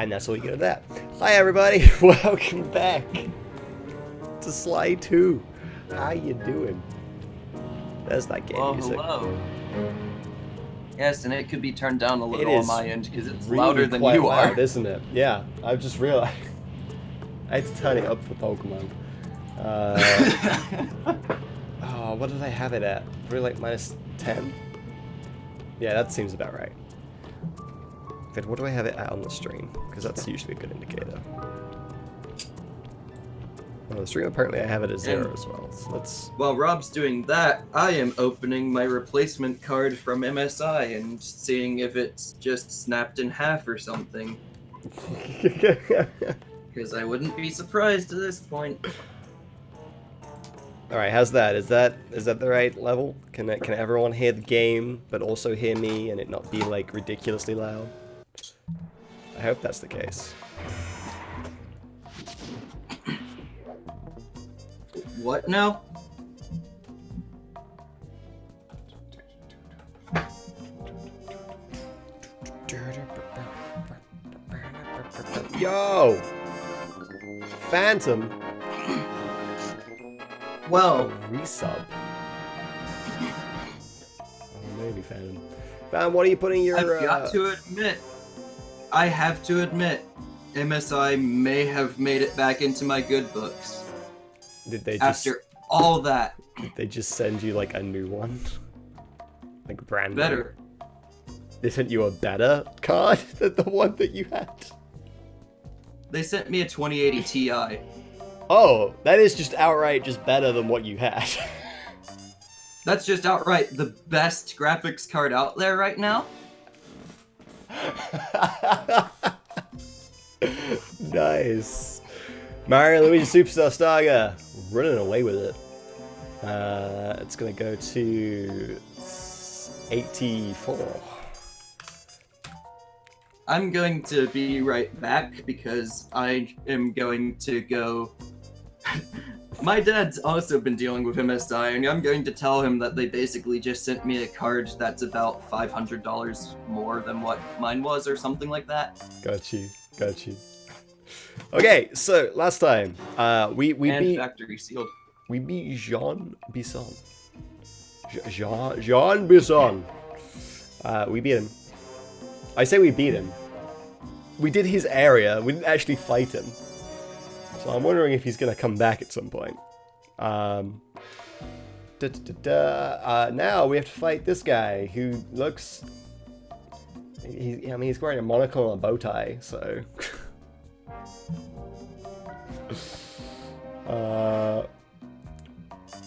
And that's all you get of that. Hi everybody, welcome back to Sly 2. How you doing? There's that game music. Hello. Yes, and it could be turned down a It little on is my end because it's really louder than quite you loud, are. isn't it? Yeah, I've just realized. I had to turn it up for Pokemon. Oh, what did I have it at? Probably like minus 10? Yeah, that seems about right. Good, what do I have it at on the stream? Because that's usually a good indicator. On the stream, apparently I have it at 0 as well. So let's... While Rob's doing that, I am opening my replacement card from MSI and seeing if it's just snapped in half or something. Because I wouldn't be surprised at this point. Alright, how's that? Is that the right level? Can everyone hear the game, but also hear me and it not be like ridiculously loud? I hope that's the case. What now? Yo! Phantom! Well, Resub. Oh, maybe Phantom. Phantom, what are you putting your... I have to admit, MSI may have made it back into my good books. Did they just... After all that. Did they just send you, like, a new one? Like, brand new? Better. They sent you a better card than the one that you had? They sent me a 2080 Ti. Oh, that is just outright just better than what you had. That's just outright the best graphics card out there right now. Nice. Mario Luigi Superstar Saga. Running away with it. It's gonna go to 84. I'm going to be right back because I am going to go... My dad's also been dealing with MSI, and I'm going to tell him that they basically just sent me a card that's about $500 more than what mine was, or something like that. Got you. Okay, so last time, we beat factory sealed. We beat Jean Bisson. Jean Bisson. We beat him. I say we beat him. We did his area. We didn't actually fight him. So I'm wondering if he's gonna come back at some point. Now we have to fight this guy who looks... I mean, he's wearing a monocle and a bow tie, so...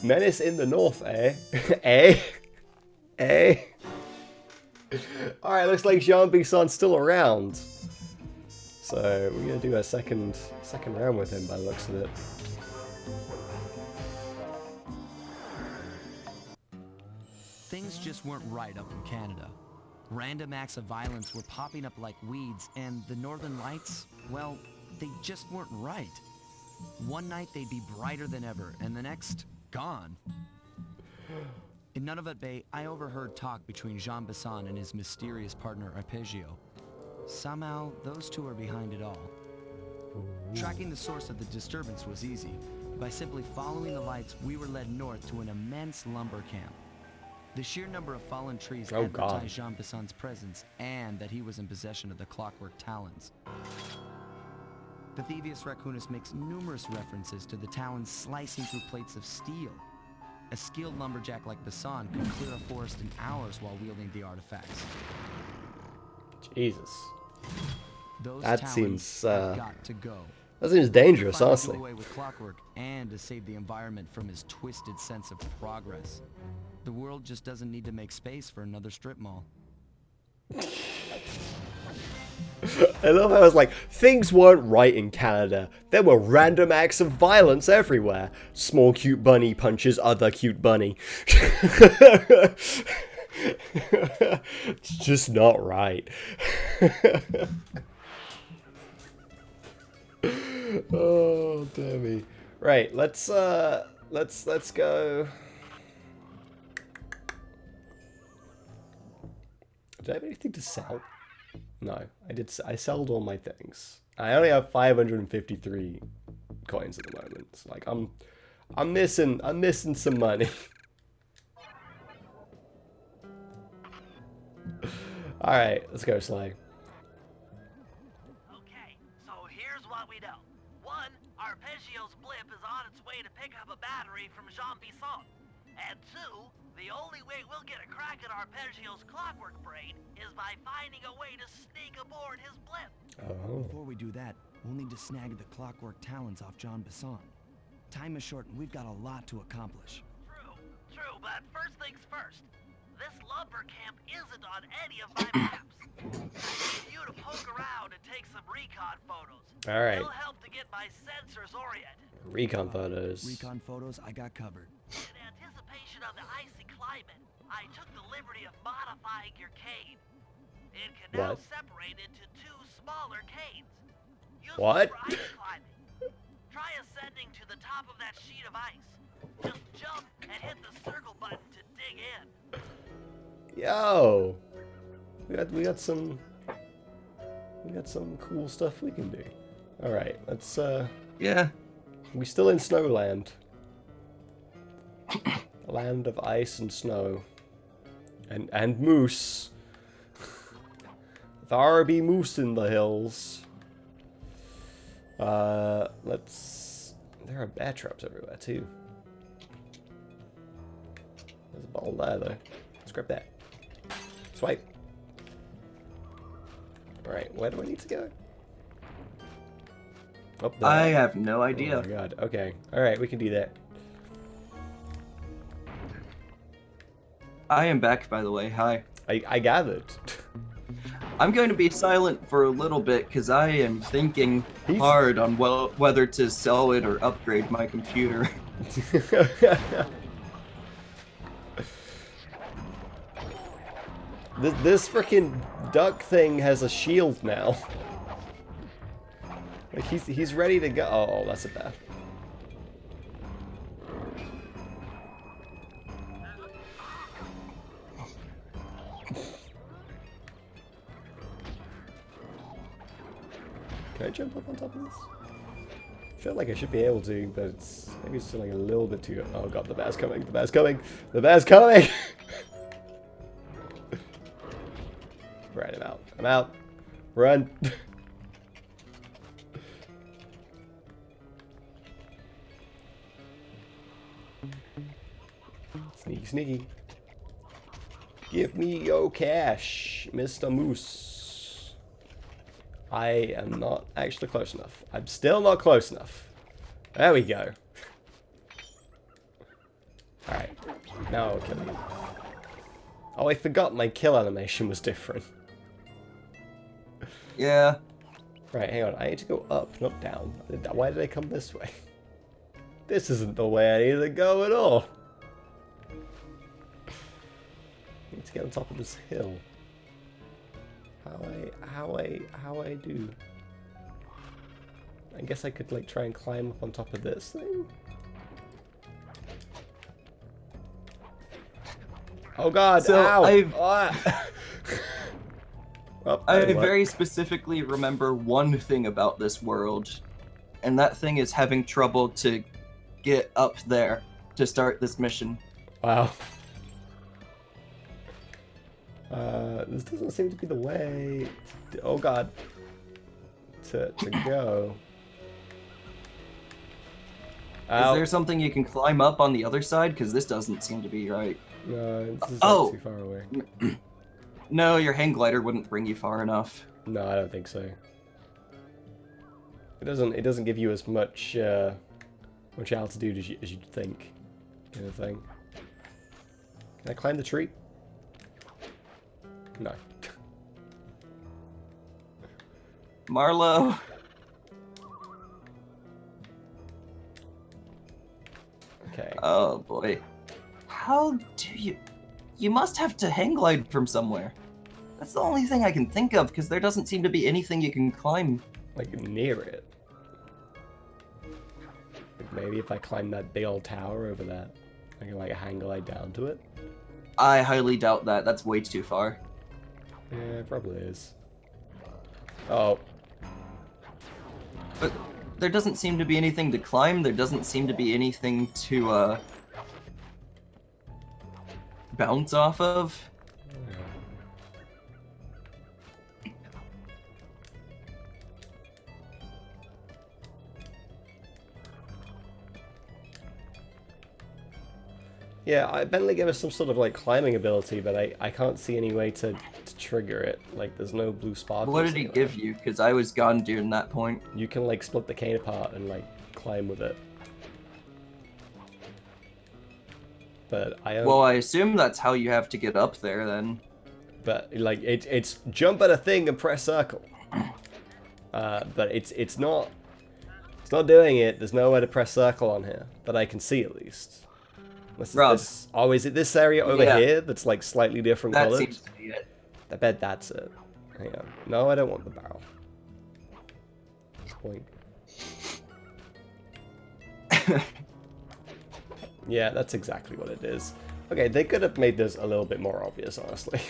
Menace in the north, eh? Eh? Alright, looks like Jean Bisson's still around. So we're gonna do a second round with him by the looks of it. Things just weren't right up in Canada. Random acts of violence were popping up like weeds, and the Northern Lights, well, they just weren't right. One night they'd be brighter than ever, and the next, gone. In Nunavut Bay, I overheard talk between Jean Bisson and his mysterious partner Arpeggio. Somehow, those two are behind it all. Tracking the source of the disturbance was easy. By simply following the lights, we were led north to an immense lumber camp. The sheer number of fallen trees advertised Jean Bisson's presence and that he was in possession of the clockwork talons. The Thievius Raccoonus makes numerous references to the talons slicing through plates of steel. A skilled lumberjack like Bisson could clear a forest in hours while wielding the artifacts. Jesus. That seems got to go. That seems dangerous, honestly. Away with clockwork and to save the environment from his twisted sense of progress. The world just doesn't need to make space for another strip mall. I love how it's like, things weren't right in Canada. There were random acts of violence everywhere. Small cute bunny punches other cute bunny. It's just not right. Oh, damn me. Right, let's go. Do I have anything to sell? No, I sold all my things. I only have 553 coins at the moment. So, like I'm missing some money. All right, let's go, Slay. Okay, so here's what we know. One, Arpeggio's blip is on its way to pick up a battery from Jean Bisson. And two, the only way we'll get a crack at Arpeggio's clockwork brain is by finding a way to sneak aboard his blip. Oh. Before we do that, we'll need to snag the clockwork talons off John Bisson. Time is short and we've got a lot to accomplish. True, but first things first. This lumber camp isn't on any of my maps. I need you to poke around and take some recon photos. All right. It'll help to get my sensors oriented. Recon photos. Recon photos, I got covered. In anticipation of the icy climate, I took the liberty of modifying your cane. It can now What? separate into two smaller canes. Use What? them for ice climbing. Try ascending to the top of that sheet of ice. Just jump and hit the circle button to dig in. Yo, we got some cool stuff we can do. All right, let's Yeah. we still in Snowland, a land of ice and snow, and moose. There be moose in the hills. Let's. There are bear traps everywhere too. There's a bottle there though. Let's grab that. Swipe. Alright, where do I need to go? Up there. I have no Oh idea. my god. Okay. Alright, we can do that. I am back, by the way. Hi. I gathered. I'm going to be silent for a little bit because I am thinking He's- hard on whether to sell it or upgrade my computer. This freaking duck thing has a shield now. Like he's ready to go. Oh, that's a bear. Can I jump up on top of this? I feel like I should be able to, but it's maybe it's still like a little bit too. Oh god, the bear's coming! The bear's coming! The bear's coming! Right, I'm out. I'm out. Run! Sneaky, sneaky. Give me your cash, Mr. Moose. I am not actually close enough. I'm still not close enough. There we go. Alright. Now I'll kill you. Oh, I forgot my kill animation was different. Yeah. Right, hang on. I need to go up, not down. Why did I come this way? This isn't the way I need to go at all. I need to get on top of this hill. How I do? I guess I could like try and climb up on top of this thing. Oh god! So ow! I've- Ah. Oh, I that worked. very specifically remember one thing about this world, and that thing is having trouble to get up there to start this mission. Wow. This doesn't seem to be the way. Oh god. To go. Ow. Is there something you can climb up on the other side? Because this doesn't seem to be right. No, this is Oh. like too far away. No, your hang glider wouldn't bring you far enough. No, I don't think so. It doesn't give you as much much altitude as you'd think, kind of thing. Can I climb the tree? No. Marlo. Okay. Oh boy. How do you... You must have to hang glide from somewhere. That's the only thing I can think of, because there doesn't seem to be anything you can climb. Like near it. Like maybe if I climb that big old tower over there, I can like hang glide down to it. I highly doubt that. That's way too far. Yeah, it probably is. Oh. But there doesn't seem to be anything to climb. There doesn't seem to be anything to bounce off of. Yeah, Bentley gave us some sort of like climbing ability, but I can't see any way to trigger it. Like there's no blue sparkles. What did he give you? Because I was gone during that point. You can like split the cane apart and like climb with it. But I don't... Well, I assume that's how you have to get up there then. But like it's jump at a thing and press circle. But it's not doing it. There's nowhere to press circle on here that I can see at least. Rob. Oh, is it this area over Yeah. here that's like slightly different That colored? seems to be it. I bet that's it. Hang on. No, I don't want the barrel. Point. Yeah, that's exactly what it is. Okay, they could have made this a little bit more obvious, honestly.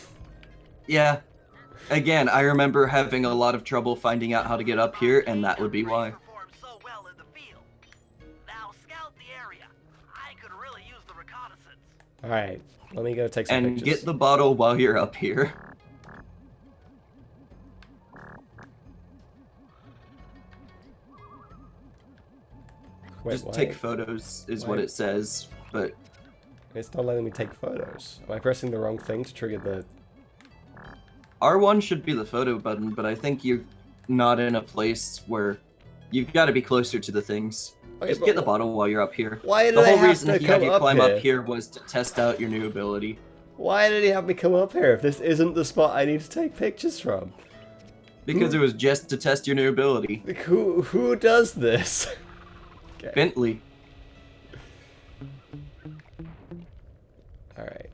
Yeah. Again, I remember having a lot of trouble finding out how to get up here, and that would be why. Performed so well in the field. Now scout the area. I could really use the reconnaissance. Alright, let me go take some And pictures. get the bottle while you're up here. Wait, Just why? take photos is what Why? it says, but It's not letting me take photos. Am I pressing the wrong thing to trigger the... R1 should be the photo button, but I think you're not in a place where you've got to be closer to the things. Okay, Just but get the bottle while you're up here. Why did The I whole have reason to he had come you up climb here? up here was to test out your new ability. Why did he have me come up here if this isn't the spot I need to take pictures from? Because it was just to test your new ability. Like, who does this? Okay. Bentley. Alright,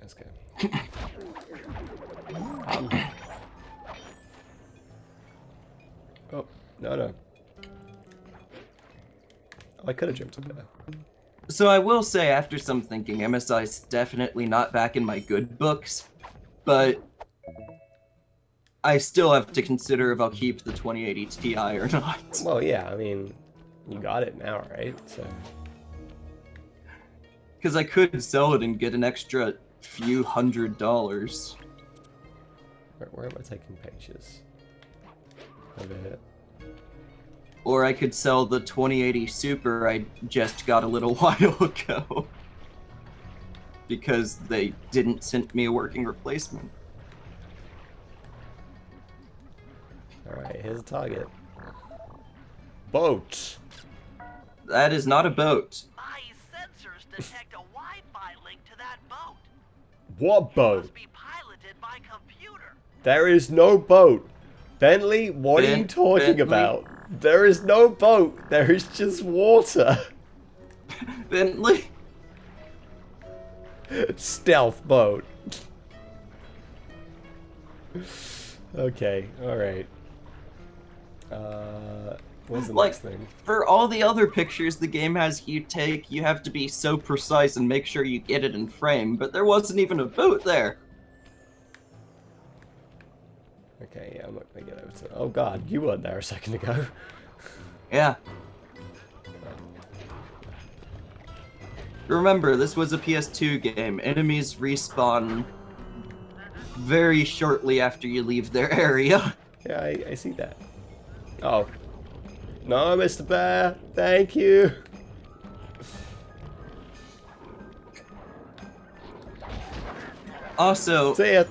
let's go. Oh, no. Oh, I could have jumped up there. So I will say, after some thinking, MSI's definitely not back in my good books, but I still have to consider if I'll keep the 2080 Ti or not. Well, yeah, I mean, you got it now, right? So, Because I could sell it and get an extra few $100s. where am I taking pictures? Over here. Or I could sell the 2080 Super I just got a little while ago. Because they didn't send me a working replacement. Alright, here's the target. Boat! That is not a boat. My sensors detect a Wi-Fi link to that boat. What boat? Must be piloted by computer. There is no boat! Bentley, what are you talking Bentley? about? There is no boat! There is just water! Bentley? Stealth boat. Okay, alright. What's the Like, next thing? for all the other pictures the game has you take, you have to be so precise and make sure you get it in frame, but there wasn't even a boat there. Okay, yeah, I'm not gonna get over to... Oh god, you weren't there a second ago. Yeah. Remember, this was a PS2 game. Enemies respawn very shortly after you leave their area. Yeah, I see that. Oh. No, Mr. Bear! Thank you! Also, See ya!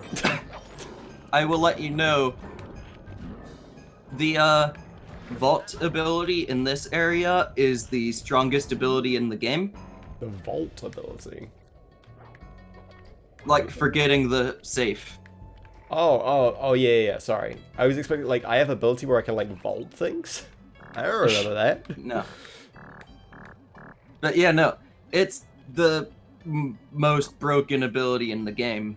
I will let you know, the vault ability in this area is the strongest ability in the game. The vault ability. Like, forgetting the safe. Oh, yeah, sorry. I was expecting, like, I have ability where I can, like, vault things. I don't remember that. No. But yeah, no. It's the most broken ability in the game.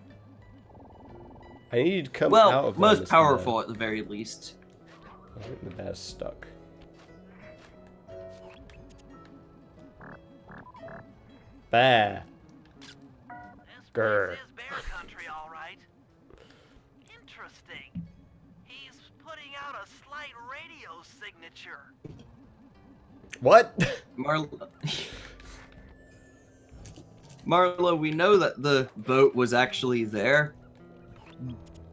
I need you to come out Well, of there, most Mr. powerful at the very least. Bear. I think the bear's stuck. Bear. This Grr. place is bear country, all right. Interesting. He's putting slight radio signature. What? Marlo, we know that the boat was actually there,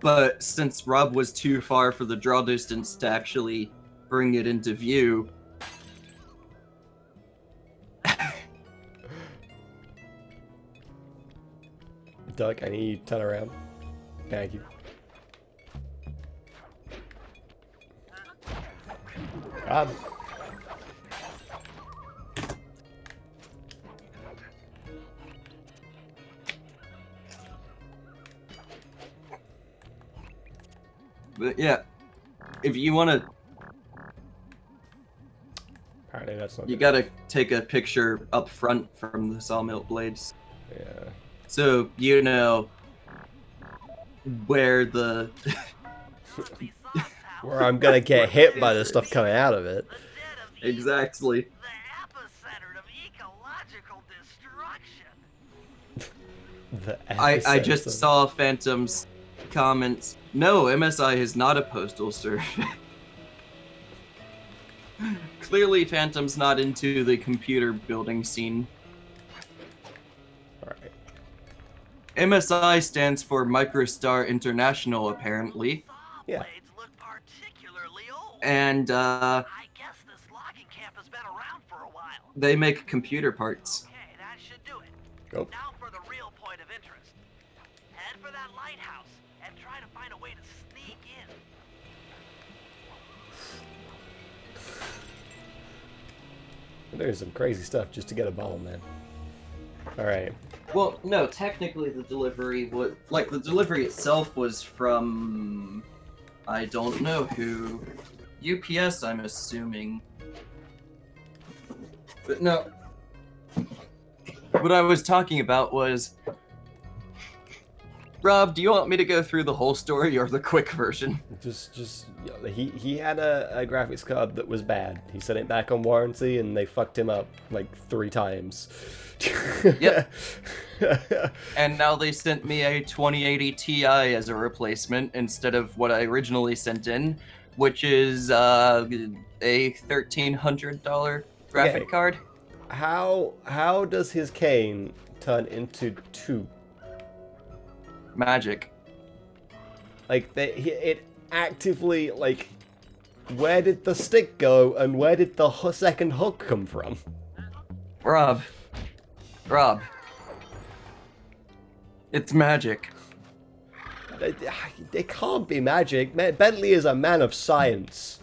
but since Rob was too far for the draw distance to actually bring it into view, Doug, I need you to turn around. Thank you. Rob. but yeah, if you want to, Apparently that's not you good. gotta take a picture up front from the sawmill blades, Yeah. so you know where the Zombie Saw's house Where I'm gonna get hit by the Yes. stuff coming out of it. the den of evil, exactly. the epicenter of ecological destruction. The I just epicenter. saw Phantom's comments. No, MSI is not a postal service. Clearly, Phantom's not into the computer building scene. Alright. MSI stands for Microstar International, apparently, Saw Yeah. blades look particularly old. and I guess this logging camp has been around for a while. they make computer parts. Okay, that should do it. Go. Now for the real point of interest. Head for that lighthouse and try to find a way to sneak in. We're doing some crazy stuff just to get a ball, man. Alright. Well, no, technically the delivery was the delivery itself was from I don't know who. UPS, I'm assuming. But no. What I was talking about was Rob, do you want me to go through the whole story or the quick version? He had a graphics card that was bad. He sent it back on warranty and they fucked him up like 3 times. Yep. And now they sent me a 2080 Ti as a replacement instead of what I originally sent in, which is a $1,300 graphic Okay. card. How does his cane turn into 2? Magic. Like it actively like, where did the stick go and where did the second hook come from? Rob. It's magic. It can't be magic. Bentley is a man of science.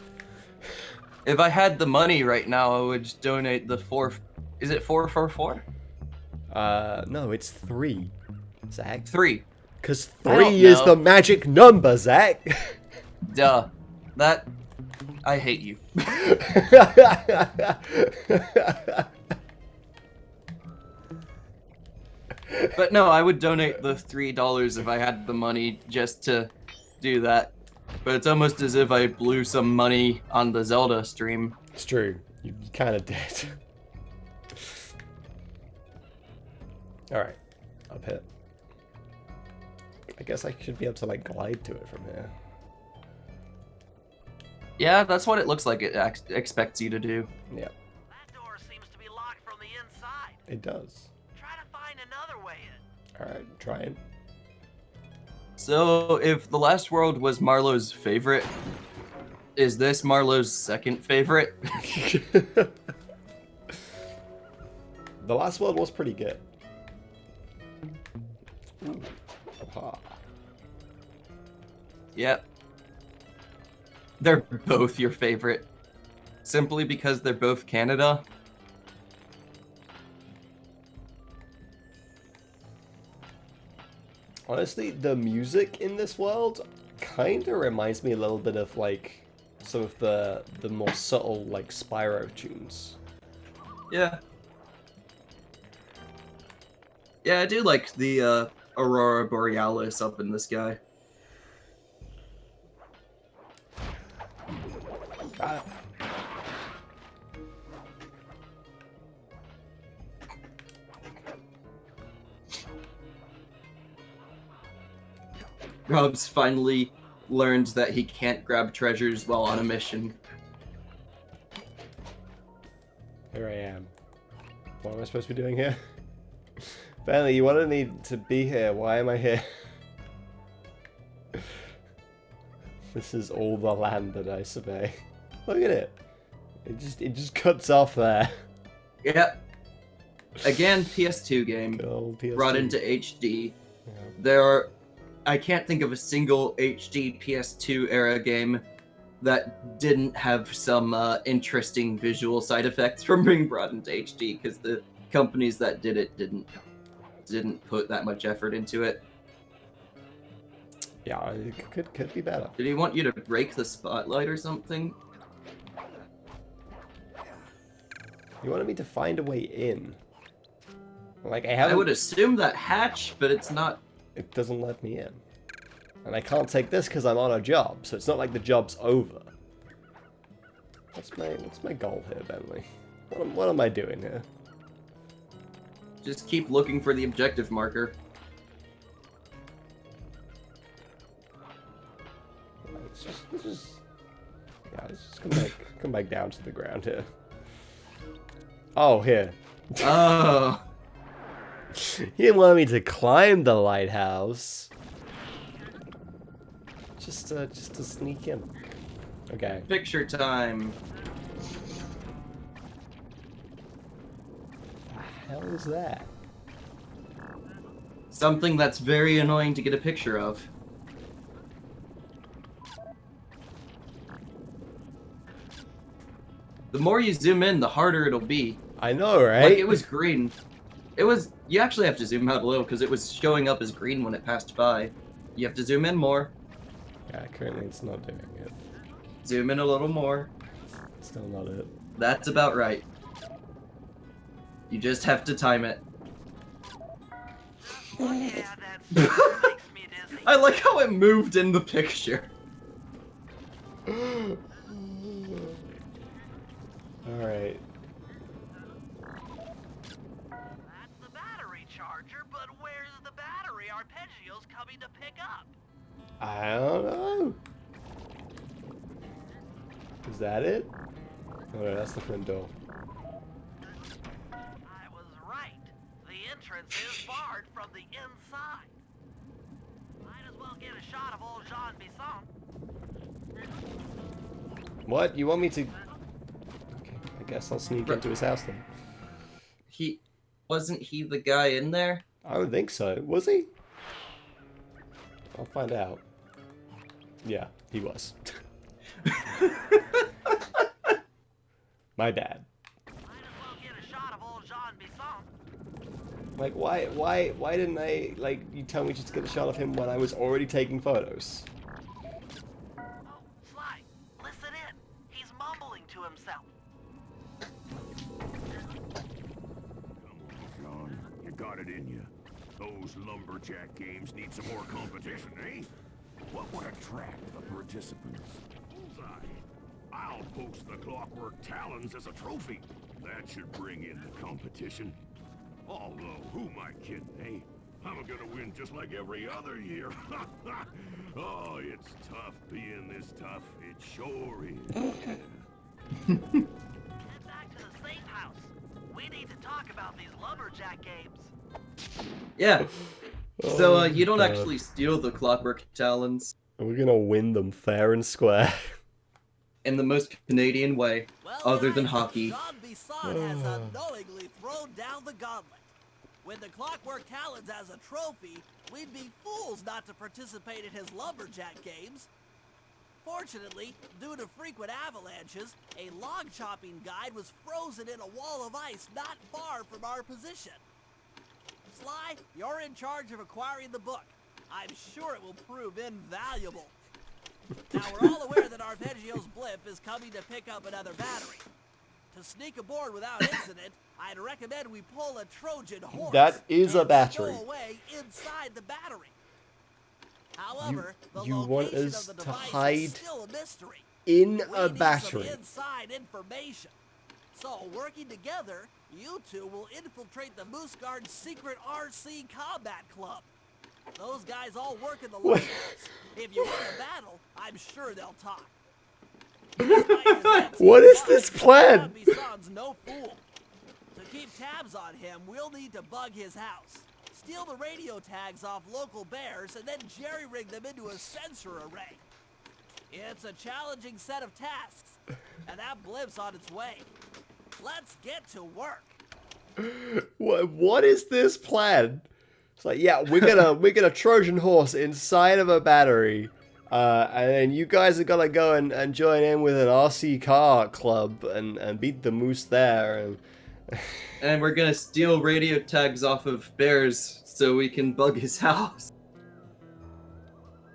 If I had the money right now, I would donate the 4. Is it 444? No, it's 3, Zach. 3. Because I don't 3 is know. the magic number, Zach. Duh. That. I hate you. But no, I would donate the $3 if I had the money just to do that. But it's almost as if I blew some money on the Zelda stream. It's true. You kind of did. Alright. Up here. I guess I should be able to, like, glide to it from here. Yeah, that's what it looks like it expects you to do. Yeah, That door seems to be locked from the inside. it does. Try to find another way in. Alright, trying. So, if The Last World was Marlo's favorite, is this Marlo's second favorite? The Last World was pretty good. Ooh. Aha. Yep. They're both your favorite. Simply because they're both Canada. Honestly, the music in this world kind of reminds me a little bit of, like, some of the more subtle, like, Spyro tunes. Yeah. Yeah, I do like the Aurora Borealis up in the sky. Ah. Rob's finally learned that he can't grab treasures while on a mission. Here I am. What am I supposed to be doing here? Apparently, you wanted me to be here. Why am I here? This is all the land that I survey. Look at it. It just cuts off there. Yep. Again, PS2 game. Old PS2. Brought into HD. Yeah. I can't think of a single HD PS2 era game that didn't have some interesting visual side effects from being brought into HD, because the companies that did it didn't put that much effort into it. Yeah, it could be better. Did he want you to break the spotlight or something? You wanted me to find a way in. Like, I would assume that hatch, but it's not. It doesn't let me in. And I can't take this because I'm on a job, so it's not like the job's over. What's my goal here, Bentley? What am I doing here? Just keep looking for the objective marker. Let's just come back down to the ground here. Oh, here. Oh. He didn't want me to climb the lighthouse. Just to sneak in. Okay. Picture time. The hell is that? Something that's very annoying to get a picture of. The more you zoom in, the harder it'll be. I know, right? Like, it was green. You actually have to zoom out a little because it was showing up as green when it passed by. You have to zoom in more. Yeah, currently it's not doing it. Zoom in a little more. Still not it. That's about right. You just have to time it. Yeah, that makes me dizzy. I like how it moved in the picture. Alright. That's the battery charger, but where's the battery Arpeggio's coming to pick up? I don't know. Is that it? Oh no, that's the front door. I was right. The entrance is barred from the inside. Might as well get a shot of old Jean Bisson. What? You want me to... Okay, I guess I'll sneak into his house then. Wasn't he the guy in there? I would think so. Was he? I'll find out. Yeah, he was. My bad. Might as well get a shot of old Jean Bisson. Like, why didn't I, like, you tell me just to get a shot of him when I was already taking photos? Oh, Sly, listen in. He's mumbling to himself. Come on, John. You got it in you. Those lumberjack games need some more competition, eh? What would attract the participants? Bullseye. I'll post the Clockwork Talons as a trophy. That should bring in the competition. Although, who am I kidding, eh? I'm gonna win just like every other year. Oh, it's tough being this tough. It sure is. Head back to the safe house. We need to talk about these lumberjack games. Yeah. So, Oh, you don't God. actually steal the Clockwork Talons We're gonna win them fair and square. in the most Canadian way, Well, other than guys, hockey. Jean Bisson has unknowingly thrown down the gauntlet. With the Clockwork Talons as a trophy, we'd be fools not to participate in his lumberjack games. Fortunately, due to frequent avalanches, a log chopping guide was frozen in a wall of ice not far from our position. Sly, you're in charge of acquiring the book. I'm sure it will prove invaluable. Now, we're all aware that Arpeggio's blip is coming to pick up another battery. To sneak aboard without incident, I'd recommend we pull a Trojan horse That is a and battery. stow away inside the battery. However, the you want location us of the to device hide is still a mystery. In We a need battery. some inside information. So, working together, you two will infiltrate the Moose Guard's secret RC combat club. Those guys all work in the What? lighthouse. If you win the battle, I'm sure they'll talk. Despite his MC What is fun, this plan? John Bison's no fool. To keep tabs on him, we'll need to bug his house, steal the radio tags off local bears, and then jerry-rig them into a sensor array. It's a challenging set of tasks, and that blimp's on its way. Let's get to work. What is this plan? It's like, yeah, we're gonna Trojan horse inside of a battery, and then you guys are gonna go and join in with an RC car club and beat the moose there. And we're gonna steal radio tags off of bears so we can bug his house.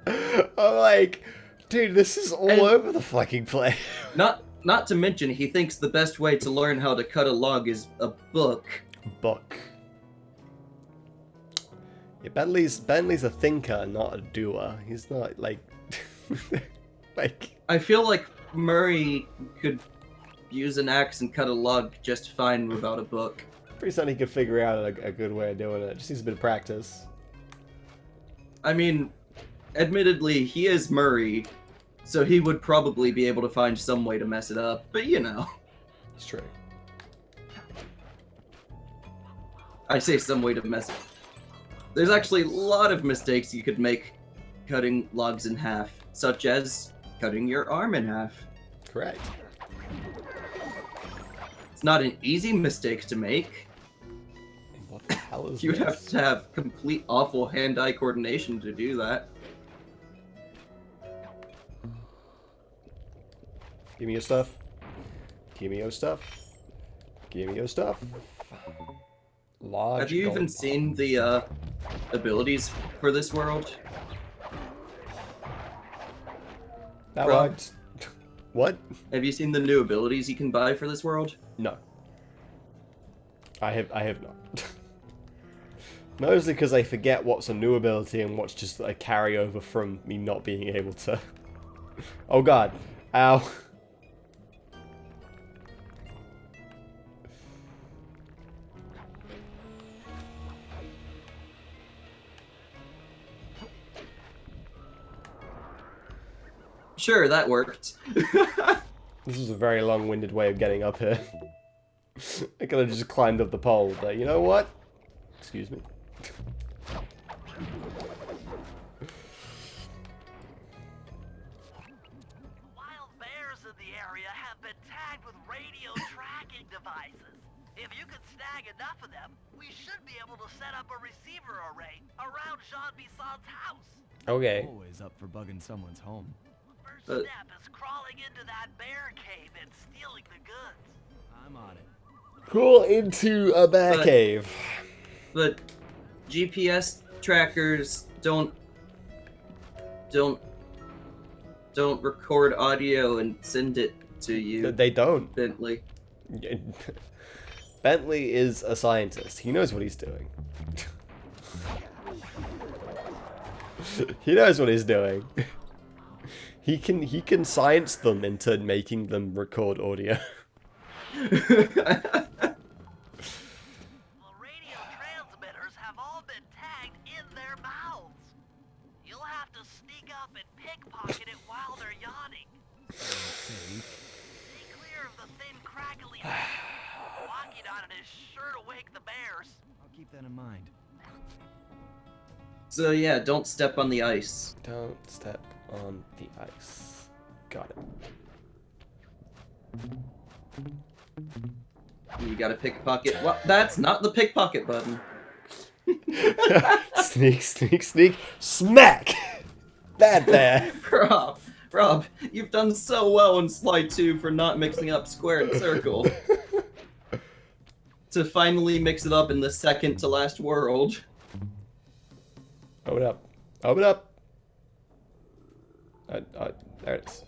I'm like, dude, this is all over the fucking place. Not to mention, he thinks the best way to learn how to cut a log is a book. Book. Yeah, Bentley's a thinker, not a doer. He's not like like. I feel like Murray could use an axe and cut a log just fine without a book. Pretty certain he could figure out a good way of doing it. Just needs a bit of practice. I mean, admittedly, he is Murray, so he would probably be able to find some way to mess it up, but you know. It's true. I say some way to mess it up. There's actually a lot of mistakes you could make cutting logs in half, such as cutting your arm in half. Correct. It's not an easy mistake to make. What the hell is You'd this? have to have complete awful hand-eye coordination to do that. Give me your stuff. Give me your stuff. Give me your stuff. Large. Have you even gold seen the abilities for this world? That Rob? worked. What? Have you seen the new abilities you can buy for this world? No. I have not. Mostly because I forget what's a new ability and what's just a carryover from me not being able to. Oh god. Ow. Sure, that worked. This is a very long-winded way of getting up here. I could have just climbed up the pole, but you know what? Excuse me. Wild bears in the area have been tagged with radio tracking devices. If you could snag enough of them, we should be able to set up a receiver array around Jean Bison's house. Okay. Always up for bugging someone's home. First But- step is crawling into that bear cave and stealing the goods. I'm on it. Crawl into a bear But- cave. But GPS trackers don't record audio and send it to you, They don't. Bentley. Bentley is a scientist. He knows what he's doing. He knows what he's doing. He can science them into making them record audio. The radio transmitters have all been tagged in their mouths. You'll have to sneak up and pickpocket it while they're yawning. Stay clear of the thin, crackly metal. Walking on it is sure to wake the bears. I'll keep that in mind. So yeah, don't step on the ice. Don't step on the ice. Got it. You gotta pickpocket. Well, that's not the pickpocket button. Sneak, sneak, sneak. Smack! Bad bear. Rob, you've done so well in Slide 2 for not mixing up square and circle. To finally mix it up in the second to last world. Open up. Open up. There it is.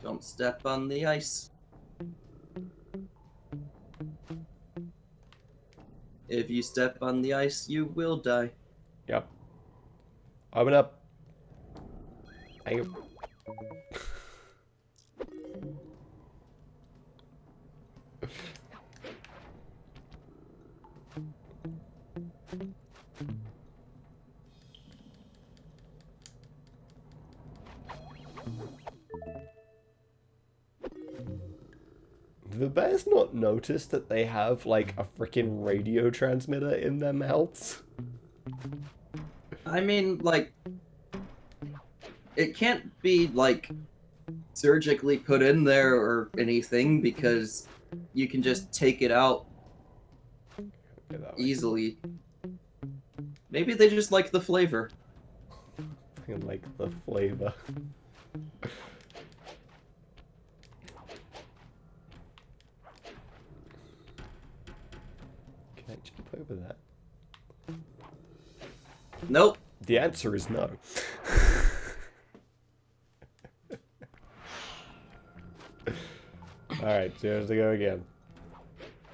Don't step on the ice. If you step on the ice, you will die. Yep. Open up. Thank you. Do the bears not notice that they have, like, a freaking radio transmitter in their mouths? I mean, like, it can't be, like, surgically put in there or anything because you can just take it out easily. Maybe they just like the flavor. I like the flavor. Can I jump over that? Nope. The answer is no. Alright, so here's to go again.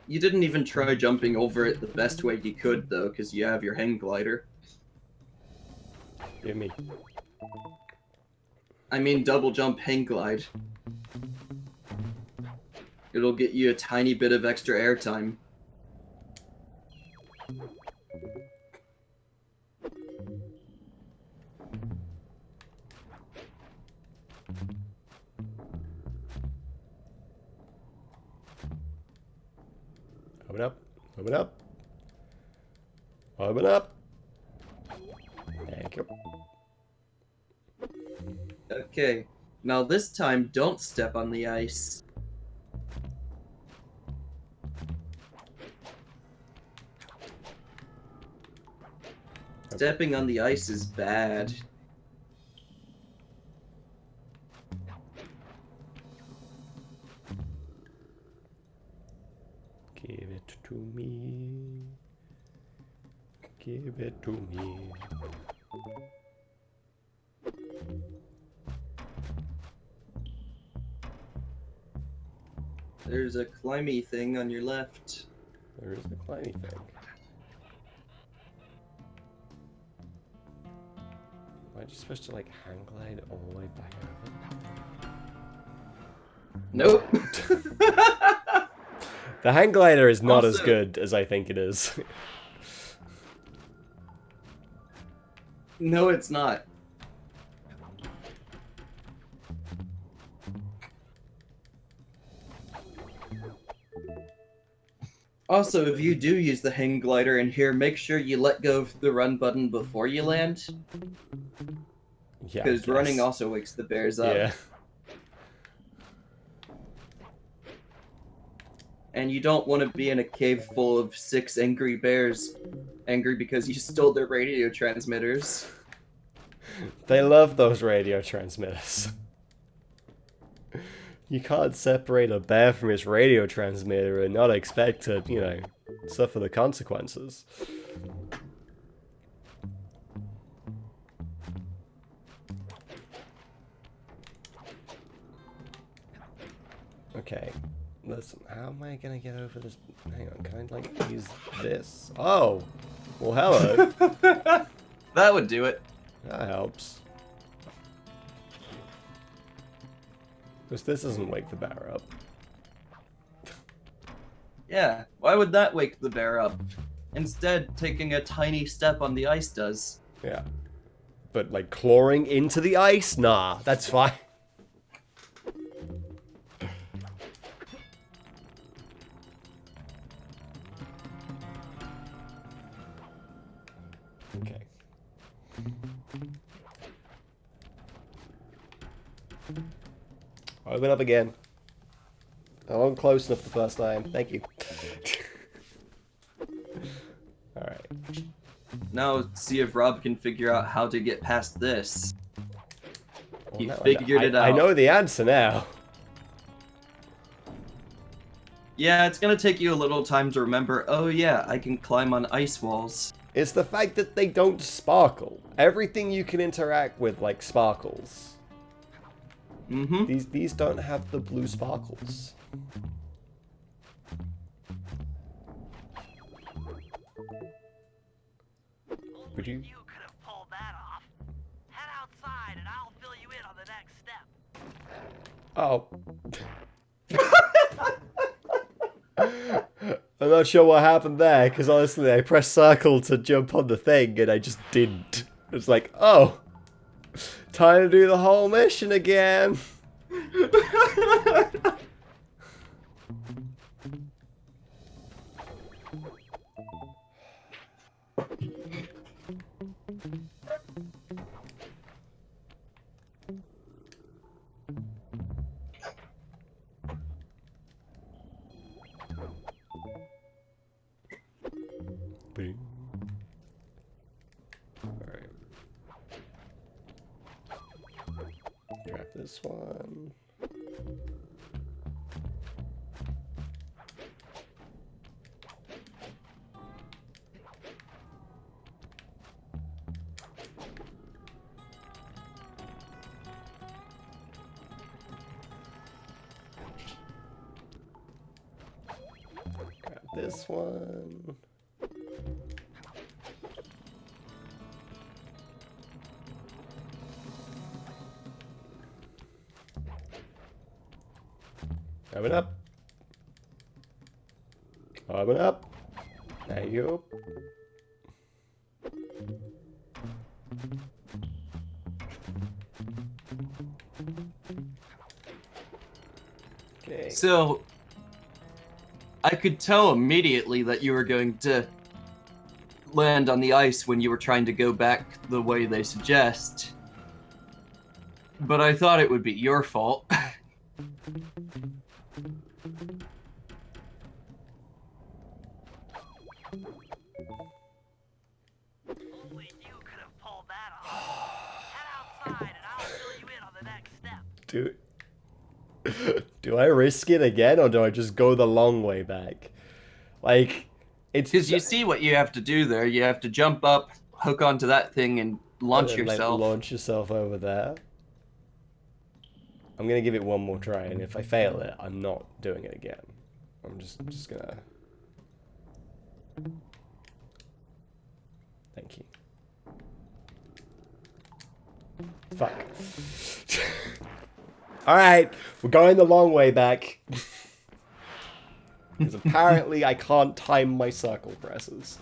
You didn't even try jumping over it the best way you could, though, because you have your hang glider. Give me. I mean, double jump hang glide. It'll get you a tiny bit of extra airtime. Open up. Open up. Open up. Thank you. Okay. Now this time, don't step on the ice. Stepping on the ice is bad. Give it to me. Give it to me. There's a climby thing on your left. There is a climbing thing. Am I just supposed to, like, hang glide all the way back over? Nope. The hang glider is not as Also- good as I think it is. No, it's not. Also, if you do use the hang glider in here, make sure you let go of the run button before you land, Yeah, I because running guess. also wakes the bears up. Yeah. And you don't want to be in a cave full of 6 angry bears, angry because you stole their radio transmitters. They love those radio transmitters. You can't separate a bear from his radio transmitter and not expect to, you know, suffer the consequences. Okay, listen, how am I gonna get over this? Hang on, can I, like, use this? Oh! Well, hello. That would do it. That helps. Because this doesn't wake the bear up. Yeah, why would that wake the bear up? Instead, taking a tiny step on the ice does. Yeah. But, like, clawing into the ice? Nah, that's fine. Okay. Open up again. I wasn't close enough the first time. Thank you. Alright. Now, see if Rob can figure out how to get past this. Well, He now figured it I out. know the answer now. Yeah, it's gonna take you a little time to remember, oh yeah, I can climb on ice walls. It's the fact that they don't sparkle. Everything you can interact with, like, sparkles. Mm-hmm. These don't have the blue sparkles. Would you? You could have pulled that off. Head outside and I'll fill you in on the next step. Oh. I'm not sure what happened there, because honestly, I pressed circle to jump on the thing, and I just didn't. It's like, oh, time to do the whole mission again. Alright. Grab this one. Grab this one. Open up. Open up. There you go. Okay. So, I could tell immediately that you were going to land on the ice when you were trying to go back the way they suggest. But I thought it would be your fault. Only you could have pulled that off. Head outside and I'll fill you in on the next step. Do I risk it again, or do I just go the long way back? Like, it's Because you see what you have to do there. You have to jump up, hook onto that thing, and launch like, yourself. launch yourself over there. I'm gonna give it one more try, and if I fail it, I'm not doing it again. I'm just gonna. Thank you. Fuck. Alright, we're going the long way back. Because apparently I can't time my circle presses.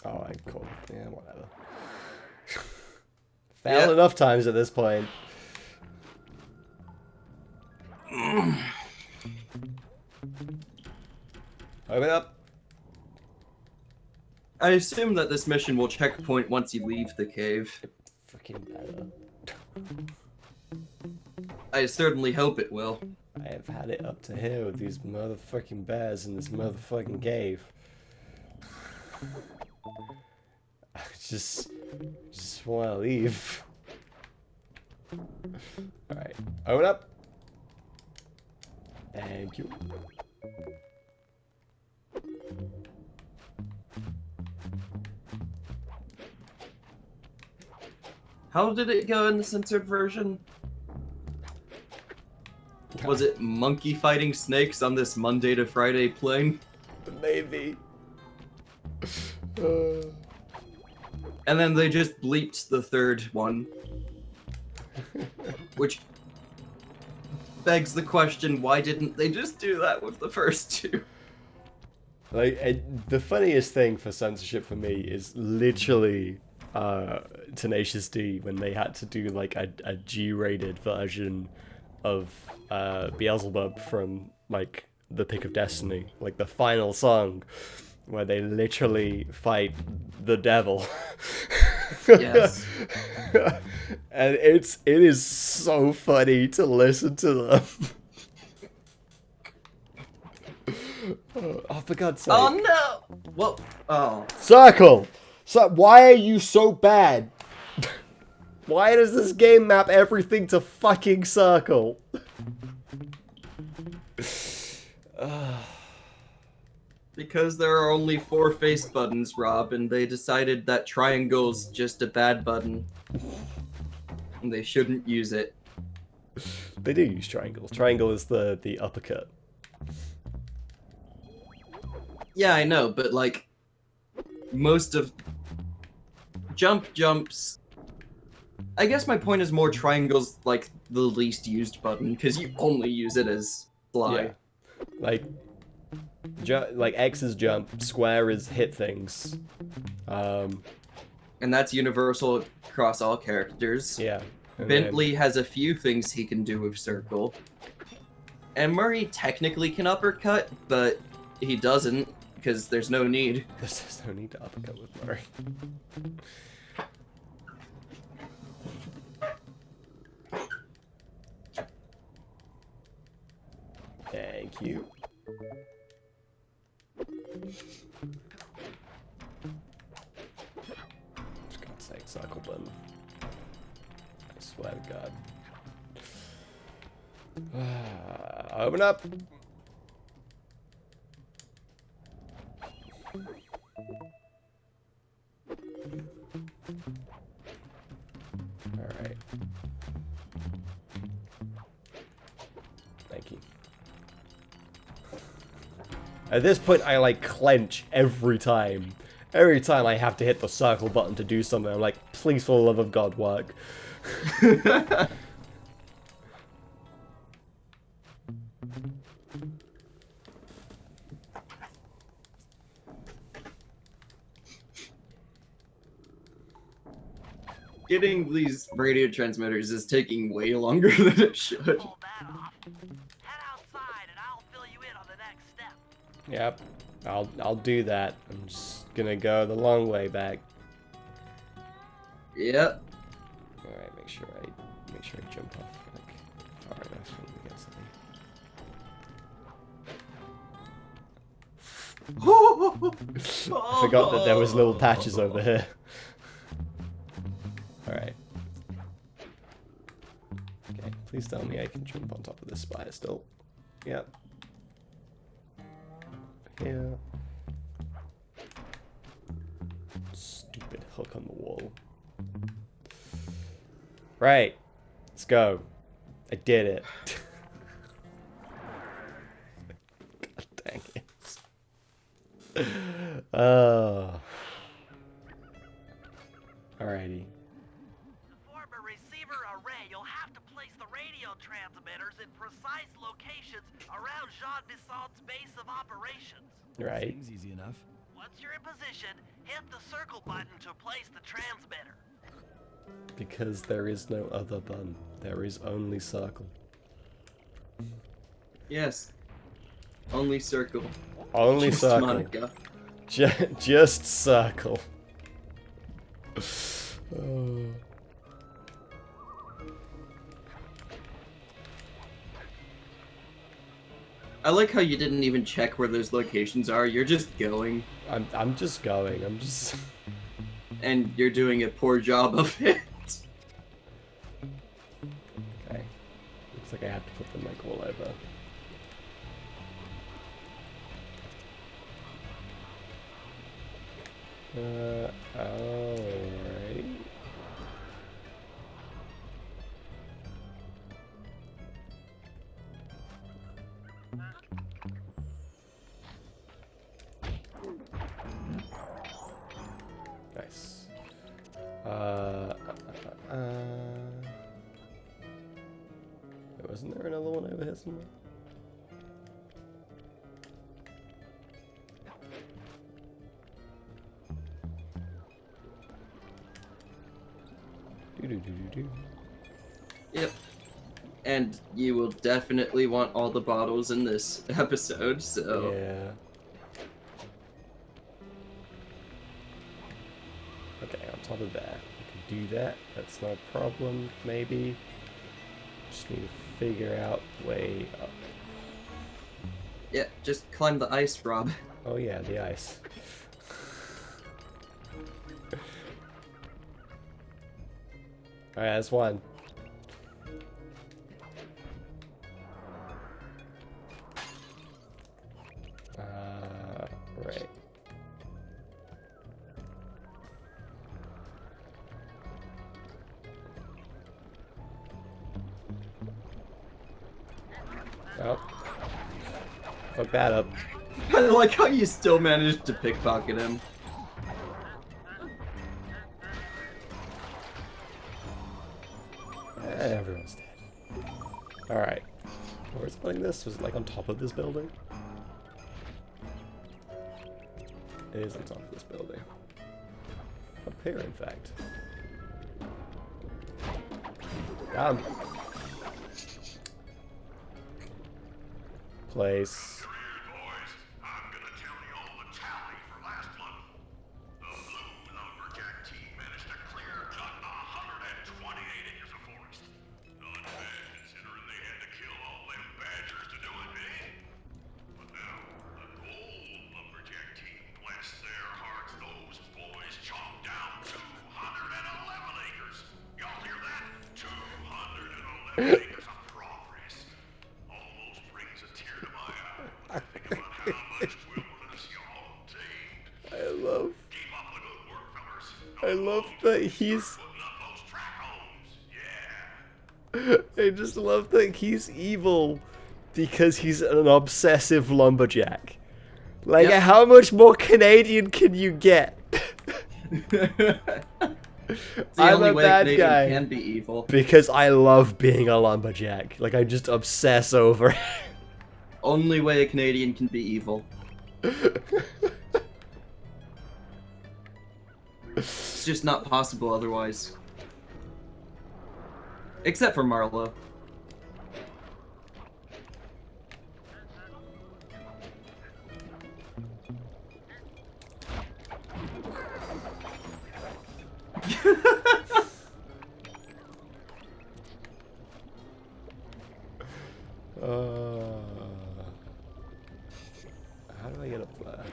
Oh, I called it. Yeah, whatever. Failed enough times at this point. Open up. I assume that this mission will checkpoint once you leave the cave. Freaking better. I certainly hope it will. I have had it up to here with these motherfucking bears in this motherfucking cave. I just want to leave. Alright, open up. Thank you. How did it go in the censored version? Was it monkey fighting snakes on this Monday to Friday plane? Maybe. And then they just bleeped the third one. Which begs the question, why didn't they just do that with the first two? Like, the funniest thing for censorship for me is literally Tenacious D when they had to do like a G-rated version of Beelzebub from like The Pick of Destiny, like the final song where they literally fight the devil. Yes. And it is so funny to listen to them. Oh, for God's sake. Oh no! Well, oh. Circle! So why are you so bad? Why does this game map everything to fucking circle? Because there are only 4 face buttons, Rob, and they decided that triangle's just a bad button. And they shouldn't use it. They do use triangle. Triangle is the uppercut. Yeah, I know, but like most of jumps. I guess my point is more triangles like the least used button because you only use it as fly. Yeah. Like X is jump, square is hit things. And that's universal across all characters. Yeah. And Bentley has a few things he can do with circle. And Murray technically can uppercut, but he doesn't because there's no need. There's no need to uppercut with Murray. Thank you. For God's sake, circle button. I swear to God. Open up! Alright. Thank you. At this point, I like clench every time. Every time I have to hit the circle button to do something, I'm like, please, for the love of God, work. Getting these radio transmitters is taking way longer than it should. Pull that off. Head outside and I'll fill you in on the next step. Yep, I'll do that. I'm just gonna go the long way back. Yep. All right, make sure I jump off like far enough when we get something. I forgot that there was little patches over here. All right. Okay, please tell me I can jump on top of this spire still. Yep. Yeah. Stupid hook on the wall. Right. Let's go. I did it. God dang it. Alrighty. To form a receiver array, you'll have to place the radio transmitters in precise locations around Jean Bisson's base of operations. Right. Seems easy enough. Once you're in position, hit the circle button to place the transmitter. Because there is no other button. There is only circle. Yes. Only circle. Only Just circle. Monica. Just circle. Oh. I like how you didn't even check where those locations are. You're just going, I'm just going. I'm just. and you're doing a poor job of it. Okay. Looks like I have to put them like all over. Alright. Nice. Wait, wasn't there another one over here somewhere? Do. Yep. And you will definitely want all the bottles in this episode, so... Yeah. Okay, on top of that, we can do that. That's no problem, maybe. Just need to figure out way up. Yeah, just climb the ice, Rob. Oh yeah, the ice. Alright, that's one. Right. Fuck that up. I like how you still managed to pickpocket him. Everyone's dead. Alright. Where's putting this? Was it like on top of this building? It is on top of this building. Up here, in fact. Place. Boys, I'm gonna tell you all the tally for last month. The Blue Lumberjack team managed to clear cut 128 acres of forest. Not bad considering they had to kill all them badgers to do it, eh? But now, the Gold Lumberjack team, bless their hearts, those boys chopped down 211 acres. Y'all hear that? 211 acres of progress. Almost brings a tear to my eye when I think about how much wilderness y'all tamed. I love Keep up the good work, fellas. I love that he's Putting up those track homes. Yeah. I just love that he's evil because he's an obsessive lumberjack. Like, Yep. how much more Canadian can you get? It's the I'm only a way bad Canadian guy. can be evil. Because I love being a lumberjack. Like, I just obsess over it. Only way a Canadian can be evil. It's just not possible otherwise. Except for Marlo. How do I get up there?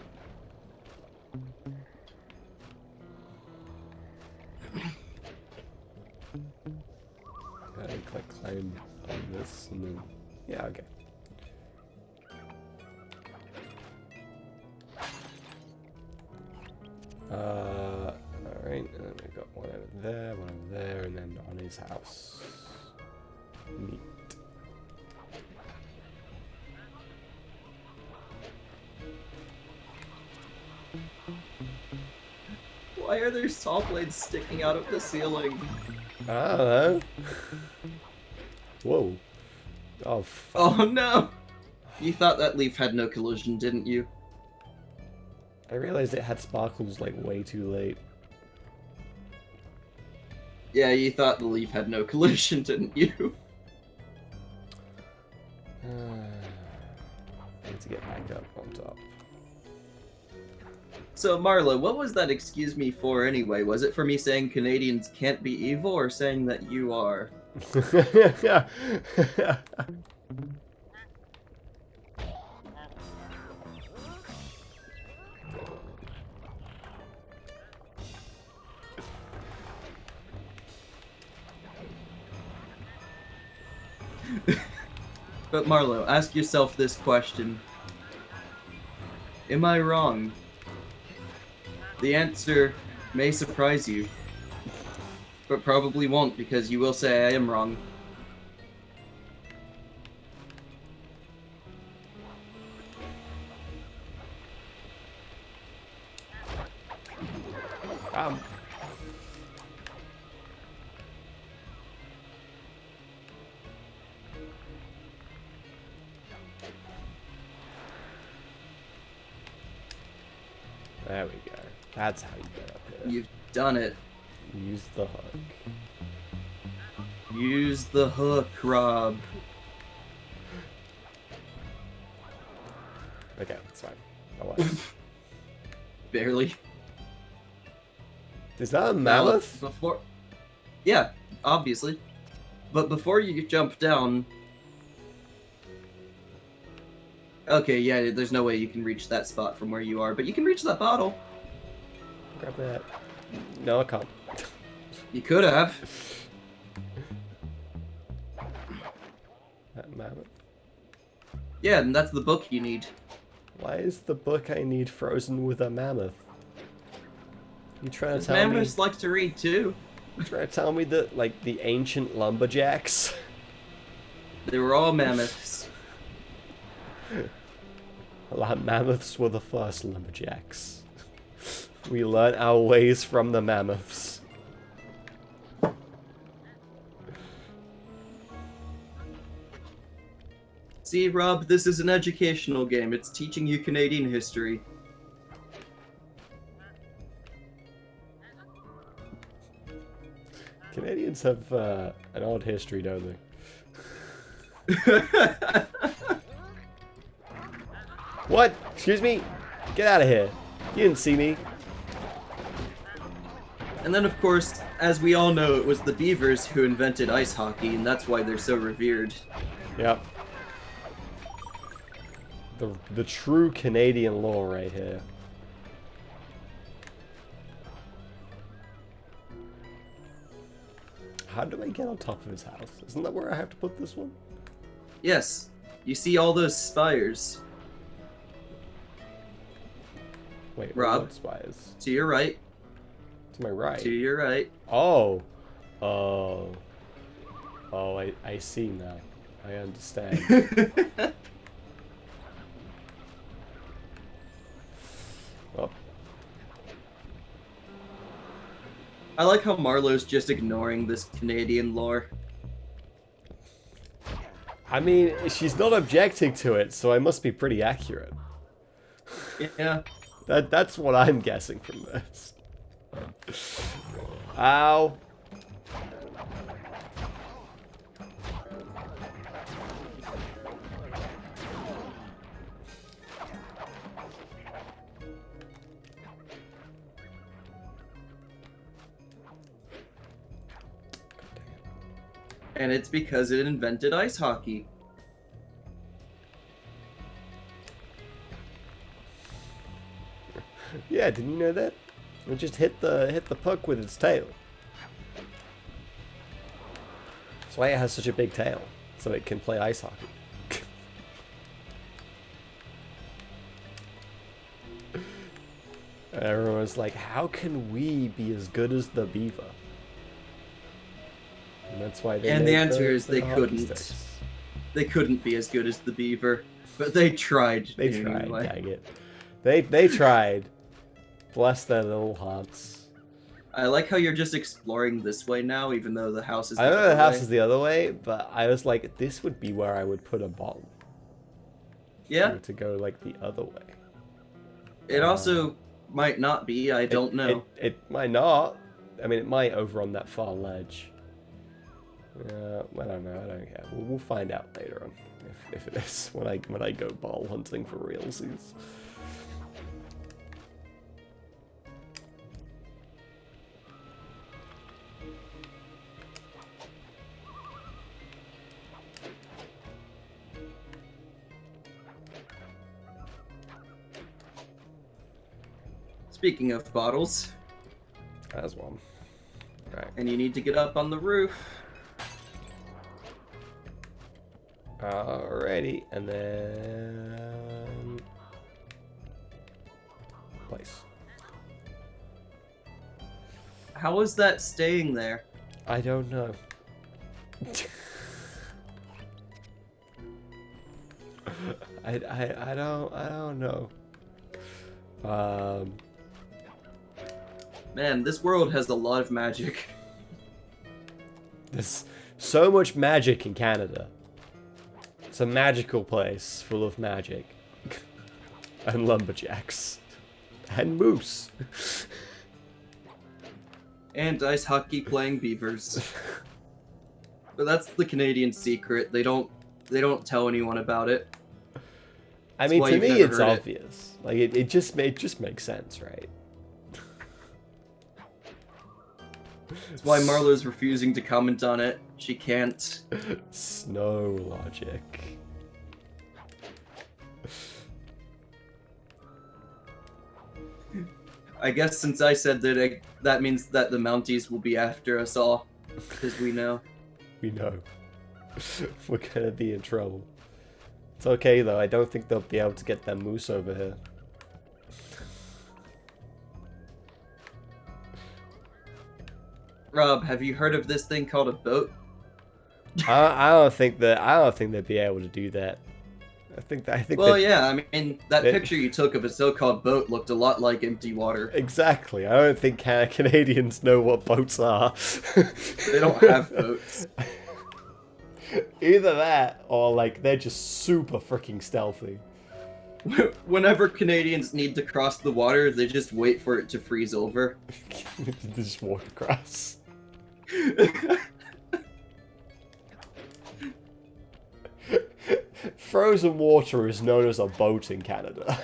Can I climb on this and then... Yeah, okay. Alright, and then we got one over there, and then on his house. Neat. Why are there saw blades sticking out of the ceiling? I don't know. Whoa. Oh, fuck. Oh no! You thought that leaf had no collision, didn't you? I realized it had sparkles like way too late. Yeah, you thought the leaf had no collision, didn't you? I need to get back up on top. So, Marlo, what was that excuse me for anyway? Was it for me saying Canadians can't be evil, or saying that you are? But Marlo, ask yourself this question. Am I wrong? The answer may surprise you, but probably won't because you will say I am wrong. There we go. That's how you get up here. You've done it. Use the hook. Use the hook, Rob. Okay, it's fine. That works. Barely. Is that a Now, mammoth? Before... Yeah, obviously. But before you jump down... Okay, yeah, there's no way you can reach that spot from where you are, but you can reach that bottle. Grab that. No, I can't. You could have. That mammoth. Yeah, and that's the book you need. Why is the book I need frozen with a mammoth? You trying to tell me? Mammoths like to read too. You trying to tell me that like the ancient lumberjacks? They were all mammoths. Mammoths were the first lumberjacks. We learnt our ways from the mammoths. See, Rob, this is an educational game. It's teaching you Canadian history. Canadians have an odd history, don't they? What? Excuse me? Get out of here. You didn't see me. And then, of course, as we all know, it was the Beavers who invented ice hockey, and that's why they're so revered. Yep. The true Canadian lore right here. How do I get on top of his house? Isn't that where I have to put this one? Yes, you see all those spires. Wait, Rob? what spires? To your right. To my right. To your right. Oh. Oh. Oh, I see now. I understand. Oh. I like how Marlowe's just ignoring this Canadian lore. I mean, she's not objecting to it, so I must be pretty accurate. Yeah. That's what I'm guessing from this. Ow. And it's because it invented ice hockey. Yeah, didn't you know that? It just hit the puck with its tail. That's why it has such a big tail, so it can play ice hockey. Everyone's like, how can we be as good as the beaver? And that's why they. And the made answer is they hockey couldn't. sticks. They couldn't be as good as the beaver, but they tried. They tried, anyway. dang it. They tried. Bless their little hearts. I like how you're just exploring this way now, even though the house is. I know the house is the other way, but I was like, this would be where I would put a bottle. Yeah. To go like the other way. It also might not be. I don't know. It might not. I mean, it might over on that far ledge. I don't know. I don't care. We'll find out later on if it is when I go ball hunting for realsies. Speaking of bottles, That's one. Right. and you need to get up on the roof. Alrighty, and then place. How is that staying there? I don't know. I don't know. Man, this world has a lot of magic. There's so much magic in Canada. It's a magical place full of magic. And lumberjacks. And moose. And ice hockey playing beavers. But that's the Canadian secret. They don't tell anyone about it. I mean, why to you've me, never it's heard it. obvious. Like, it just makes sense, right? That's why Marlowe's refusing to comment on it. She can't. Snow logic. I guess since I said that, that means that the Mounties will be after us all. Because we know. We know. We're gonna be in trouble. It's okay, though. I don't think they'll be able to get that moose over here. Rob, have you heard of this thing called a boat? I don't think they'd be able to do that. I think Well, that, yeah, I mean, that it- picture you took of a so-called boat looked a lot like empty water. exactly. I don't think Canadians know what boats are. They don't have boats. Either that, or like they're just super freaking stealthy. Whenever Canadians need to cross the water, they just wait for it to freeze over. They just walk across. Frozen water is known as a boat in Canada.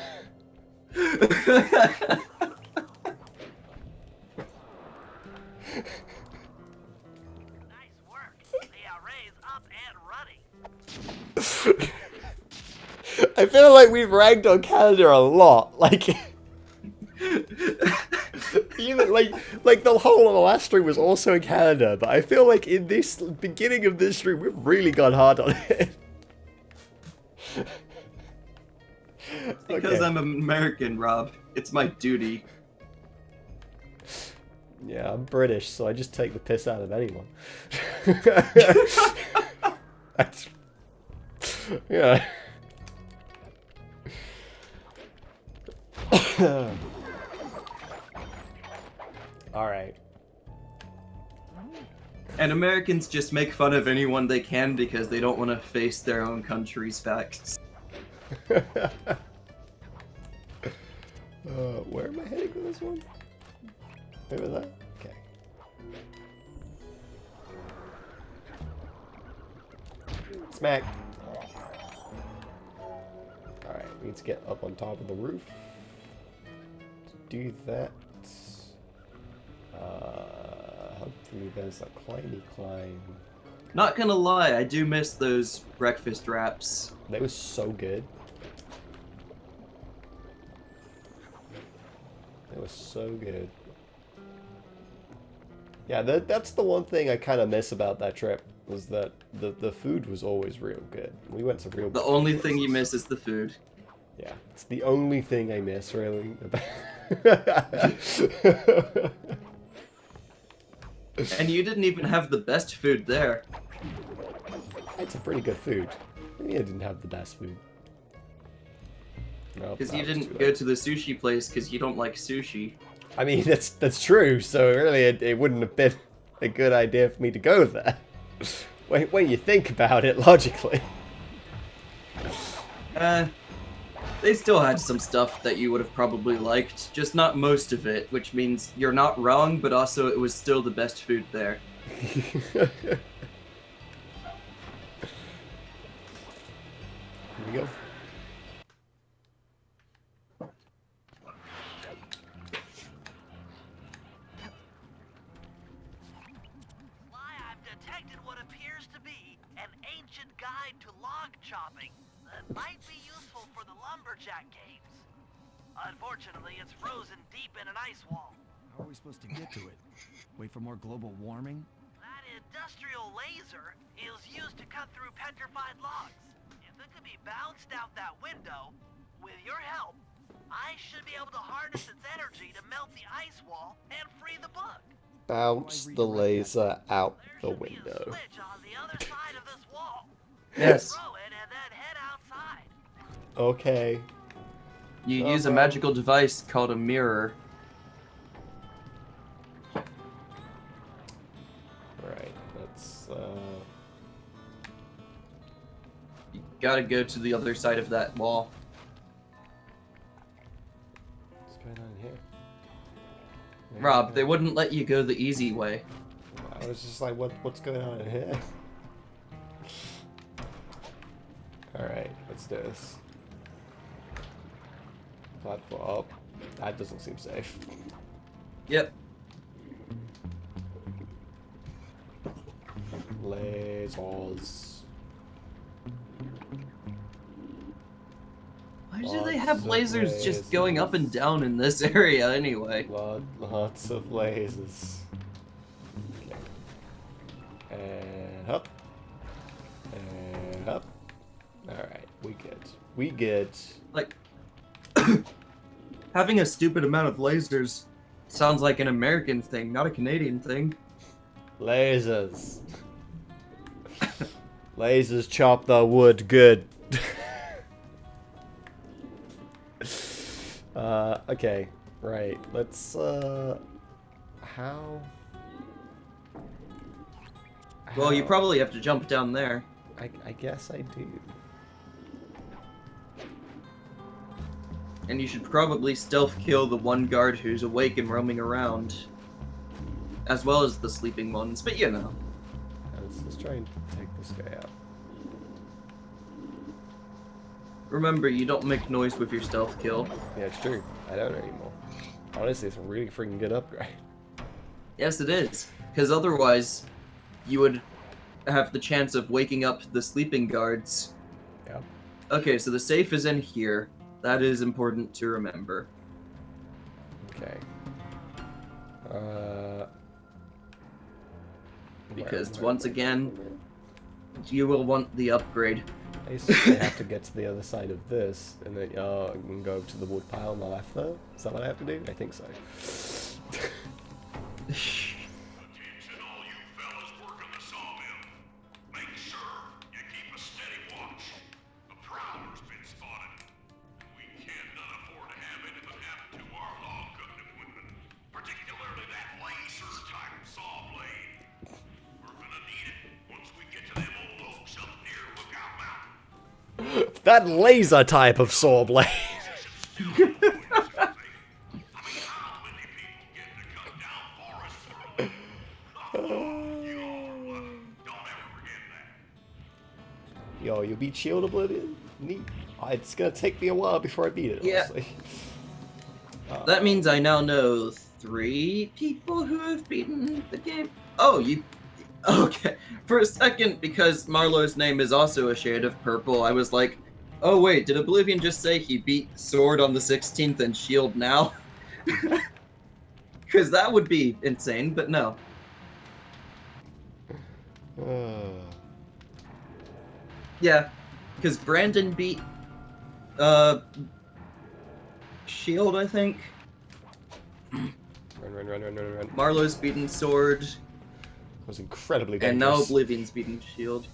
Nice work. The array's up and running. I feel like we've ragged on Canada a lot. Like, even like the whole of the last stream was also in Canada, but I feel like in this beginning of this stream we've really gone hard on it. Because Okay. I'm American, Rob. It's my duty. Yeah, I'm British, so I just take the piss out of anyone. That's, yeah. All right. And Americans just make fun of anyone they can because they don't want to face their own country's facts. Where am I heading with this one? Over there? Okay. Smack. Alright, we need to get up on top of the roof. To do that, hopefully there's a climby climb. Not gonna lie, I do miss those breakfast wraps. They were so good. They were so good. Yeah, that's the one thing I kind of miss about that trip, was that the food was always real good. We went to real The good only thing you places. miss is the food. Yeah, it's the only thing I miss, really. And you didn't even have the best food there. It's a pretty good food. Maybe I didn't have the best food. Nope, Because that you was didn't too go late. to the sushi place because you don't like sushi. I mean, that's true. So really, it wouldn't have been a good idea for me to go there. When you think about it logically. They still had some stuff that you would have probably liked, just not most of it, which means you're not wrong, but also it was still the best food there. Here we go. Sly, I've detected what appears to be an ancient guide to log chopping that might be useful for the lumberjack games. Unfortunately, it's frozen deep in an ice wall. How are we supposed to get to it? Wait for more global warming? That industrial laser is used to cut through petrified logs. If it could be bounced out that window, with your help, I should be able to harness its energy to melt the ice wall and free the bug. Bounce the laser out There the should be a window. switch on the other side of this wall. Yes. Throw it and then head outside. Okay. You No use a problem. magical device called a mirror. Right. Let's. You gotta go to the other side of that wall. What's going on here? Rob, they wouldn't let you go the easy way. I was just like, what's going on in here? Alright, let's do this. Platform up. That doesn't seem safe. Yep. Lasers. Why do they have Lots of lasers just going up and down in this area anyway? Lots of lasers. Okay. And up. And up. Alright, we good. We good. Like, having a stupid amount of lasers sounds like an American thing, not a Canadian thing. Lasers. Lasers chop the wood good. Okay. Right. Let's, how? Well, you How? probably have to jump down there. I guess I do. And you should probably stealth kill the one guard who's awake and roaming around. As well as the sleeping ones, but you know. Let's try and take this guy out. Remember, you don't make noise with your stealth kill. Yeah, it's true. I don't anymore. Honestly, it's a really freaking good upgrade. Yes, it is. Because otherwise, you would have the chance of waking up the sleeping guards. Yeah. Okay, so the safe is in here. That is important to remember. Okay. Because once again, you will want the upgrade. I basically have to get to the other side of this, and then I can go to the wood pile on the left there. Is that what I have to do? I think so. Attention all you fellas working the sawmill. Make sure you keep a steady watch. A prowler's been spotted. We cannot afford to have anything happen to our log cutting equipment, particularly that laser-type saw blade. We're gonna need it once we get to them old oaks up near Lookout Mountain. That laser type of saw blade. Still doing something. I mean, how many people get to cut down forests for a living? You all, don't ever forget that. Yo, you beat Shield Oblivion? Neat. It's gonna take me a while before I beat it, Yeah. honestly. That means I now know 3 people who have beaten the game. Oh, you... Okay. For a second, because Marlowe's name is also a shade of purple, I was like, oh wait, did Oblivion just say he beat Sword on the 16th and Shield now? Because that would be insane, but no. Yeah, because Brandon beat Shield, I think. Run. Marlowe's beaten Sword, That was incredibly and now dangerous. Oblivion's beaten Shield.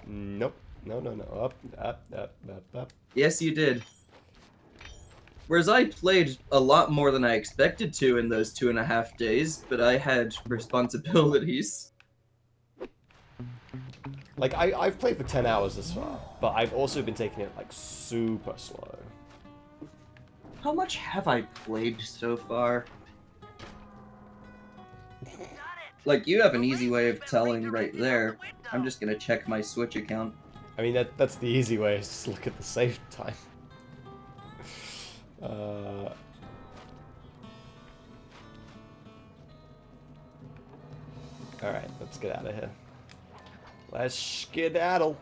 Nope. No. Up. Yes, you did. Whereas I played a lot more than I expected to in those 2.5 days, but I had responsibilities. Like, I've played for 10 hours this far, but I've also been taking it, like, super slow. How much have I played so far? Like, you have an easy way of telling right there. I'm just gonna check my Switch account. I mean, that's the easy way, is just look at the save time. Alright, let's get out of here. Let's skedaddle.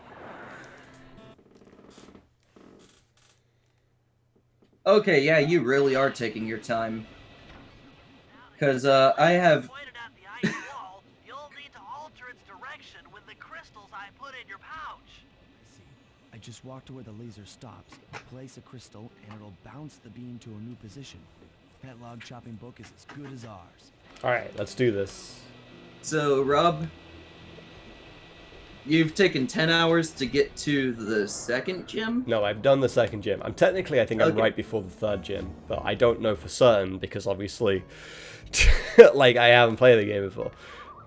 Okay, yeah, you really are taking your time. Because, I have... Pointed at the ice wall, you'll need to alter its direction with the crystals I put in your pouch. I see. I just walk to where the laser stops, place a crystal, and it'll bounce the beam to a new position. That log chopping book is as good as ours. Alright, let's do this. So, Rob, you've taken 10 hours to get to the second gym? No, I've done the second gym. I think I'm Okay. right before the third gym, but I don't know for certain because obviously, like, I haven't played the game before.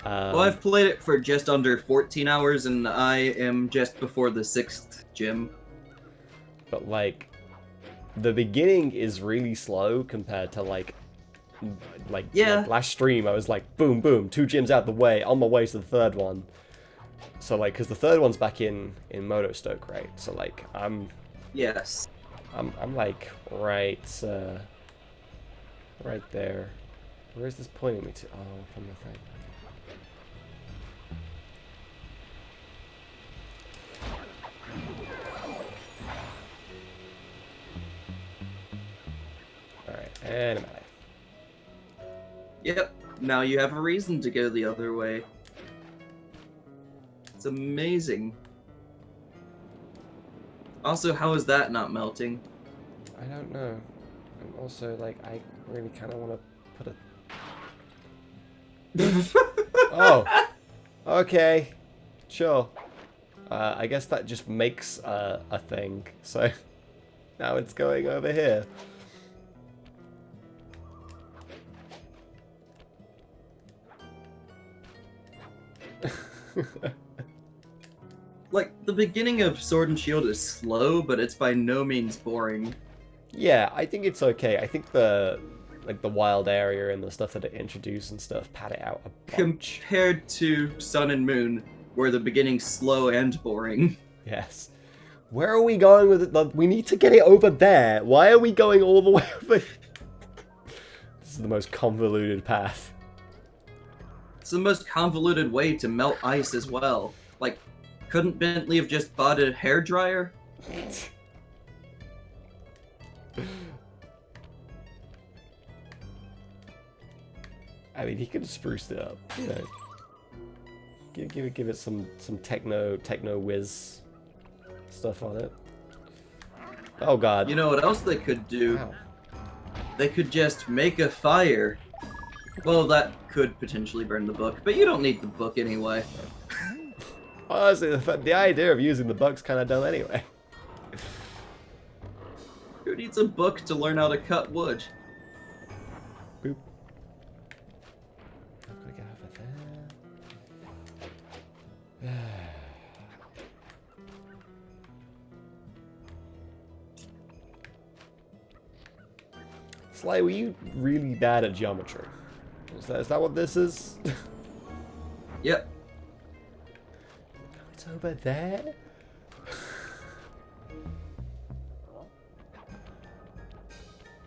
Well, I've played it for just under 14 hours, and I am just before the 6th gym. But, like, the beginning is really slow compared to, like Yeah. last stream, I was like, boom, boom, 2 gyms out the way, on my way to the third one. So, like, because the third one's back in Motostoke, right? So, like, I'm Yes. like, right there. Where is this pointing me to? Oh, from the thing. Alright, and I'm out. Yep. Now you have a reason to go the other way. It's amazing. Also, how is that not melting? I don't know. And also, like, I really kind of want to put a... Oh! Okay. Sure. I guess that just makes a thing. So now it's going over here. Like, the beginning of Sword and Shield is slow, but it's by no means boring. Yeah, I think it's okay. I think the wild area and the stuff that it introduced and stuff pad it out a bunch. Compared to Sun and Moon, where the beginning's slow and boring. Yes. Where are we going with it? We need to get it over there. Why are we going all the way over? This is the most convoluted path. It's the most convoluted way to melt ice as well. Like, couldn't Bentley have just bought a hairdryer? I mean, he could have spruced it up, you know. Give it some techno whiz stuff on it. Oh god. You know what else they could do? Wow. They could just make a fire. Well, that could potentially burn the book, but you don't need the book anyway. Honestly, the idea of using the book's kind of dumb anyway. Who needs a book to learn how to cut wood? Boop. I've got to get over there. Sly, were you really bad at geometry? Is that what this is? Yep. It's over there?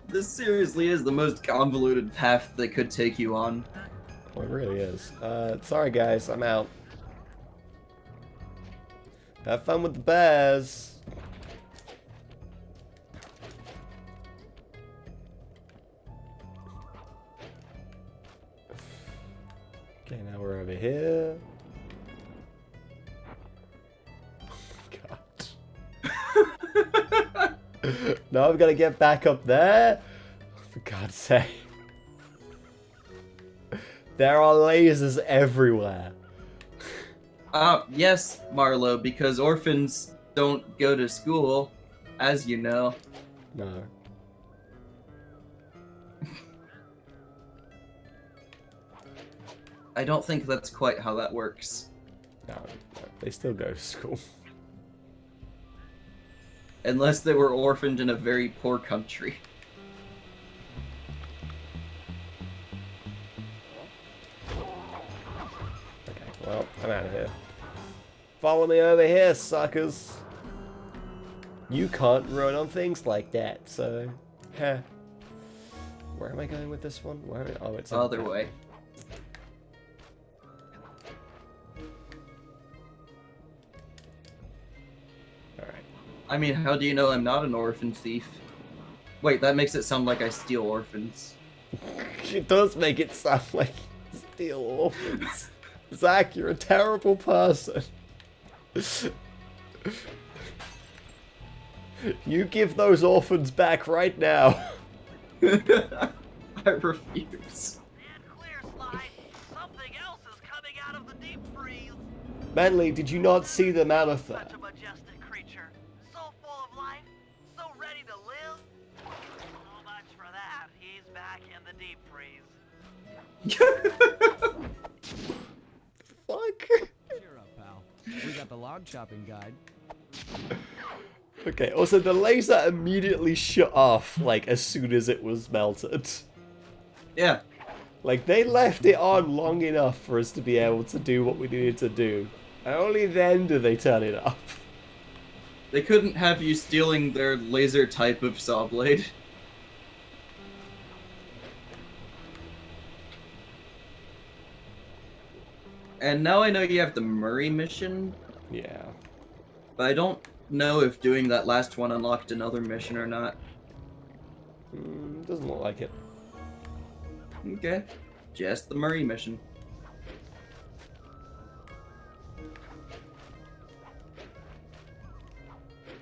This seriously is the most convoluted path they could take you on. Oh, it really is. Sorry guys, I'm out. Have fun with the bears. Okay, now we're over here. God. Now I've got to get back up there. For God's sake. There are lasers everywhere. Yes, Marlo, because orphans don't go to school, as you know. No. I don't think that's quite how that works. No, they still go to school. Unless they were orphaned in a very poor country. Okay, well, I'm out of here. Follow me over here, suckers. You can't run on things like that, so... Heh. Where am I going with this one? Oh, it's Other way. Alright. I mean, how do you know I'm not an orphan thief? Wait, that makes it sound like I steal orphans. It does make it sound like you steal orphans. Zach, you're a terrible person. You give those orphans back right now. I refuse. Stand clear, Sly. Something else is coming out of the deep freeze. Manly, did you not see the mammoth there? Such a majestic creature. So full of life. So ready to live. So much for that. He's back in the deep freeze. Fuck. Cheer up, pal. We got the log chopping guide. Okay, also the laser immediately shut off, like, as soon as it was melted. Yeah. Like, they left it on long enough for us to be able to do what we needed to do. And only then do they turn it off. They couldn't have you stealing their laser type of saw blade. And now I know you have the Murray mission, Yeah. but I don't know if doing that last one unlocked another mission or not. Doesn't look like it. Okay. Just the Murray mission.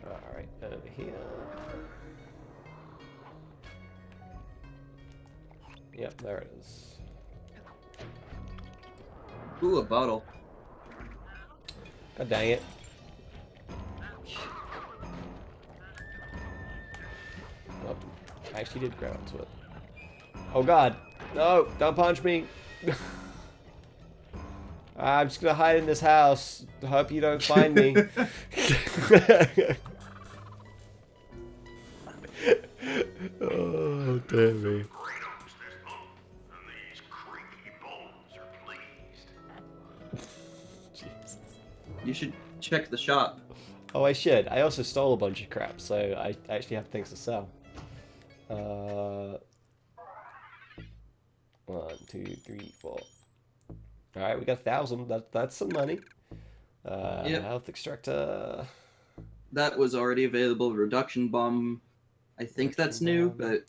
Alright, over here. Yep, there it is. Ooh, a bottle. God dang it. I actually did grab onto it. Oh god. No, don't punch me. I'm just gonna hide in this house. Hope you don't find me. Oh, dear me. Kratos this month, and these creaky bones are pleased. Jesus. You should check the shop. Oh, I should. I also stole a bunch of crap, so I actually have things to sell. 1, 2, 3, 4. All right, we got 1,000. That's some money. Yep. Health extractor. That was already available. Reduction bomb. I think that's new, bomb. but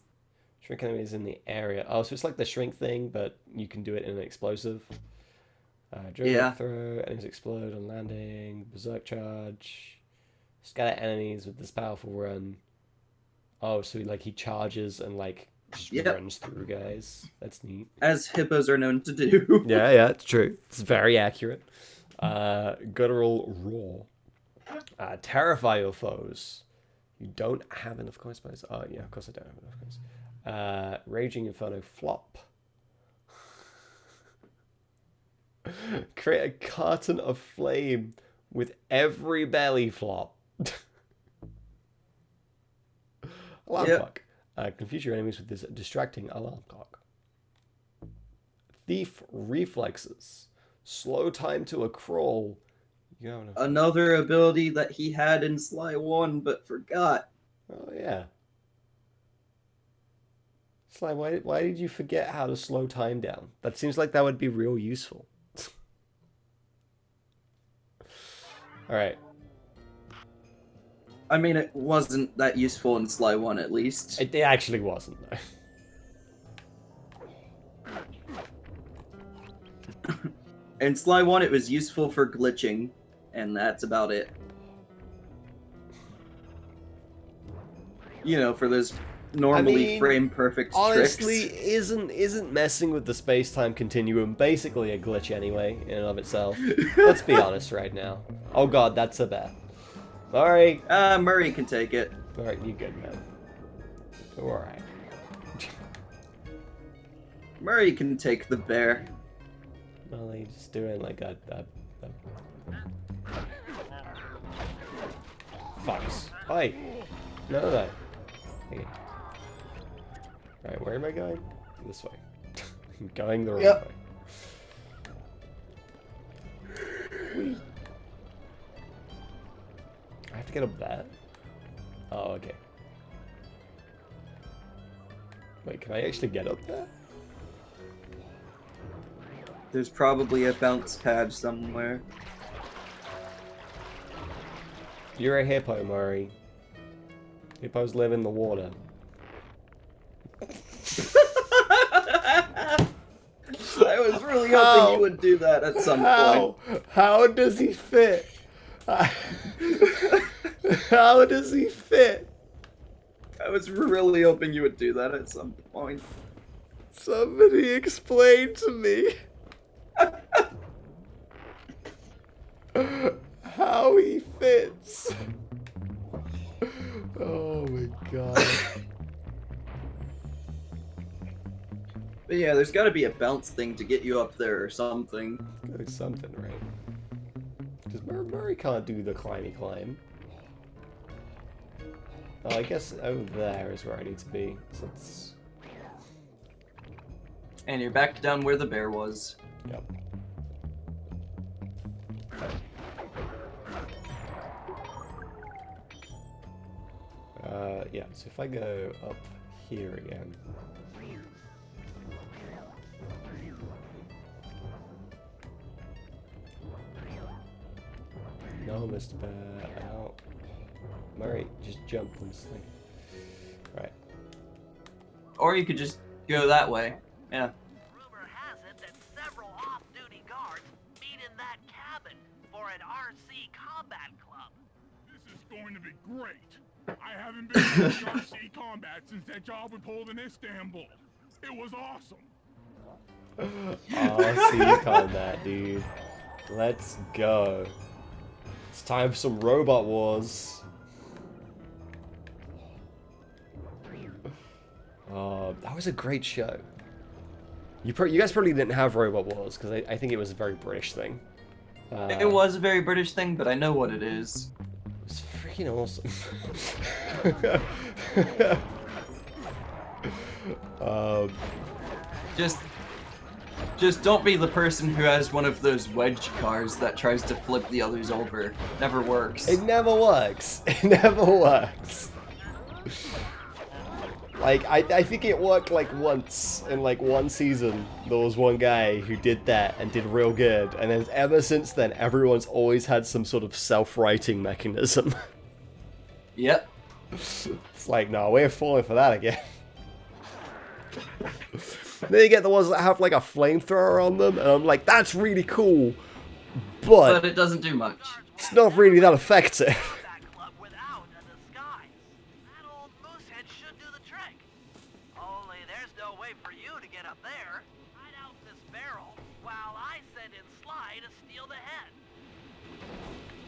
Shrink enemies in the area. Oh, so it's like the shrink thing, but you can do it in an explosive. Drill Yeah. throw. Enemies explode on landing. Berserk charge. Scatter enemies with this powerful run. Oh, so he charges and just runs through guys. That's neat. as hippos are known to do. Yeah, it's true. It's very accurate. Guttural roar. Terrify your foes. You don't have enough coin space. Oh, yeah, of course I don't have enough coins. Raging Inferno flop. Create a carton of flame with every belly flop. Alarm clock. Confuse your enemies with this distracting alarm clock. Thief reflexes. Slow time to a crawl. Another ability that he had in Sly 1 but forgot. Oh, yeah. Sly, why did you forget how to slow time down? That seems like that would be real useful. Alright. I mean, it wasn't that useful in Sly 1, at least. It actually wasn't, though. In Sly 1, it was useful for glitching, and that's about it. You know, for those normally frame-perfect honestly, tricks. isn't messing with the space-time continuum basically a glitch anyway, in and of itself? Let's be honest right now. Oh god, that's a bear. Sorry. Murray can take it. Alright, you good, man. Alright. Murray can take the bear. Well, he's just doing like a Fucks. Oi! No. Okay. Right, where am I going? This way. I'm going the wrong way. Whee. I have to get up that? Oh, okay. Wait, can I actually get up there? There's probably a bounce pad somewhere. You're a hippo, Murray. Hippos live in the water. I was really hoping you would do that at some point. How does he fit? How does he fit? I was really hoping you would do that at some point. Somebody explain to me how he fits. Oh my god. But yeah, there's got to be a bounce thing to get you up there or something. Gotta be something, right? Because Murray can't do the climby climb. Oh, I guess over there is where I need to be. So it's... And you're back down where the bear was. Yep. Yeah, so if I go up here again. No, Mr. Bear, out. Murray, just jump on this thing. Right. Or you could just go that way. Yeah. Rumor has it that several off-duty guards meet in that cabin for an RC combat club. This is going to be great. I haven't been to RC combat since that job we pulled in Istanbul. It was awesome. RC combat, dude. Let's go. It's time for some robot wars. That was a great show. You guys probably didn't have Robot Wars, because I think it was a very British thing. It was a very British thing, but I know what it is. It's freaking awesome. Just don't be the person who has one of those wedge cars that tries to flip the others over. Never works. It never works. It never works. Like, I think it worked like once in like one season. There was one guy who did that and did real good. And then ever since then, everyone's always had some sort of self-righting mechanism. Yep. It's like, no, we're falling for that again. Then you get the ones that have like a flamethrower on them, and I'm like, that's really cool, But it doesn't do much. it's not really that effective. Combat club without a disguise. That old moosehead should do the trick. Only there's no way for you to get up there. Hide out this barrel while I send in Sly to steal the head.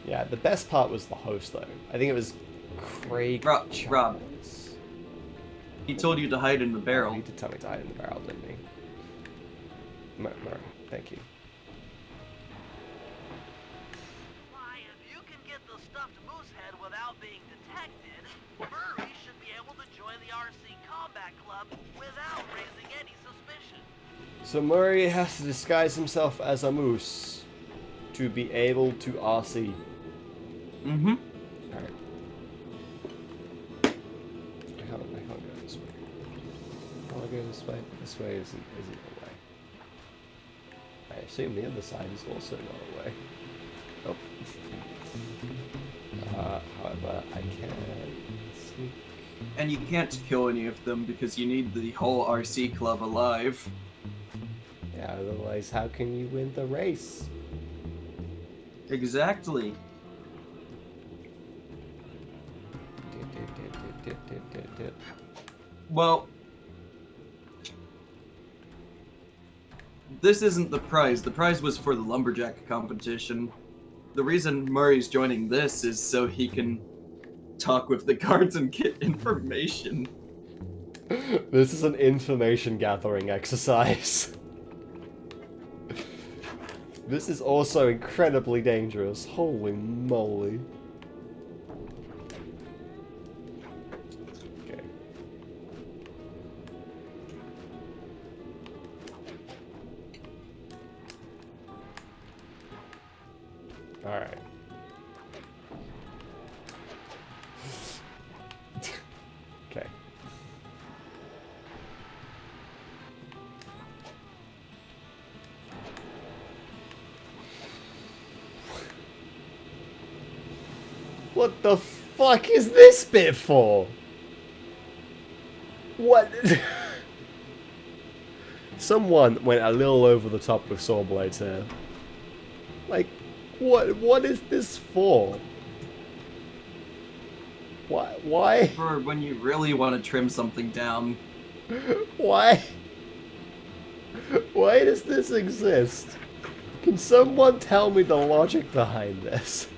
Yeah, the best part was the host, though. I think it was Craig Rob. Childs. He told you to hide in the barrel. He did tell me to hide in the barrel, didn't he? Murray, thank you. Why, if you can get the stuffed moosehead without being detected, Murray should be able to join the RC Combat Club without raising any suspicion. So Murray has to disguise himself as a moose to be able to RC. Mm-hmm. Alright. I can't go this way. Can I go this way? This way isn't the way. I assume the other side is also not a way. Oh. However, I can sneak. And you can't kill any of them because you need the whole RC club alive. Yeah, otherwise how can you win the race? Exactly. Well, this isn't the prize. The prize was for the lumberjack competition. The reason Murray's joining this is so he can talk with the guards and get information. This is an information gathering exercise. This is also incredibly dangerous. Holy moly. Okay. Alright. Okay. What the fuck is this bit for? What? Someone went a little over the top with saw blades here. Like, what is this for? Why? For when you really want to trim something down. Why? Why does this exist? Can someone tell me the logic behind this?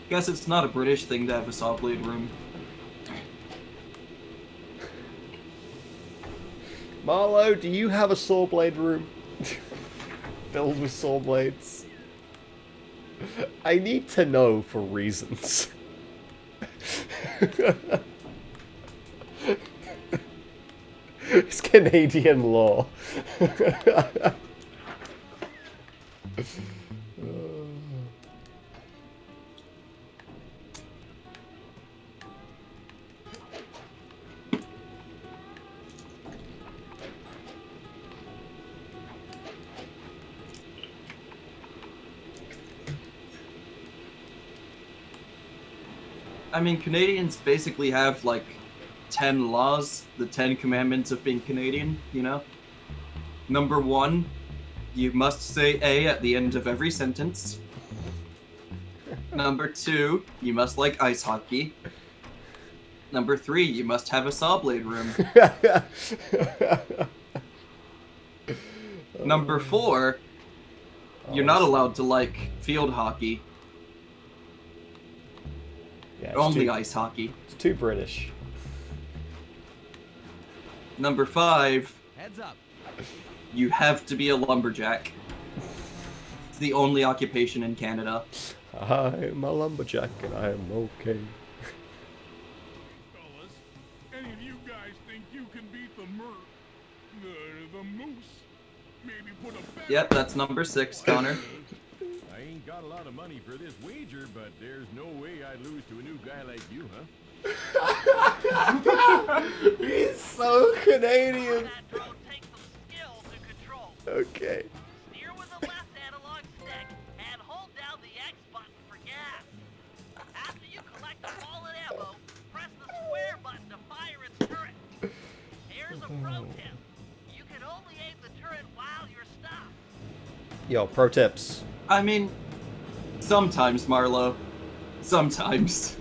Guess it's not a British thing to have a saw blade room. Marlo, do you have a saw blade room? Filled with saw blades? I need to know for reasons. It's Canadian law. I mean, Canadians basically have, like, 10 laws, the 10 commandments of being Canadian, you know? Number 1, you must say A at the end of every sentence. Number 2, you must like ice hockey. Number 3, you must have a saw blade room. Number 4, you're not allowed to like field hockey. Yeah, it's Only too, ice hockey. it's too British. Number 5, Heads up. you have to be a lumberjack. It's the only occupation in Canada. I'm a lumberjack and I am okay. Fellas, any of you guys think you can beat the the moose? Maybe put a bet. Yep, that's number 6, Connor. I ain't got a lot of money for this wager, but there's no way I'd lose to a new guy like you, huh? He's so Canadian. That drone takes some skill to control. Okay. Steer with the left analog stick and hold down the X button for gas. After you collect the fallen ammo, press the square button to fire its turret. Here's a pro tip. You can only aim the turret while you're stopped. Yo, pro tips. I mean, sometimes, Marlo. Sometimes.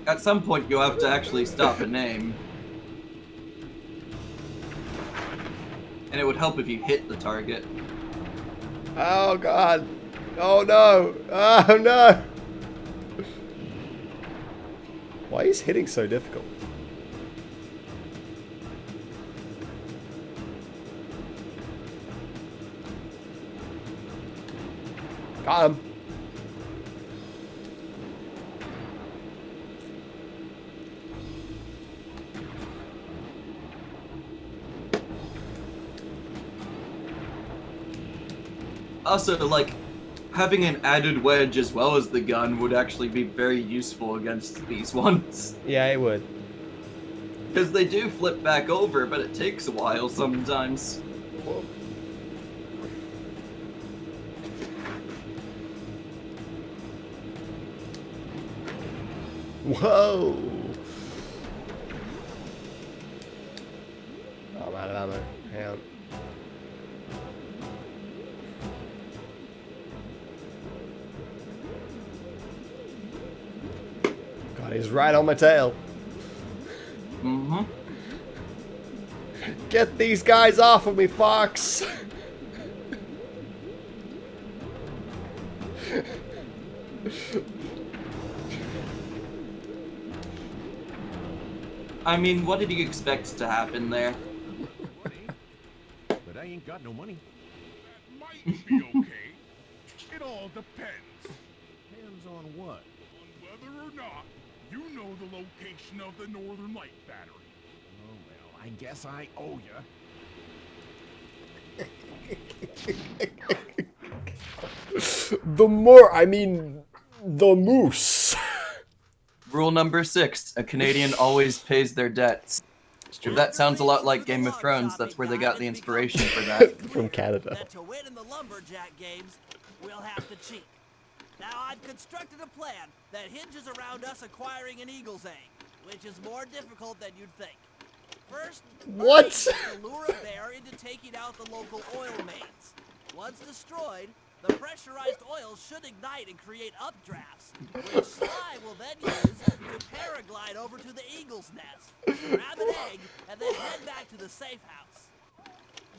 At some point, you'll have to actually stop and aim. And it would help if you hit the target. Oh god. Oh no. Oh no. Why is hitting so difficult? Got him. Also, like, having an added wedge as well as the gun would actually be very useful against these ones. Yeah, it would. Because they do flip back over, but it takes a while sometimes. Whoa! Oh, I'm out of ammo. Hang on. God, he's right on my tail. Mm-hmm. Get these guys off of me, Fox! I mean, what did you expect to happen there? But I ain't got no money. That might be okay. It all depends. Depends on what? On whether or not you know the location of the Northern Light battery. Oh, well, I guess I owe you. The moose. Rule number 6, a Canadian always pays their debts. If that sounds a lot like Game of Thrones, that's where they got the inspiration for that. From Canada. That to win in the lumberjack games, we'll have to cheat. Now I've constructed a plan that hinges around us acquiring an eagle's egg, which is more difficult than you'd think. First, What? our aim is to lure a bear into taking out the local oil mains. Once destroyed, the pressurized oil should ignite and create updrafts, which Sly will then use to paraglide over to the eagle's nest, grab an egg, and then head back to the safe house.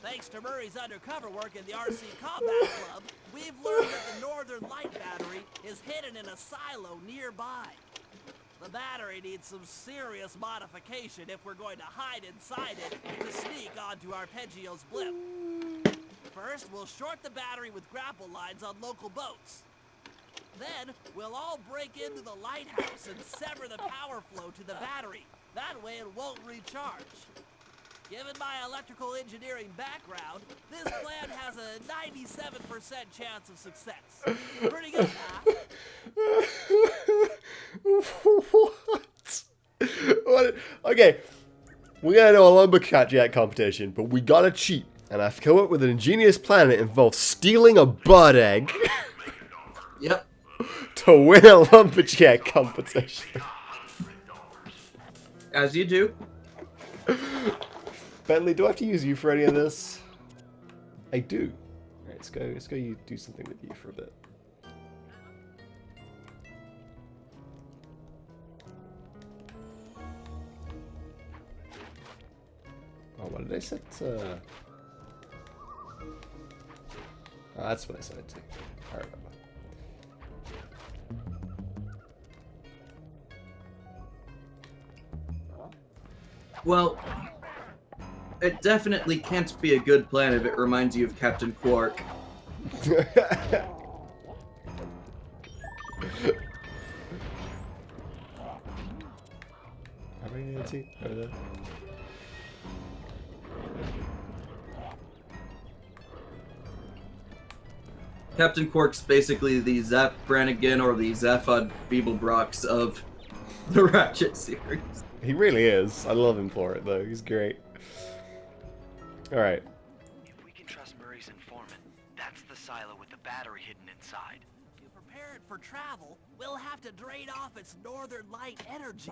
Thanks to Murray's undercover work in the RC Combat Club, we've learned that the Northern Light battery is hidden in a silo nearby. The battery needs some serious modification if we're going to hide inside it to sneak onto Arpeggio's blimp. First, we'll short the battery with grapple lines on local boats. Then, we'll all break into the lighthouse and sever the power flow to the battery. That way it won't recharge. Given my electrical engineering background, this plan has a 97% chance of success. Pretty good, huh? What? Okay, we're gonna do a lumberjack competition, but we gotta cheat. And I've come up with an ingenious plan that involves stealing a bird egg Yep. to win a lumberjack competition. As you do. Bentley, do I have to use you for any of this? I do. Alright, let's go you do something with you for a bit. Oh, what did I set? Oh, that's what I set it to. I remember. Well, it definitely can't be a good plan if it reminds you of Captain Quark. How many did I see over there? Captain Quark's basically the Zap Brannigan or the Zaphod Beeblebrox of the Ratchet series. He really is. I love him for it, though. He's great. Alright. If we can trust Murray's informant, that's the silo with the battery hidden inside. To prepare it for travel, we'll have to drain off its northern light energy.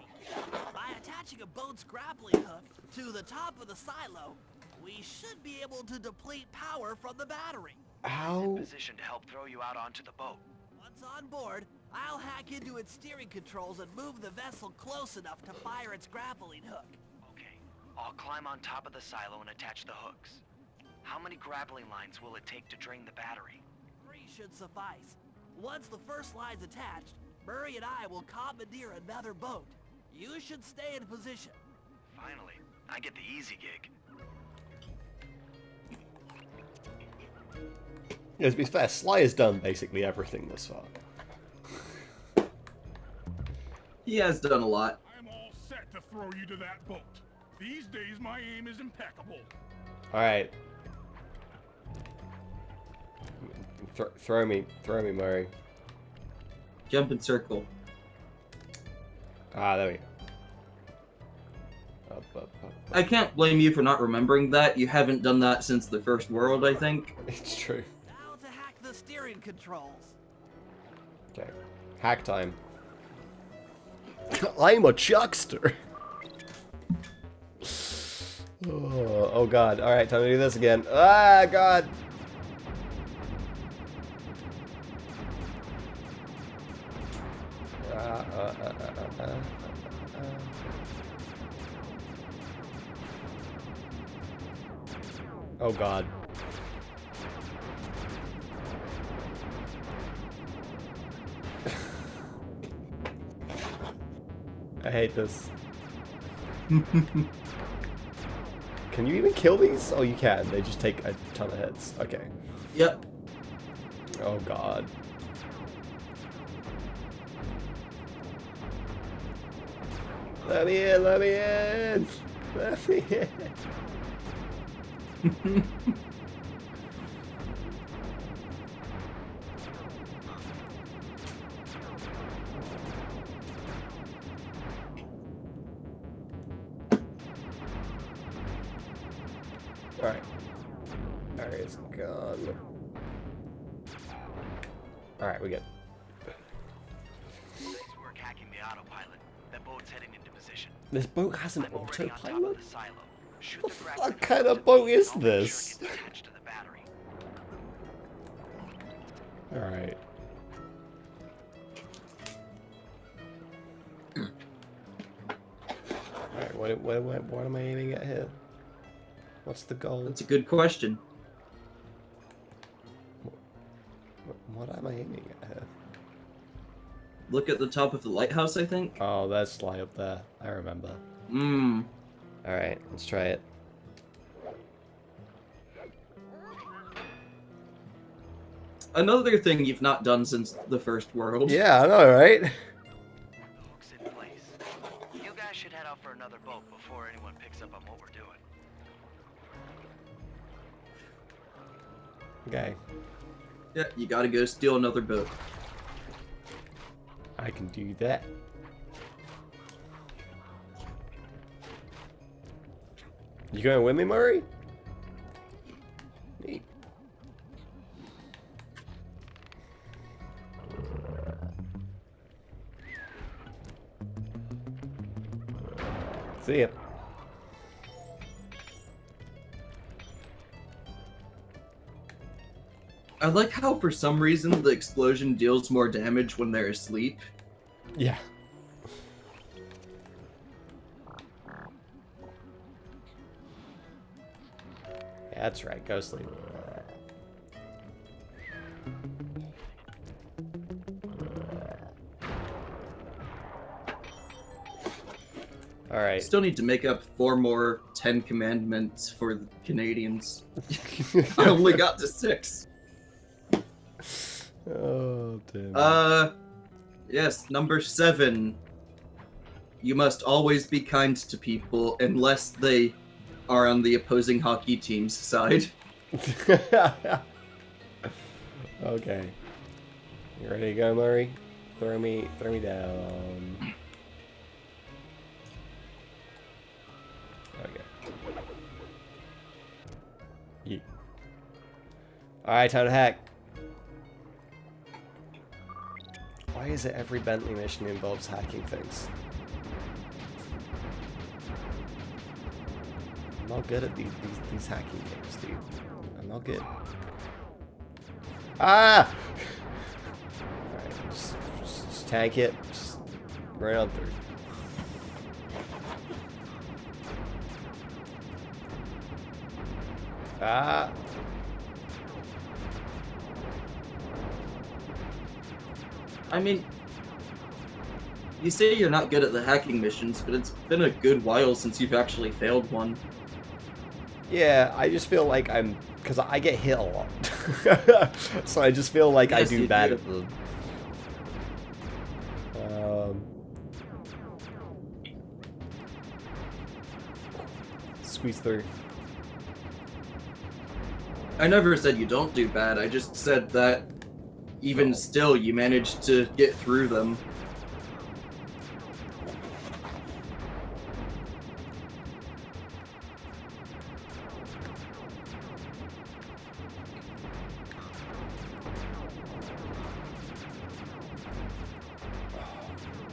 By attaching a boat's grappling hook to the top of the silo, we should be able to deplete power from the battery. How? Position to help throw you out onto the boat. Once on board, I'll hack into its steering controls and move the vessel close enough to fire its grappling hook. Okay, I'll climb on top of the silo and attach the hooks. How many grappling lines will it take to drain the battery? 3 should suffice. Once the first line's attached, Murray and I will commandeer another boat. You should stay in position. Finally, I get the easy gig. Yeah, to be fair, Sly has done basically everything this far. He has done a lot. I'm all set to throw you to that boat. These days, my aim is impeccable. Alright. Throw me, Murray. Jump in circle. Ah, there we go. Up. I can't blame you for not remembering that. You haven't done that since the first world, I think. It's true. Now to hack the steering controls. Okay. Hack time. I'm a chuckster. Oh god. Alright, time to do this again. Ah, god. Oh god. I hate this. Can you even kill these? Oh, you can. They just take a ton of hits. Okay. Yep. Oh god. Let me in, let me in! Let me in! Alright. Area's gone. Alright, we good. Nice work hacking the autopilot. That boat's heading into position. This boat has an I'm already on top of autopilot? the silo. Shoot What the the grappling fuck kind hook of boat to is the boat, and I'll make this? sure it gets attached to the battery. Alright. Alright, what am I aiming at here? What's the goal? That's a good question. What am I aiming at here? Look at the top of the lighthouse, I think. Oh, that's Sly up there. I remember. Alright, let's try it. Another thing you've not done since the first world. Yeah, I know, right? Hooks in place. You guys should head out for another boat before anyone picks up on what we're doing. Okay, Yeah, you gotta go steal another boat. I can do that. You going with me, Murray? Neat. See ya. I like how for some reason the explosion deals more damage when they're asleep. Yeah. Yeah, that's right. Go sleep. All right. Still need to make up 4 more 10 commandments for the Canadians. I only got to 6. Oh, damn. Yes, number 7. You must always be kind to people unless they are on the opposing hockey team's side. Okay. You ready to go, Murray? Throw me down. Okay. Yeah. Alright, time to hack. Why is it every Bentley mission involves hacking things? I'm not good at these hacking games, dude. I'm not good. Ah! Alright, just tank it. Just run on through. Ah! I mean, you say you're not good at the hacking missions, but it's been a good while since you've actually failed one. Yeah, I just feel like I'm... Because I get hit a lot. So I just feel like I Yes, do you bad do. at them. Squeeze through. I never said you don't do bad, I just said that even still you managed to get through them.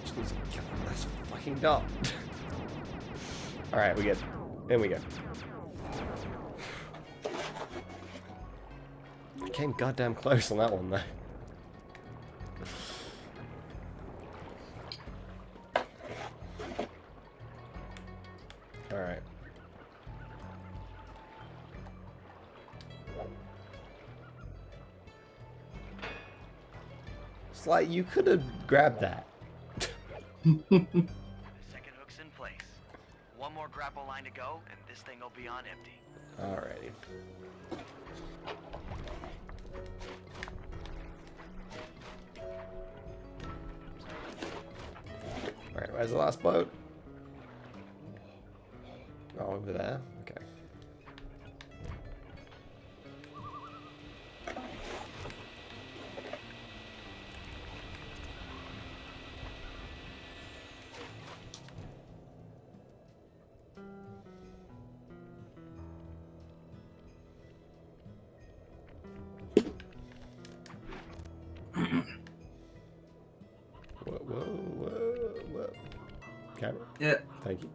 Just needs to kill this fucking dog. Alright, we good. In we go. I came goddamn close on that one, though. Alright. It's like you could have grabbed that. Second hook's in place. One more grapple line to go, and this thing will be on empty. Alrighty. Alright, where's the last boat? Oh, over there? Okay. Whoa, whoa, whoa, whoa. Camera? Yeah. Thank you.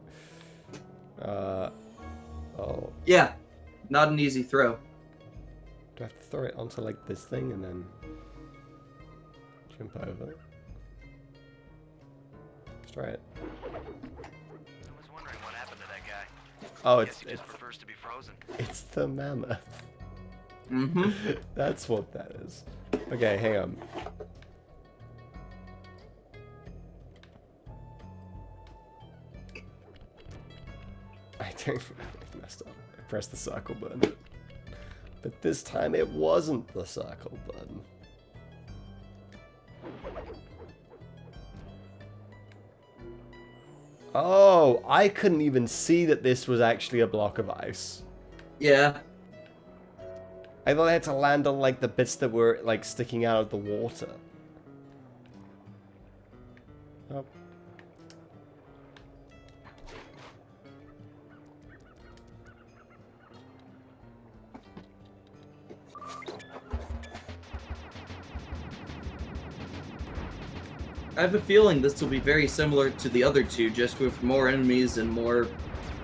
Oh. Yeah, not an easy throw. Do I have to throw it onto, like, this thing and then jump over? Let's try it. I was wondering what happened to that guy. Oh, Guess he just prefers to be frozen. it's the mammoth. Mm-hmm. That's what that is. Okay, hang on. I think I messed up. I pressed the circle button. But this time it wasn't the circle button. Oh, I couldn't even see that this was actually a block of ice. Yeah. I thought I had to land on, like, the bits that were, like, sticking out of the water. Oh. I have a feeling this will be very similar to the other two, just with more enemies and more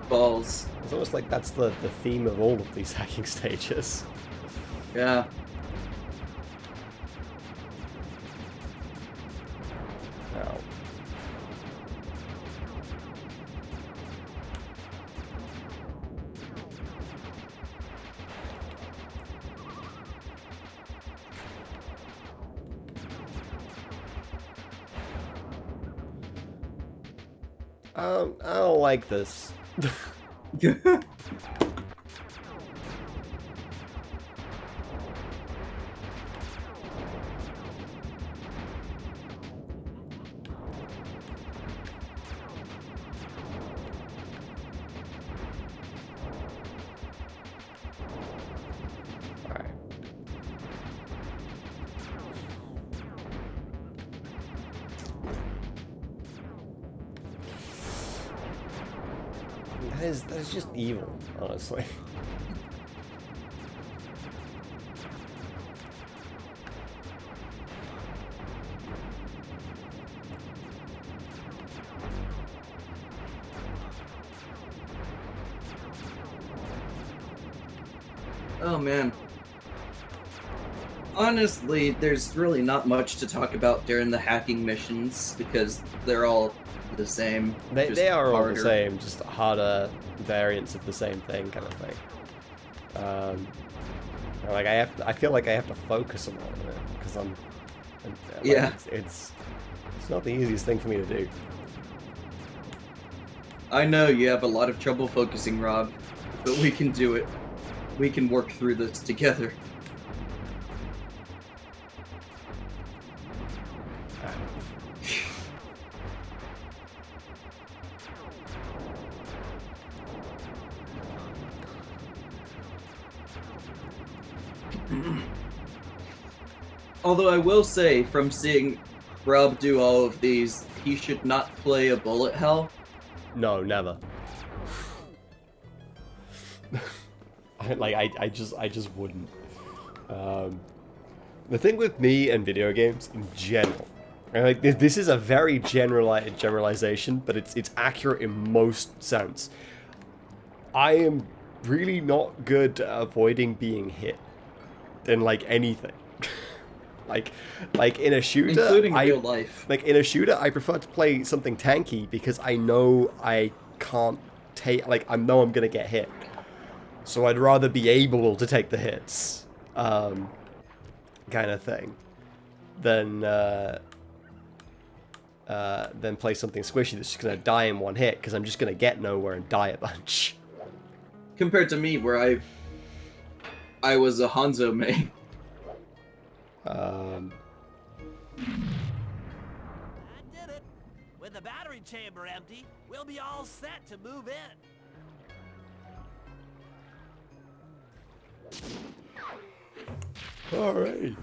balls. It's almost like that's the theme of all of these hacking stages. Yeah. I don't like this. Alright. That is just evil, honestly. Oh man. Honestly, there's really not much to talk about during the hacking missions because they're all the same. just They are all the harder. same, just harder variants of the same thing, kind of thing. Like I feel like I have to focus a lot on it because like, Yeah. it's not the easiest thing for me to do. I know you have a lot of trouble focusing, Rob, but we can do it. We can work through this together. Although I will say, from seeing Rob do all of these, he should not play a bullet hell. No, never. I just wouldn't. The thing with me and video games in general, and like this is a very generalization, but it's accurate in most sense. I am really not good at avoiding being hit in like anything. like in a shooter, Including real life. Like in a shooter, I prefer to play something tanky because I know I can't take. Like I know I'm gonna get hit, so I'd rather be able to take the hits, kind of thing, than play something squishy that's just gonna die in one hit because I'm just gonna get nowhere and die a bunch. Compared to me, where I was a Hanzo main. I did it. With the battery chamber empty, we'll be all set to move in. Alright.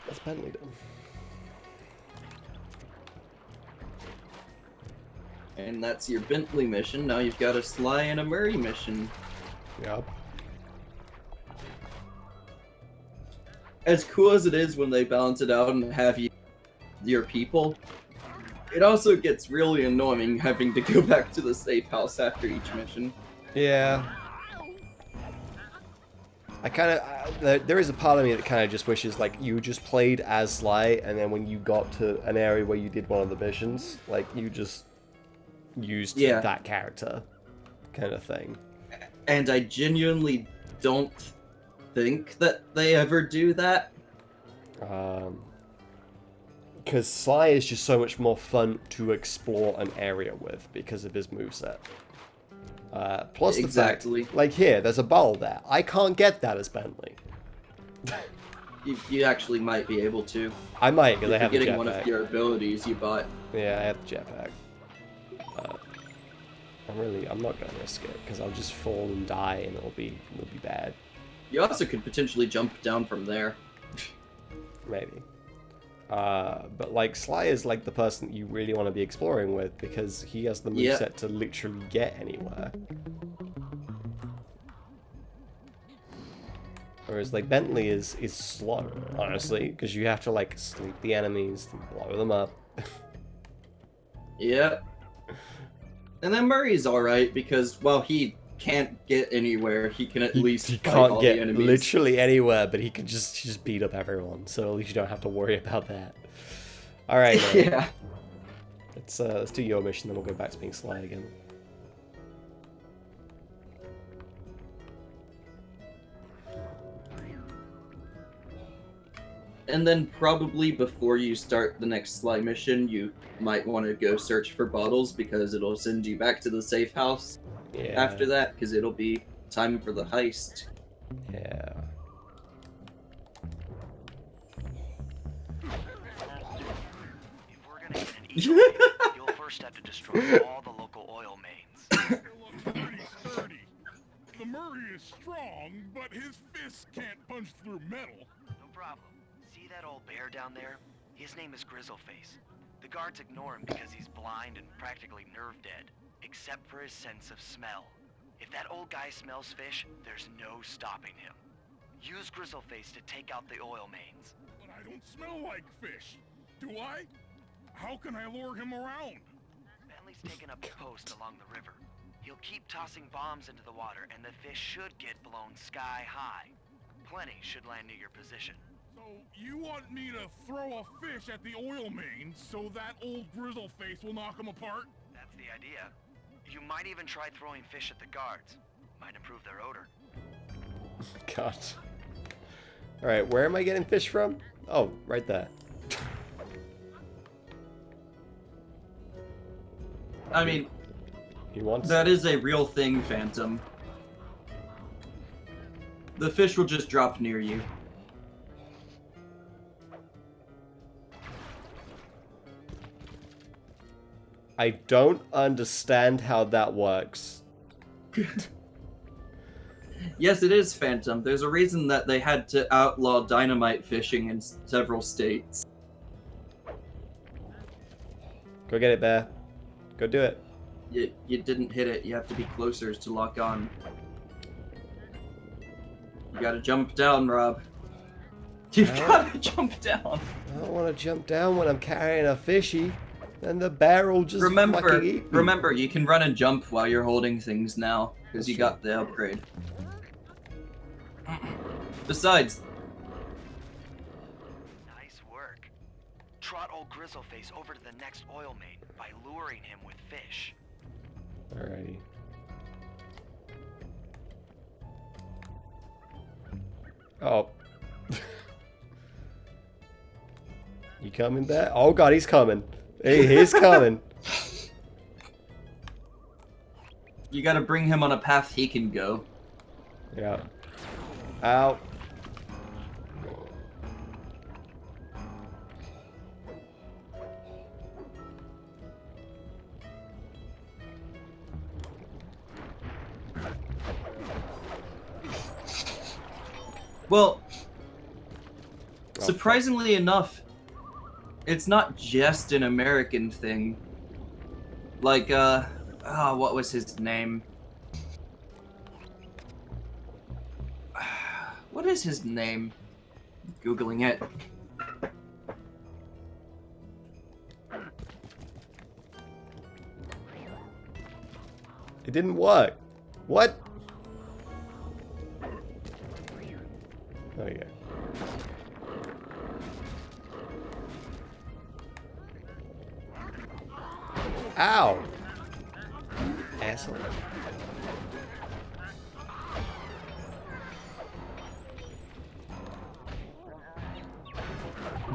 That's Bentley done. And that's your Bentley mission. Now you've got a Sly and a Murray mission. Yep. As cool as it is when they balance it out and have your people, it also gets really annoying having to go back to the safe house after each mission. Yeah. I kind of, there is a part of me that kind of just wishes, like, you just played as Sly, and then when you got to an area where you did one of the missions, like, you just used that character, kind of thing. And I genuinely don't think that they ever do that. Because Sly is just so much more fun to explore an area with because of his moveset. Plus the fact, like here, there's a ball there. I can't get that as Bentley. You actually might be able to. I might, because I have the jetpack. Getting one of your abilities you bought. Yeah, I have the jetpack. I'm not gonna risk it because I'll just fall and die, and it'll be bad. You also could potentially jump down from there. Maybe. But like Sly is like the person that you really want to be exploring with because he has the moveset to literally get anywhere. Whereas like Bentley is slow, honestly, because you have to like sleep the enemies and blow them up. Yeah. And then Murray's alright because, well, he can't get anywhere. He can at least he fight can't all get the enemies. literally anywhere, but he can just beat up everyone. So at least you don't have to worry about that. All right. Yeah. Let's do your mission, then we'll go back to being Sly again. And then probably before you start the next Sly mission, you might want to go search for bottles because it'll send you back to the safe house Yeah. after that, because it'll be time for the heist. Yeah. If we're gonna get an eagle main, you'll first have to destroy all the local oil mains. It looks pretty sturdy. The Murray is strong, but his fists can't punch through metal. No problem. See that old bear down there? His name is Grizzleface. The guards ignore him because he's blind and practically nerve dead, except for his sense of smell. If that old guy smells fish, there's no stopping him. Use Grizzleface to take out the oil mains. But I don't smell like fish. Do I? How can I lure him around? Bentley's taken up a post along the river. He'll keep tossing bombs into the water, and the fish should get blown sky high. Plenty should land near your position. So you want me to throw a fish at the oil mains so that old grizzle face will knock him apart? That's the idea. You might even try throwing fish at the guards. Might improve their odor. God. Alright, where am I getting fish from? Oh, right there. I mean, He wants that is a real thing, Phantom. The fish will just drop near you. I don't understand how that works. Yes, it is Phantom. There's a reason that they had to outlaw dynamite fishing in several states. Go get it, Bear. Go do it. You didn't hit it. You have to be closer to lock on. You gotta jump down, Rob. You've Oh. gotta jump down. I don't want to jump down when I'm carrying a fishy. Then the bear will just Remember, fucking eat me. you can run and jump while you're holding things now, because you got the upgrade. Besides, Nice work. Trot old Grizzleface over to the next oil main by luring him with fish. Alrighty. Oh. You coming, Bear? Oh god, he's coming. He's coming. you gotta bring him on a path he can go. Yeah. Ow. Well, Oh, surprisingly enough, it's not just an American thing. Like, what was his name? What is his name? Googling it. It didn't work. What? Oh yeah. Ow! Asshole.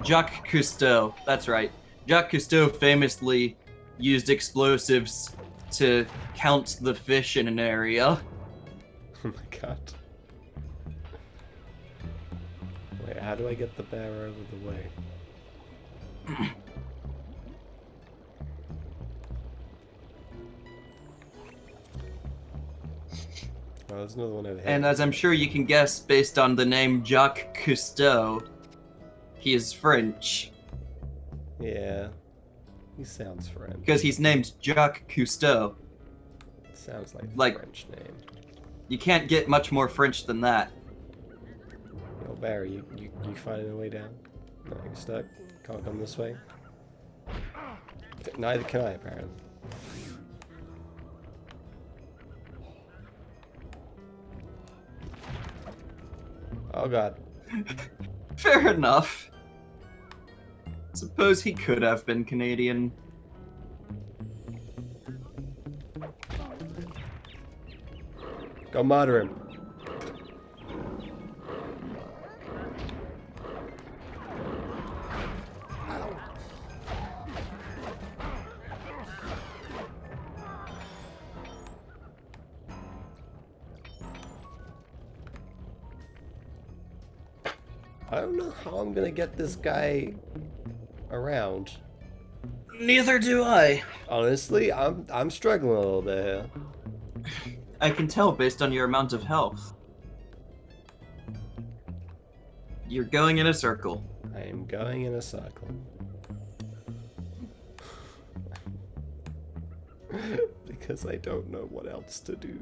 Jacques Cousteau. That's right. Jacques Cousteau famously used explosives to count the fish in an area. Oh my god. Wait, how do I get the bear over the way? Oh, there's another one over here. And as I'm sure you can guess based on the name Jacques Cousteau, he is French. Yeah. He sounds French. Because he's named Jacques Cousteau. Sounds like a Like- French name. You can't get much more French than that. Yo, Barry, you finding a way down? No, you're stuck. Can't come this way. Neither can I, apparently. Oh god. Fair enough. Suppose he could have been Canadian. Go murder him. I don't know how I'm gonna get this guy around. Neither do I. Honestly, I'm struggling a little bit here. I can tell based on your amount of health. You're going in a circle. I am going in a circle. Because I don't know what else to do.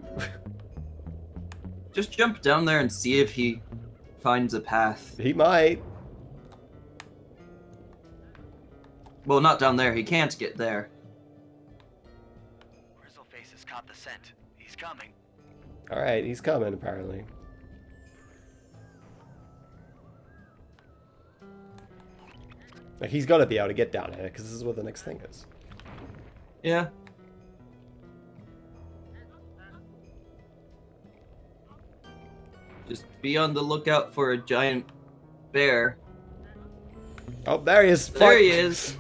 Just jump down there and see if he finds a path. He might. Well, not down there. He can't get there. Grizzleface has caught the scent. He's coming. Alright, he's coming apparently. Like, he's got to be able to get down here, because this is where the next thing is. Yeah. Just be on the lookout for a giant bear. Oh, there he is! There Fuck. he is.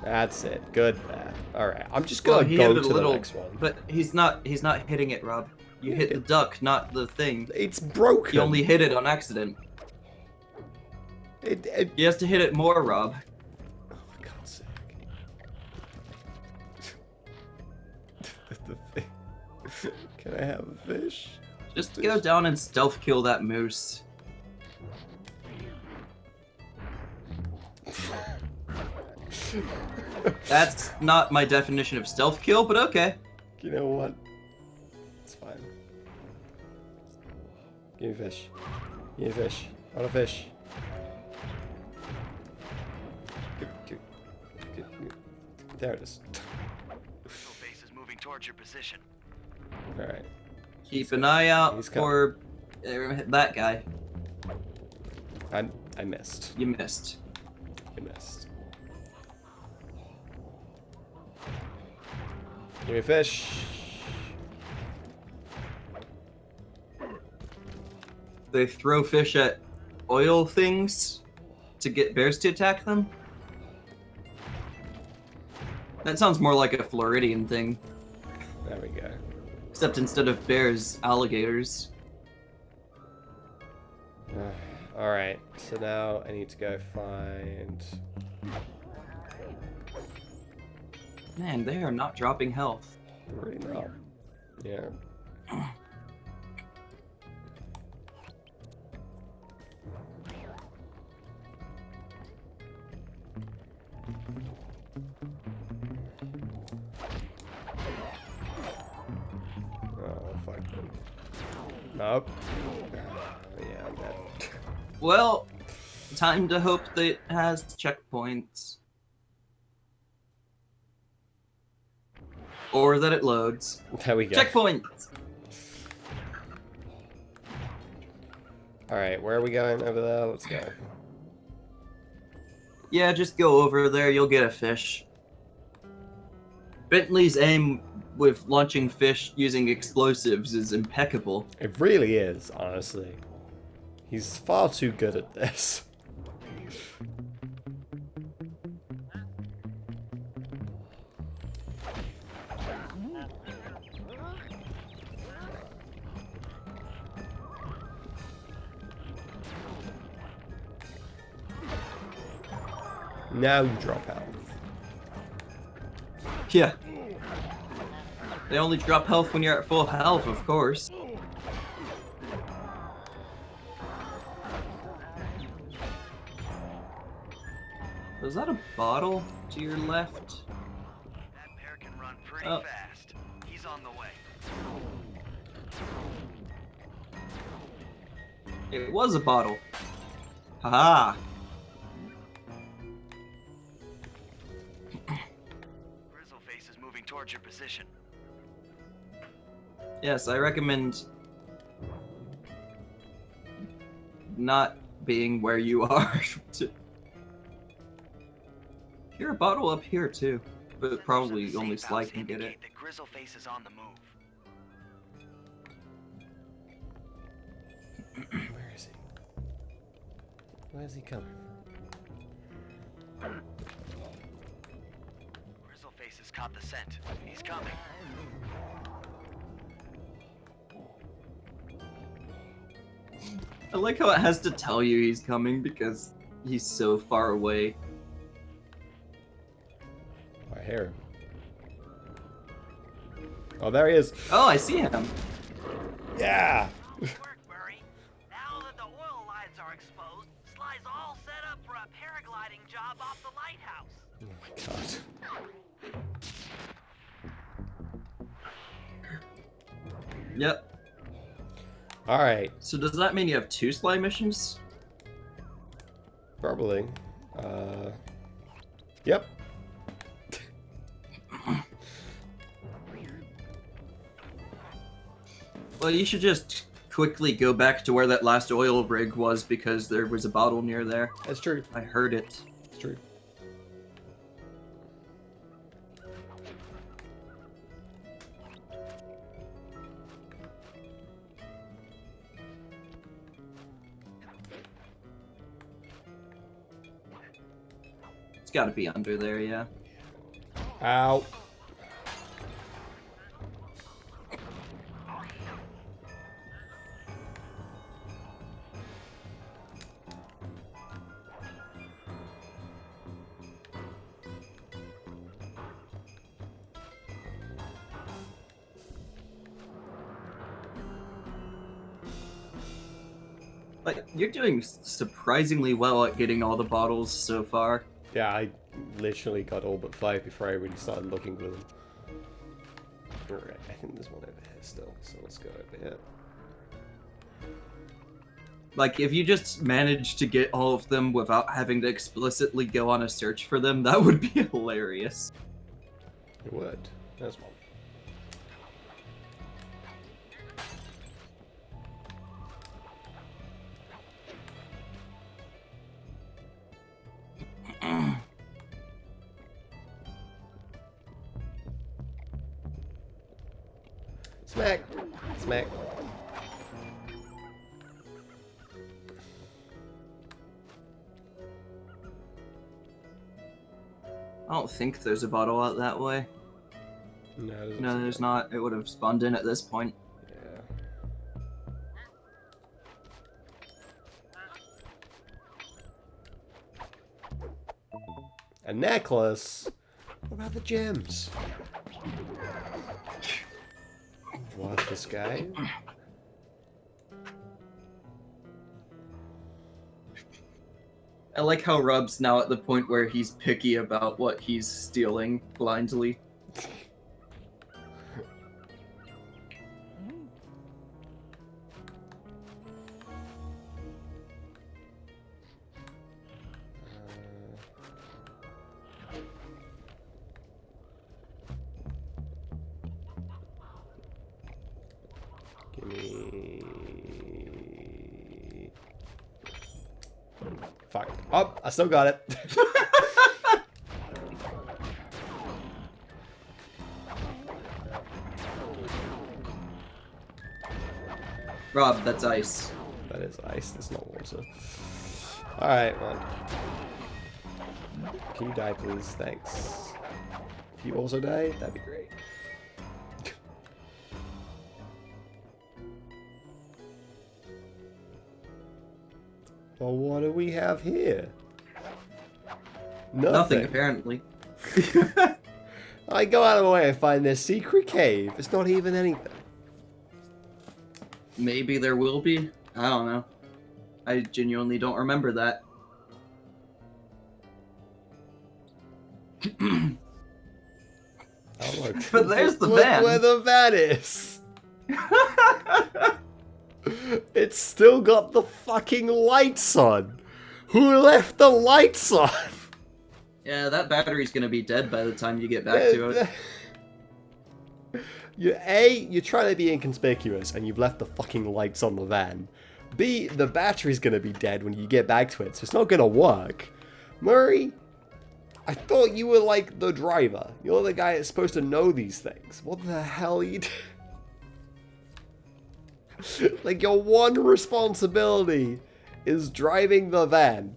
That's it. Good, bad. Alright, I'm just gonna he go hit to it a little, the next one. but he's not hitting it, Rob. You hit the duck, not the thing. It's broken! You only hit it on accident. It He has to hit it more, Rob. Oh, for God's sake. The fish. Can I have a fish? Just go down and stealth kill that moose. That's not my definition of stealth kill, but okay. You know what? It's fine. Give me fish. Give me fish. I want a fish. There it is. Grizzleface is moving towards your position. Alright. Keep an eye out He's for that guy. I missed. You missed. You missed. Give me fish. They throw fish at oil things to get bears to attack them. That sounds more like a Floridian thing. There we go. Except instead of bears, alligators. Alright, so now I need to go find... Man, they are not dropping health. Really not. Yeah. Oh, fuck. Nope. Yeah, I'm dead. Well, time to hope that it has checkpoints. Or that it loads. There we go. Checkpoints! Alright, where are we going over there? Let's go. Yeah, just go over there, you'll get a fish. Bentley's aim with launching fish using explosives is impeccable. It really is, honestly. He's far too good at this. Now you drop health. Yeah. They only drop health when you're at full health, of course. Was that a bottle to your left? That bear can run pretty Oh. fast. He's on the way. It was a bottle. Haha. Grizzleface is moving towards your position. Yes, I recommend not being where you are. Here, a bottle up here too, but probably only Sly can get it. That Grizzleface is on the move. Where is he? Where is he coming from? Grizzleface has caught the scent. He's coming. I like how it has to tell you he's coming because he's so far away. I hear him. Oh, there he is. Oh, I see him. Yeah. Good work, Murray. Now that the oil lines are exposed, Sly's all set up for a paragliding job off the lighthouse. Oh my god. Yep. Alright, So does that mean you have 2 Sly missions? probably. Yep. Well, you should just quickly go back to where that last oil rig was because there was a bottle near there. That's true. I heard it. It's true. It's gotta be under there, yeah. Ow. Like, you're doing surprisingly well at getting all the bottles so far. Yeah, I literally got all but 5 before I really started looking for them. Alright, I think there's one over here still, so let's go over here. Like, if you just managed to get all of them without having to explicitly go on a search for them, that would be hilarious. It would. There's one. Smack! Smack. I don't think there's a bottle out that way. No, there's not. It would have spawned in at this point. Yeah. A necklace? What about the gems? What, this guy? I like how Rub's now at the point where he's picky about what he's stealing blindly. Give me... Fuck. Oh, I still got it. Rob, that's ice. That is ice, that's not water. Alright, man. Can you die, please? Thanks. If you also die, that'd be great. Well, what do we have here? Nothing, apparently. I go out of my way and find this secret cave. It's not even anything. Maybe there will be. I don't know. I genuinely don't remember that. Oh, look. But there's the Look van. where the van is. It's still got the fucking lights on. Who left the lights on? Yeah, that battery's gonna be dead by the time you get back to it. You're trying to be inconspicuous and you've left the fucking lights on the van. B, the battery's gonna be dead when you get back to it, so it's not gonna work. Murray, I thought you were like the driver. You're the guy that's supposed to know these things. What the hell are you doing? Like, your one responsibility is driving the van.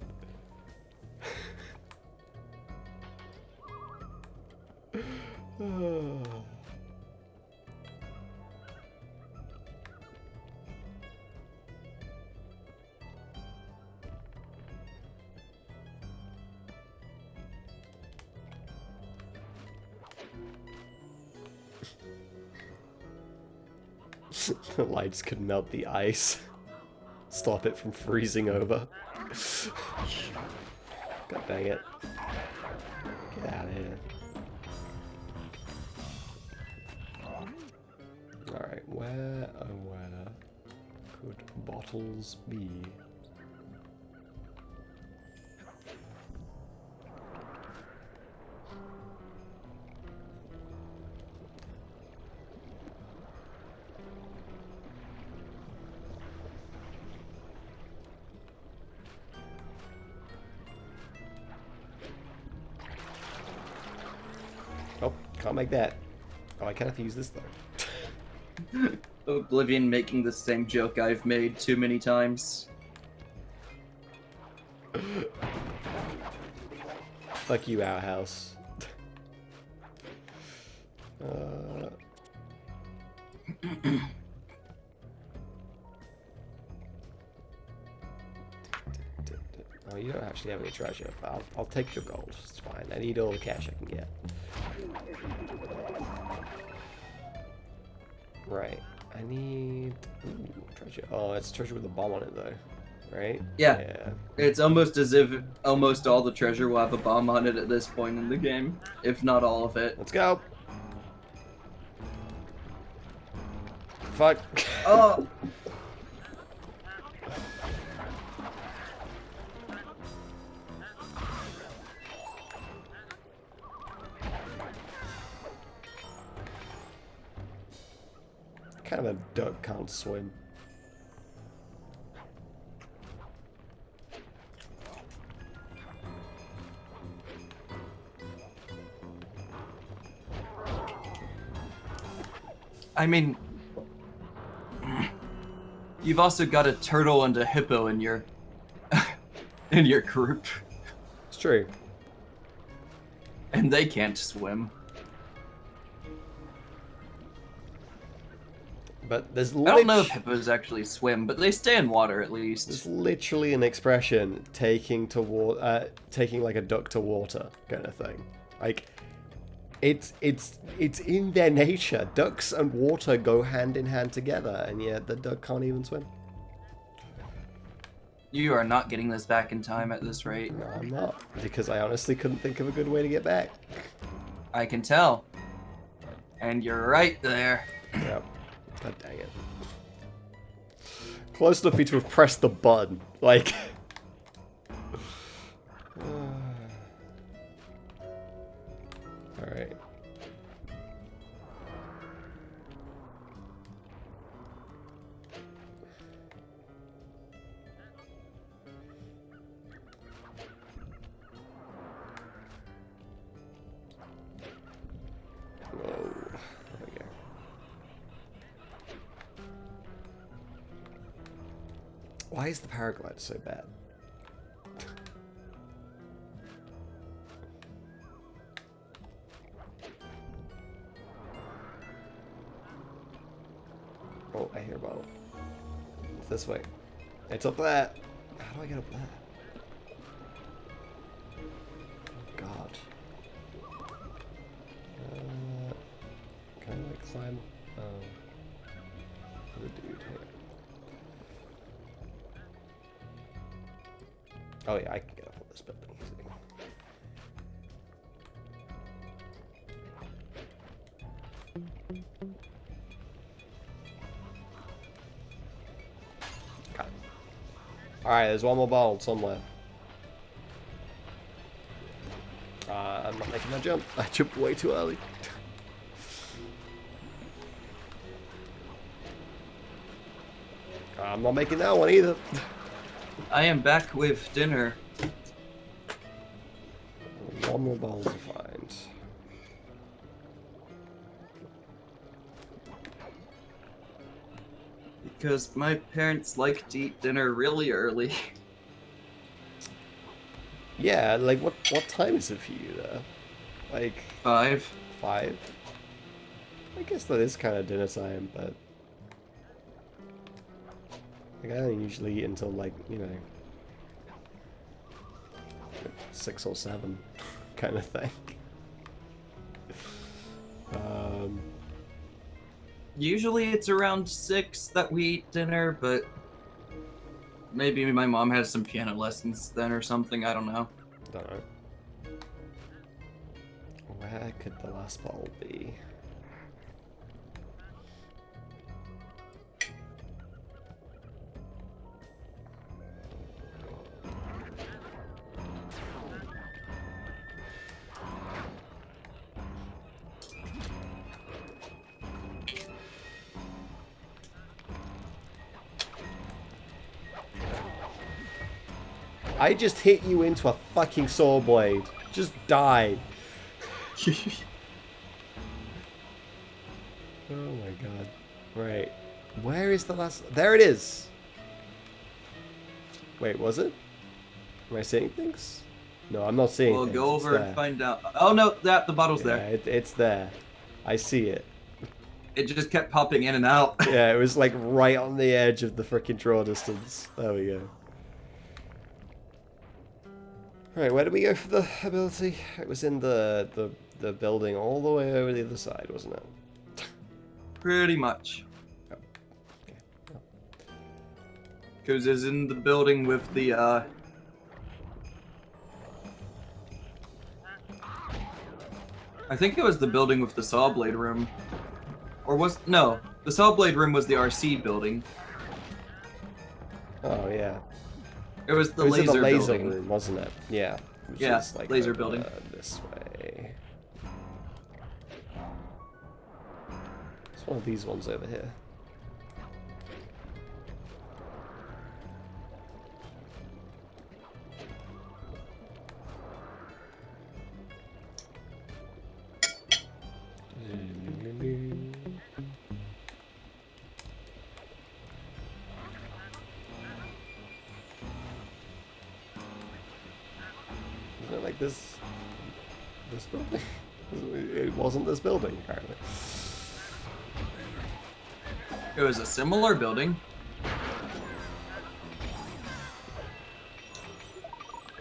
The lights could melt the ice. Stop it from freezing over. God dang it. Get out of here. Alright, where, oh where could bottles be? Oh, can't make that. Oh, I can have to use this though. Oblivion making the same joke I've made too many times. Fuck you, outhouse. Oh, you don't actually have any treasure, but I'll take your gold. It's fine. I need all the cash I can get. Right. I need... Ooh, treasure. Oh, it's treasure with a bomb on it, though. Right? Yeah. It's almost as if almost all the treasure will have a bomb on it at this point in the game, if not all of it. Let's go! Fuck. Oh! Kind of a duck can't swim. I mean, you've also got a turtle and a hippo in your in your group, It's true. and they can't swim. But there's I don't know if hippos actually swim, but they stay in water at there's least. literally an expression taking like a duck to water kind of thing. Like it's in their nature. Ducks and water go hand in hand together, and yet the duck can't even swim. You are not getting this back in time at this rate. No, I'm not, because I honestly couldn't think of a good way to get back. I can tell. And you're right there. Yep. God dang it. Close enough for me to have pressed the button. Like... Alright. Whoa. There we go. Why is the paraglider so bad? Oh, I hear a bottle. It's this way. It's up there. How do I get up there? Oh, God. Can I like climb? The dude here. Oh yeah, I can get up on this building easily. Got it. Alright, there's one more bottle somewhere. I'm not making that jump. I jumped way too early. I'm not making that one either. I am back with dinner. One more bottle to find. Because my parents like to eat dinner really early. Yeah, like what time is it for you there? Like 5. 5? I guess that is kind of dinner time, but like I don't usually eat until like, you know, 6 or 7 kind of thing. Usually it's around 6 that we eat dinner, but maybe my mom has some piano lessons then or something. I don't know. Don't know. Where could the last bottle be? I just hit you into a fucking saw blade. Just died. Oh my god. Right. Where is the last... There it is! Wait, was it? Am I seeing things? No, I'm not seeing We'll things. go It's over there. and find out. Oh no, the bottle's Yeah, there. it's there. I see it. It just kept popping in and out. Yeah, it was like right on the edge of the freaking draw distance. There we go. Right, where did we go for the ability? It was in the building all the way over the other side, wasn't it? Pretty much. Oh, okay. Oh. Because it's in the building with the, I think it was the building with the saw blade room. Or was... No, the saw blade room was the RC building. Oh, yeah. It was the It was in laser the laser building. room, wasn't it? Yeah. Which Yeah, is, like, laser over building. This way. It's one of these ones over here. Isn't it like this building? It wasn't this building, apparently. It was a similar building.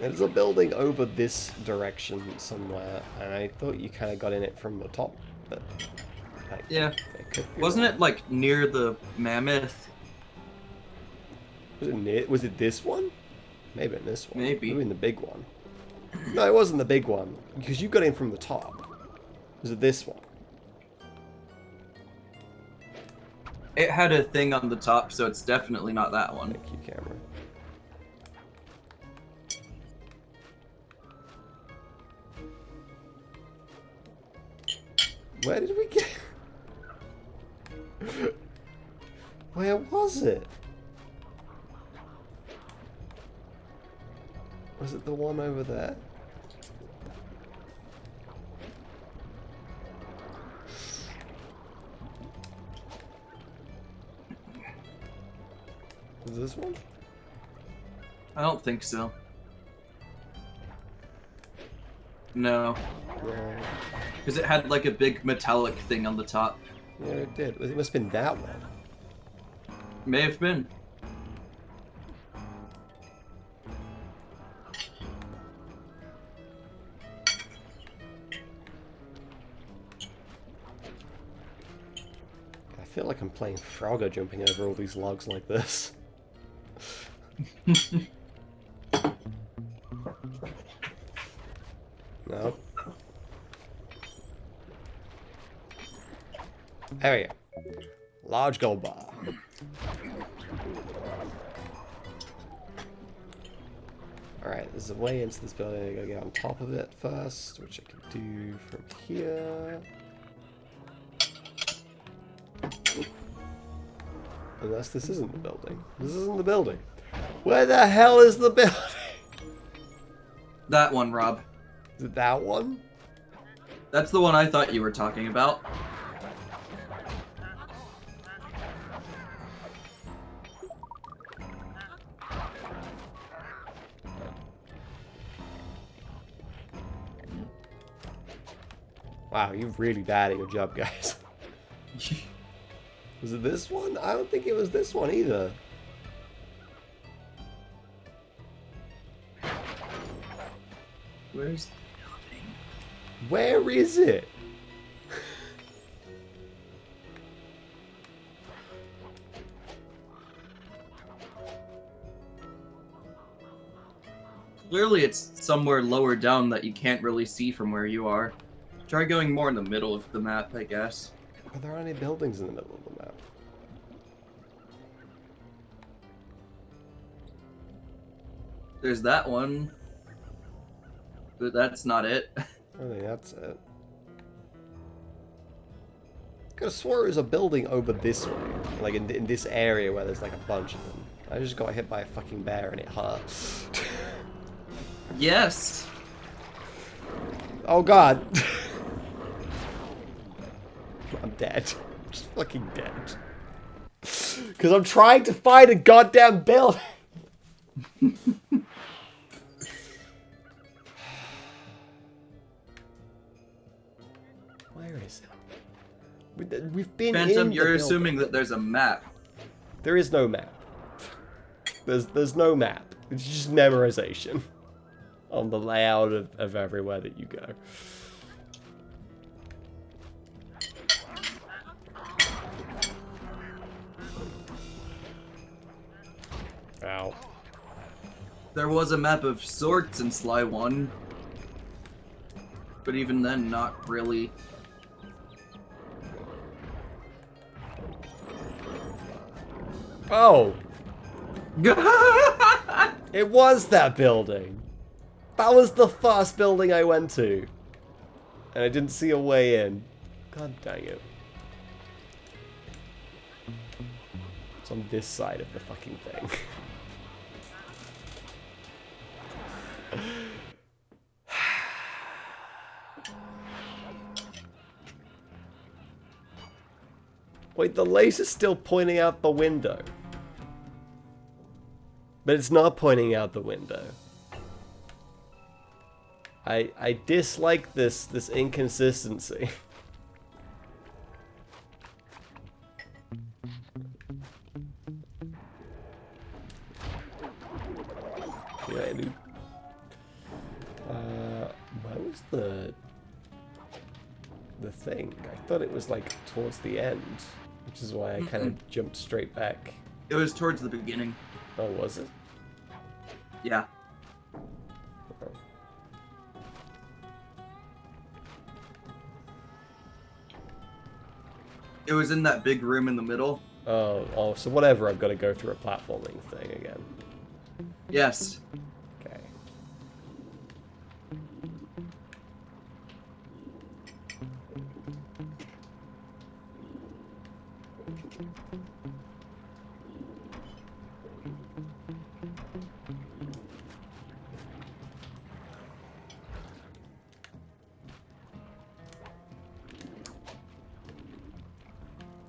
There's a building over this direction somewhere, and I thought you kind of got in it from the top, but... Like, Yeah. it could be Wasn't wrong. it, like, near the mammoth? Was it this one? Maybe in this one. Maybe. Maybe in the big one. No, it wasn't the big one, because you got in from the top. Was it this one? It had a thing on the top, so it's definitely not that one. Thank you, camera. Where did we get... Where was it? Was it the one over there? Was this one? I don't think so. No. No. Because it had, like, a big metallic thing on the top. Yeah, it did. It must have been that one. May have been. I feel like I'm playing Frogger jumping over all these logs like this. No. There we go. Large gold bar. Alright, there's a way into this building. I gotta get on top of it first, which I can do from here. Unless this isn't the building. This isn't the building. Where the hell is the building? That one, Rob. Is it that one? That's the one I thought you were talking about. Wow, you're really bad at your job, guys. Was it this one? I don't think it was this one either. Where's the building? Where is it? Clearly it's somewhere lower down that you can't really see from where you are. Try going more in the middle of the map, I guess. Are there any buildings in the middle of the map? There's that one. But that's not it. I think that's it. Could have swore it was a building over this way. Like in this area where there's like a bunch of them. I just got hit by a fucking bear and it hurt. Yes! Oh god. I'm dead. I'm just fucking dead. Because I'm trying to find a goddamn building. Where is it? We've been Phantom, in you're the assuming building. that there's a map. There is no map. There's no map. It's just memorization on the layout of everywhere that you go. Ow. There was a map of sorts in Sly 1. But even then, not really. Oh! It was that building! That was the first building I went to. And I didn't see a way in. God dang it. It's on this side of the fucking thing. Wait, the laser's still pointing out the window. But it's not pointing out the window. I dislike this inconsistency. Yeah, dude. Where was the thing? I thought it was like towards the end, which is why I kind of jumped straight back. It was towards the beginning. Oh, was it? Yeah. Oh. It was in that big room in the middle. Oh, so whatever, I've got to go through a platforming thing again. Yes. Okay.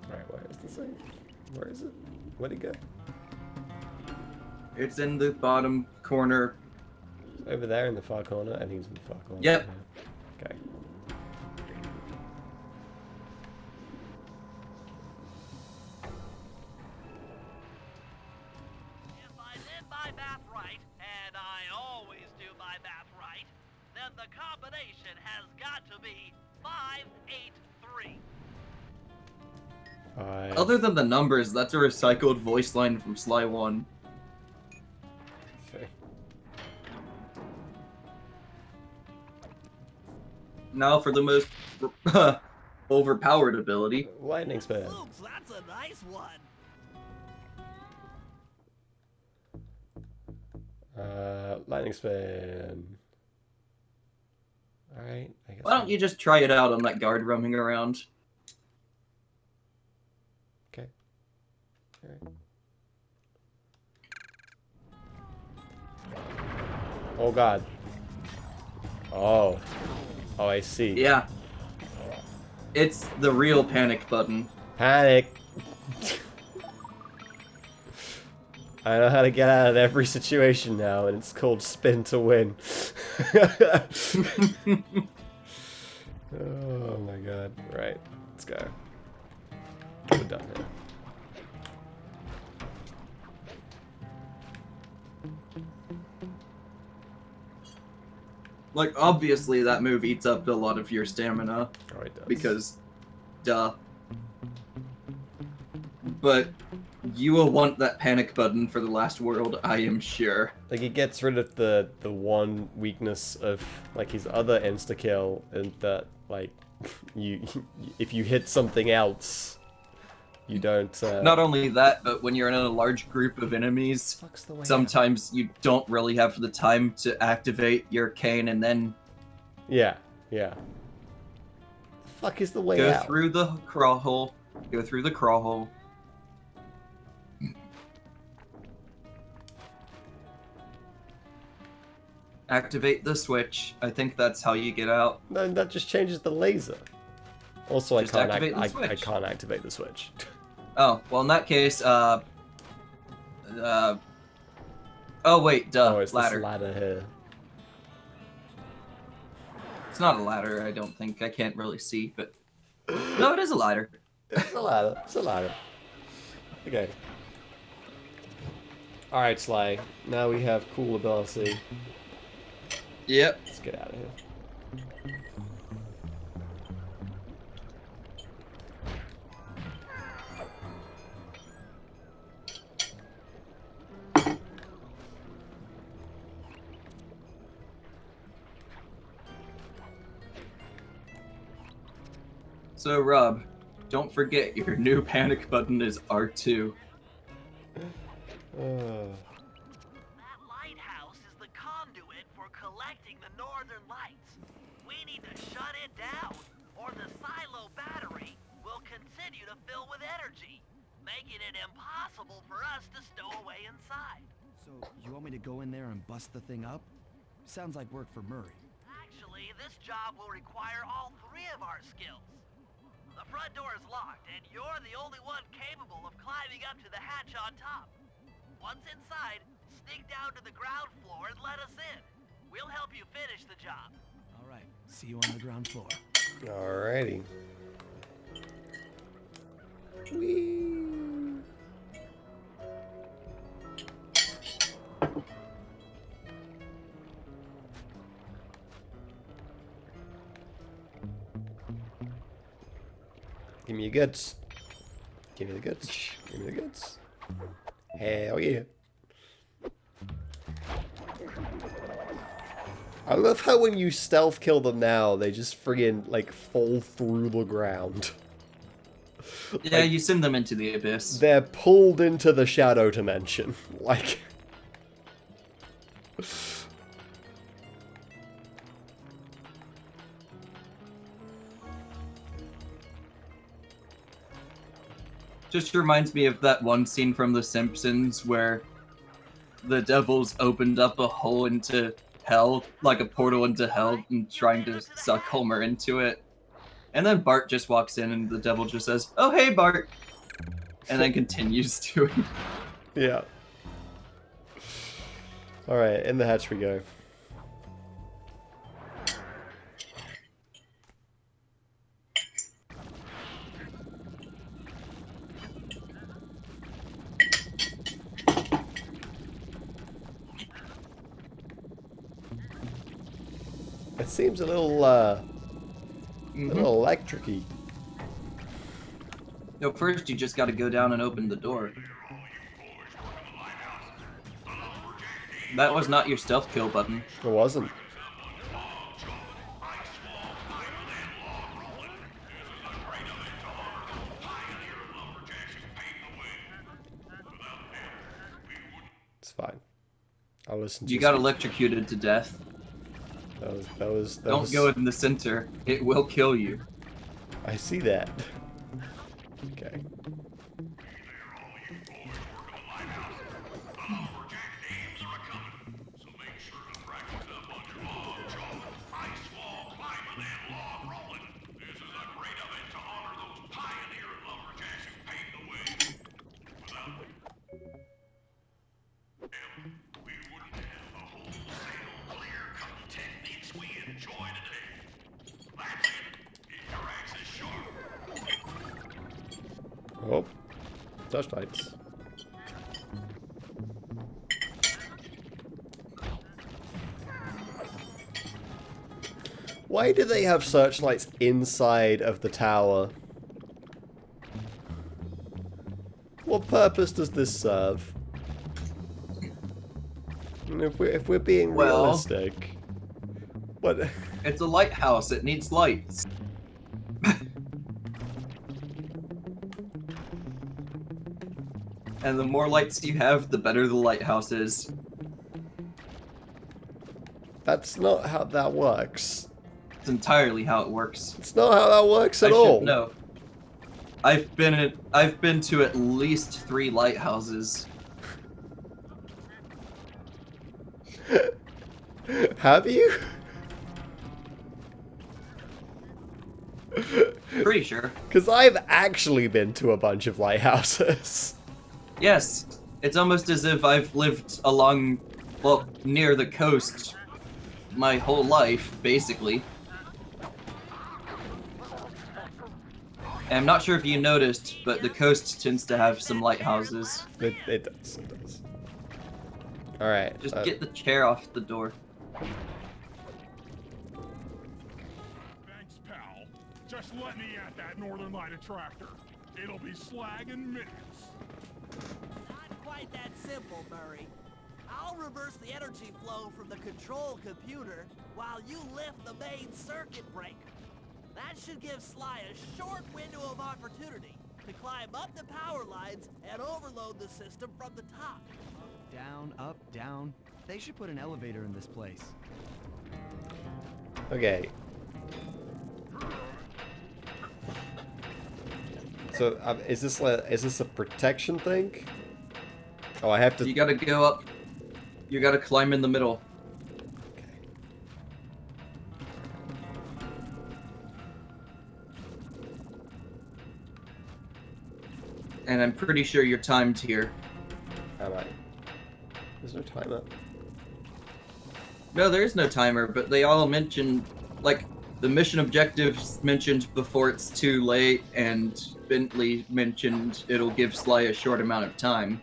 Alright, where is this thing? Where is it? Where'd it go? It's in the bottom corner. It's over there in the far corner. I think it's in the far corner. Yep. Yeah. Okay. If I did my math right, and I always do my math right, then the combination has got to be 583. Other than the numbers, that's a recycled voice line from Sly 1. Okay. Now for the most overpowered ability. Lightning spin. Oops, that's a nice one. Lightning spin. Alright, I guess. Why don't you just try it out on that guard roaming around? Okay. Alright. Oh god. Oh. Oh, I see. Yeah. It's the real panic button. Panic! I know how to get out of every situation now, and it's called spin to win. Oh my god. Right. Let's go. We're done here. Like, obviously that move eats up a lot of your stamina. Oh, it does. Because, duh. But You will want that panic button for the last world, I am sure. Like, it gets rid of the one weakness of, like, his other insta-kill, and that, like, if you hit something else, you don't, Not only that, but when you're in a large group of enemies, fuck's the way sometimes you don't really have the time to activate your cane and then Yeah, yeah. The fuck is the way go out? through the crawl hole. Go through the crawl hole. Activate the switch. I think that's how you get out. No, that just changes the laser. Also, Just I activate the I switch. can't activate the switch. Oh, well in that case, oh wait, duh, Oh, it's ladder. this ladder here. It's not a ladder, I don't think. I can't really see, but no, it is a ladder. It's a ladder. It's a ladder. Okay. Alright, Sly. Now we have cool ability. Yep. Let's get out of here. So Rob, don't forget your new panic button is R2. That lighthouse is the conduit for collecting the northern lights. We need to shut it down, or the silo battery will continue to fill with energy, making it impossible for us to stow away inside. So, you want me to go in there and bust the thing up? Sounds like work for Murray. Actually, this job will require all three of our skills. The front door is locked, and you're the only one capable of climbing up to the hatch on top. Once inside, sneak down to the ground floor and let us in. We'll help you finish the job. All right, see you on the ground floor. Alrighty. Whee! Give me your goods. Give me the goods. Give me the goods. Hell yeah. I love how when you stealth kill them now, they just friggin' like fall through the ground. Yeah, Like, you send them into the abyss. they're pulled into the shadow dimension. Like... Just reminds me of that one scene from The Simpsons where the devils opened up a hole into hell, like a portal into hell, and trying to suck Homer into it. And then Bart just walks in and the devil just says, "Oh, hey, Bart!" And then continues to. Yeah. Alright, in the hatch we go. It seems a little, little electric-y. No, first you just gotta go down and open the door. That was not your stealth kill button. It wasn't. It's fine. I'll listen to You got electrocuted to death. That Don't was... go in the center. It will kill you. I see that. Okay. Oh, touchlights. Why do they have searchlights inside of the tower? what purpose does this serve? And if we're being Well- realistic, what? It's a lighthouse. It needs lights. And the more lights you have, the better the lighthouse is. That's not how that works. It's entirely how it works. It's not how that works I at should all. know. I've been to at least 3 lighthouses. Have you? Pretty sure. Because I've actually been to a bunch of lighthouses. Yes, it's almost as if I've lived along, well, near the coast my whole life, basically. And I'm not sure if you noticed, but the coast tends to have some lighthouses. It does. It does. All right. Just get the chair off the door. Thanks, pal. Just let me at that Northern Light attractor. It'll be slag in minutes. Not quite that simple, Murray. I'll reverse the energy flow from the control computer while you lift the main circuit breaker. That should give Sly a short window of opportunity to climb up the power lines and overload the system from the top. Down, up, down. They should put an elevator in this place. Okay. So is this a protection thing? Oh, I have to. You gotta go up. You gotta climb in the middle. Okay. And I'm pretty sure you're timed here. Am I? There's no timer. No, there is no timer, but they all mentioned, like, the mission objectives mentioned before it's too late, and Bentley mentioned it'll give Sly a short amount of time.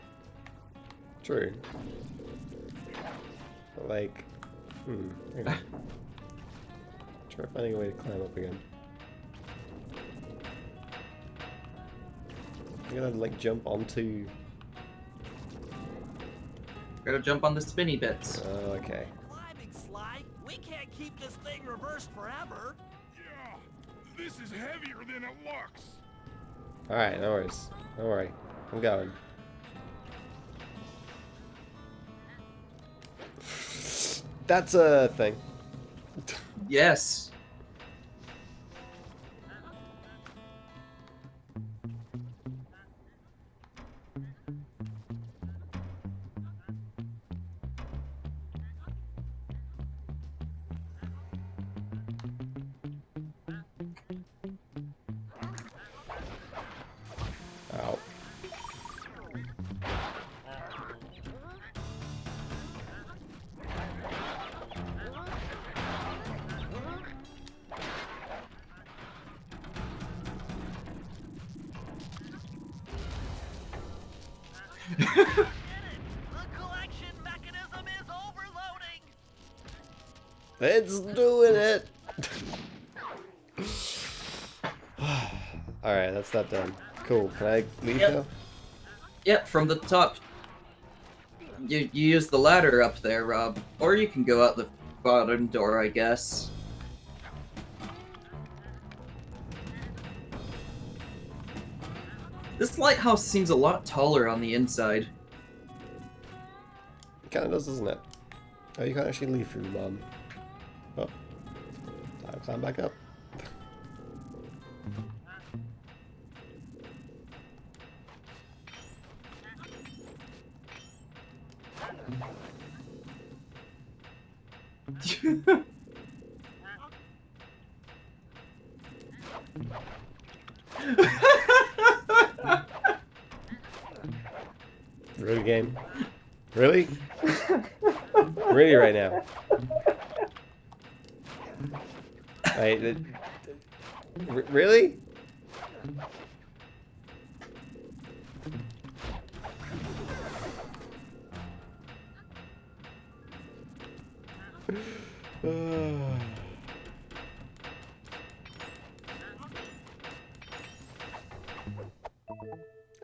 True. Like, hang on. Try finding a way to climb up again. I'm gonna like jump onto. Gotta jump on the spinny bits. Oh, okay. Climbing, Sly. We can't keep this thing reversed forever. Yeah, this is heavier than it looks. All right, no worries. Don't worry. I'm going. That's a thing. Yes. Ow. The collection mechanism is overloading. It's doing it. All right, that's that done. Cool. Can I leave Yep. now? Yep, from the top. You use the ladder up there, Rob. Or you can go out the bottom door, I guess. This lighthouse seems a lot taller on the inside. It kind of does, doesn't it? Oh, you can't actually leave through the bottom. Oh. I'll climb back up. Really, game? Really? Really right now? Wait, really?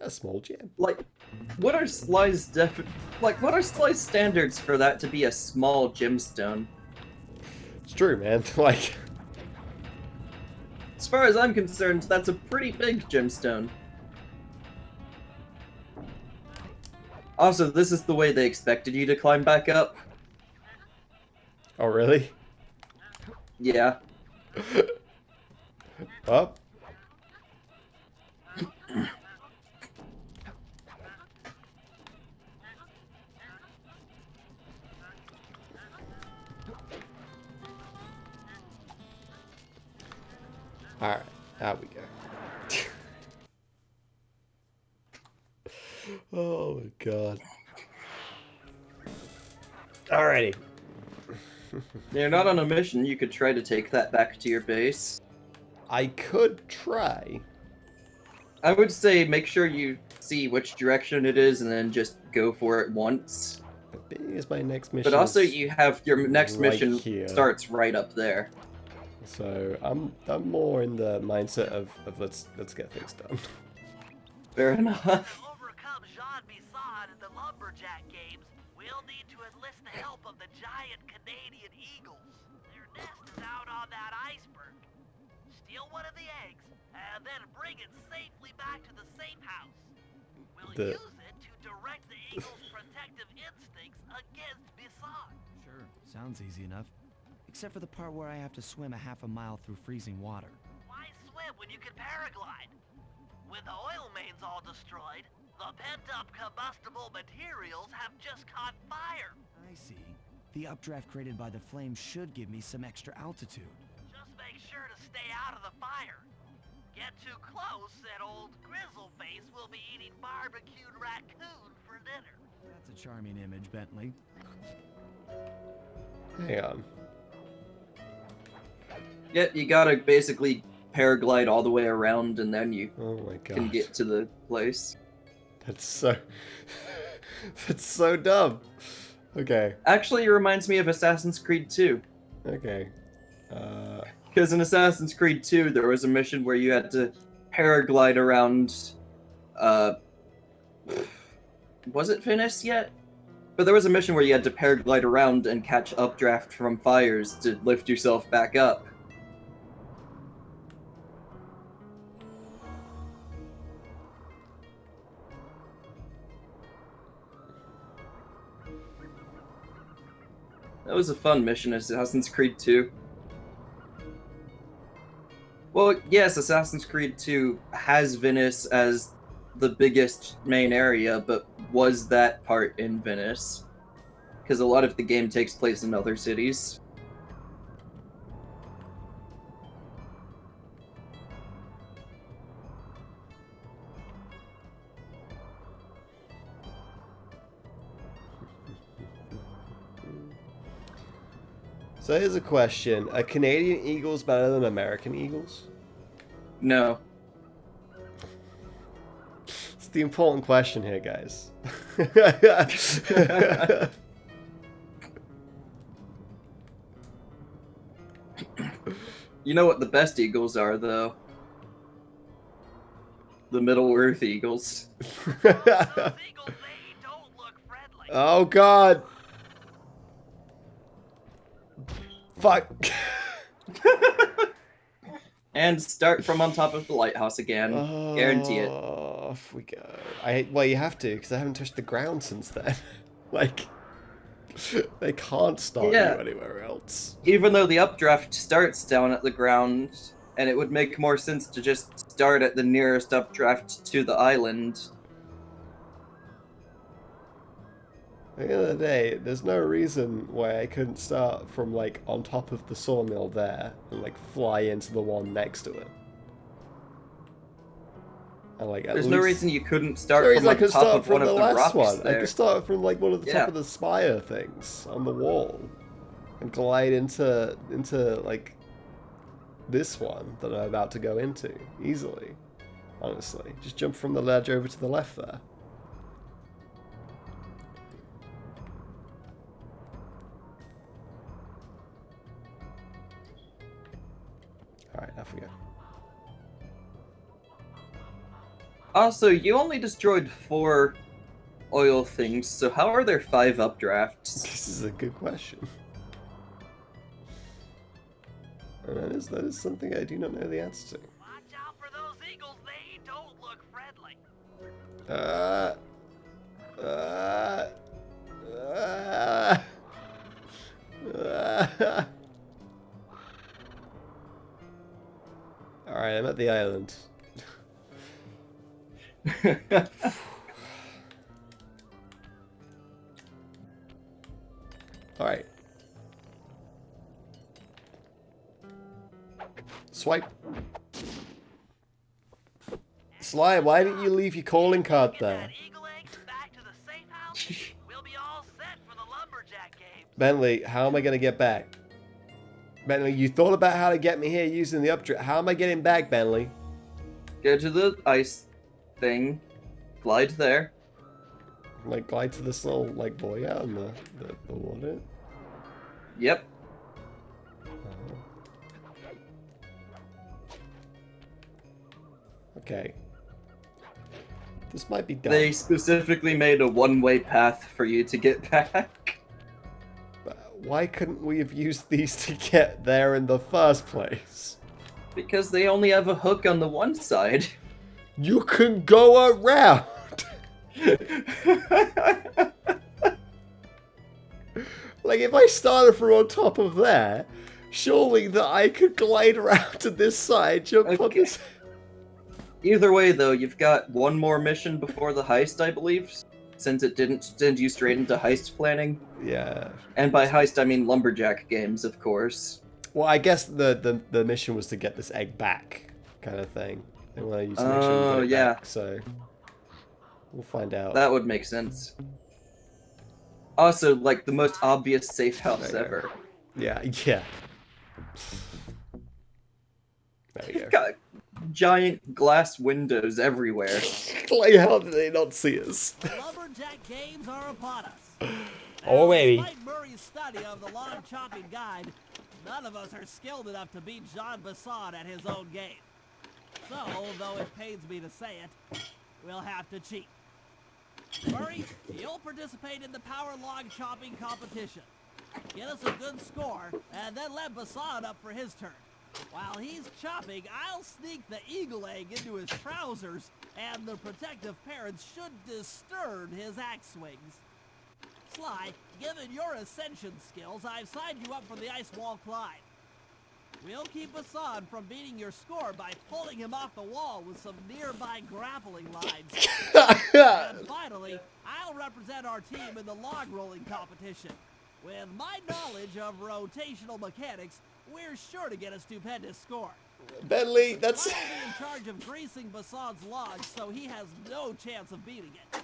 A small gem. Like, what are Sly's what are Sly's standards for that to be a small gemstone? It's true, man. Like, As far as I'm concerned, that's a pretty big gemstone. Also, this is the way they expected you to climb back up. oh really? Yeah. Up. Alright, out we go. Oh my god. Alrighty. You're not on a mission, you could try to take that back to your base. I could try. I would say make sure you see which direction it is and then just go for it once. But being as my next mission. But also is you have your next right mission here. starts right up there. So I'm more in the mindset of let's get things done. Fair enough. To overcome Jean Bisson in the Lumberjack games, we'll need to enlist the help of the giant Canadian eagles. Their nest is out on that iceberg. Steal one of the eggs, and then bring it safely back to the safe house. We'll use it to direct the eagle's protective instincts against Bisson. Sure, sounds easy enough. Except for the part where I have to swim a half a mile through freezing water. Why swim when you can paraglide? With the oil mains all destroyed, the pent-up combustible materials have just caught fire. I see. The updraft created by the flames should give me some extra altitude. Just make sure to stay out of the fire. Get too close and old Grizzleface will be eating barbecued raccoon for dinner. That's a charming image, Bentley. Hang on. Yeah, you gotta basically paraglide all the way around and then you Oh my god. can get to the place. That's so that's so dumb. Okay. Actually, it reminds me of Assassin's Creed 2. Okay. Because in Assassin's Creed 2, there was a mission where you had to paraglide around, was it Venice yet? But there was a mission where you had to paraglide around and catch updraft from fires to lift yourself back up. That was a fun mission, Assassin's Creed 2. Well, yes, Assassin's Creed 2 has Venice as the biggest main area, but was that part in Venice? Because a lot of the game takes place in other cities. So here's a question. Are Canadian eagles better than American eagles? No. It's the important question here, guys. You know what the best eagles are, though? The Middle-earth eagles. Those eagles, they don't look friendly. Oh god. Fuck. And start from on top of the lighthouse again. Guarantee it. Off we go. Well, you have to, because I haven't touched the ground since then. Like, they can't start Yeah. you anywhere else. Even though the updraft starts down at the ground, and it would make more sense to just start at the nearest updraft to the island. At the end of the day, there's no reason why I couldn't start from, like, on top of the sawmill there and, like, fly into the one next to it. And, like, There's no reason you couldn't start There from is, I on could top start of from one of the the last rocks one. I there. could start from, like, one of the top Yeah. of the spire things on the wall and glide into like, this one that I'm about to go into easily. Honestly, just jump from the ledge over to the left there. Alright, off we go. Also, you only destroyed 4 oil things, so how are there 5 updrafts? This is a good question. And that is something I do not know the answer to. Watch out for those eagles, they don't look friendly. Alright, I'm at the island. Alright. Swipe. Sly, why didn't you leave your calling card Get there? that eagle egg back to the safe house. We'll be all set for the lumberjack game. Bentley, how am I going to get back? Bentley, you thought about how to get me here using the updraft. How am I getting back, Bentley? Go to the ice thing, glide there. Like, glide to this little, like, boy out in the water? Yep. Okay. This might be dumb. They specifically made a one-way path for you to get back. But why couldn't we have used these to get there in the first place? Because they only have a hook on the one side. You can go around! Like, if I started from on top of there, surely that I could glide around to this side, jump on Okay. this... Either way, though, you've got one more mission before the heist, I believe, since it didn't send you straight into heist planning. Yeah. And by heist, I mean lumberjack games, of course. Well, I guess the mission was to get this egg back, kind of thing. They want to use the mission to Oh, get it yeah. back, so... We'll find out. That would make sense. Also, like, the most obvious safe house There you ever. Yeah, yeah. There you You've go. got giant glass windows everywhere. Like, how did they not see us? The lumberjack games are upon us. Oh, baby. Despite Murray's study of the log chopping guide, none of us are skilled enough to beat Jean Basson at his own game. So, though it pains me to say it, we'll have to cheat. Murray, you'll participate in the power log chopping competition. Get us a good score, and then let Basson up for his turn. While he's chopping, I'll sneak the eagle egg into his trousers, and the protective parents should disturb his axe swings. Sly, given your ascension skills, I've signed you up for the ice wall climb. We'll keep Basson from beating your score by pulling him off the wall with some nearby grappling lines. And finally, I'll represent our team in the log rolling competition. With my knowledge of rotational mechanics, we're sure to get a stupendous score. Bentley, that's... I'll be in charge of greasing Basson's logs, so he has no chance of beating it.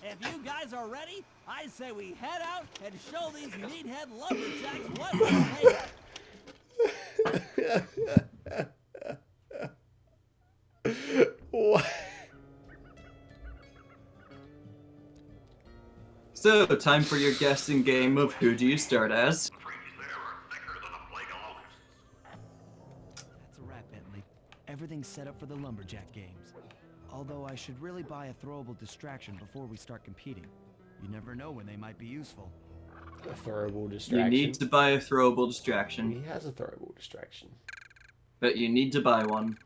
If you guys are ready, I say we head out and show these meathead lumberjacks what we're made of. What? So, time for your guessing game of who do you start as? That's a wrap, Bentley. Everything's set up for the lumberjack games. Although I should really buy a throwable distraction before we start competing. You never know when they might be useful. A throwable distraction. You need to buy a throwable distraction, He has a throwable distraction. but you need to buy one.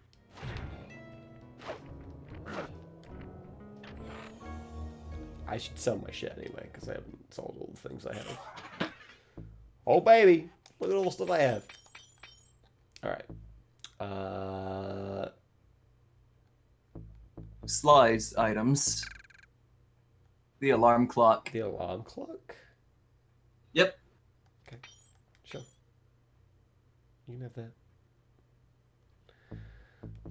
I should sell my shit anyway, because I haven't sold all the things I have. Oh, baby! Look at all the stuff I have. Alright. Sly's items. The alarm clock. The alarm clock? Yep. Okay. Sure. You can have that.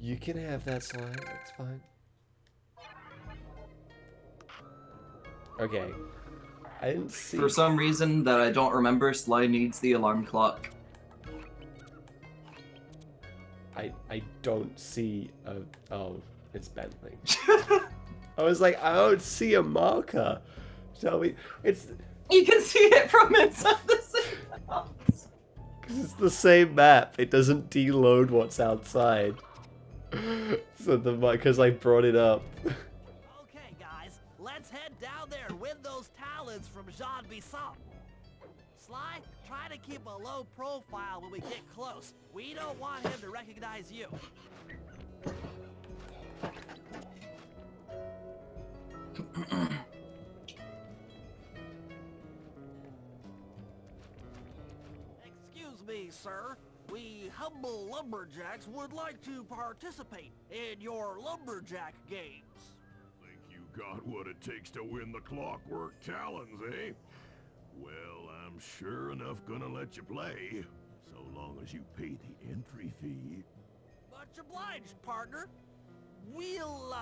You can have that, Sly. That's fine. Okay. I didn't see... For some reason that I don't remember, Sly needs the alarm clock. I don't see a... Oh, it's Bentley. I was like, I don't see a marker. Tell me... It's... You can see it from inside the safe house. Because it's the same map. It doesn't deload what's outside. So because I brought it up. Okay, guys, let's head down there and win those talons from Jean Bisson. Sly, try to keep a low profile when we get close. We don't want him to recognize you. Excuse me, sir. We humble lumberjacks would like to participate in your lumberjack games. Think you got what it takes to win the Clockwork Talons, eh? Well, I'm sure enough gonna let you play, so long as you pay the entry fee. Much obliged, partner. We'll,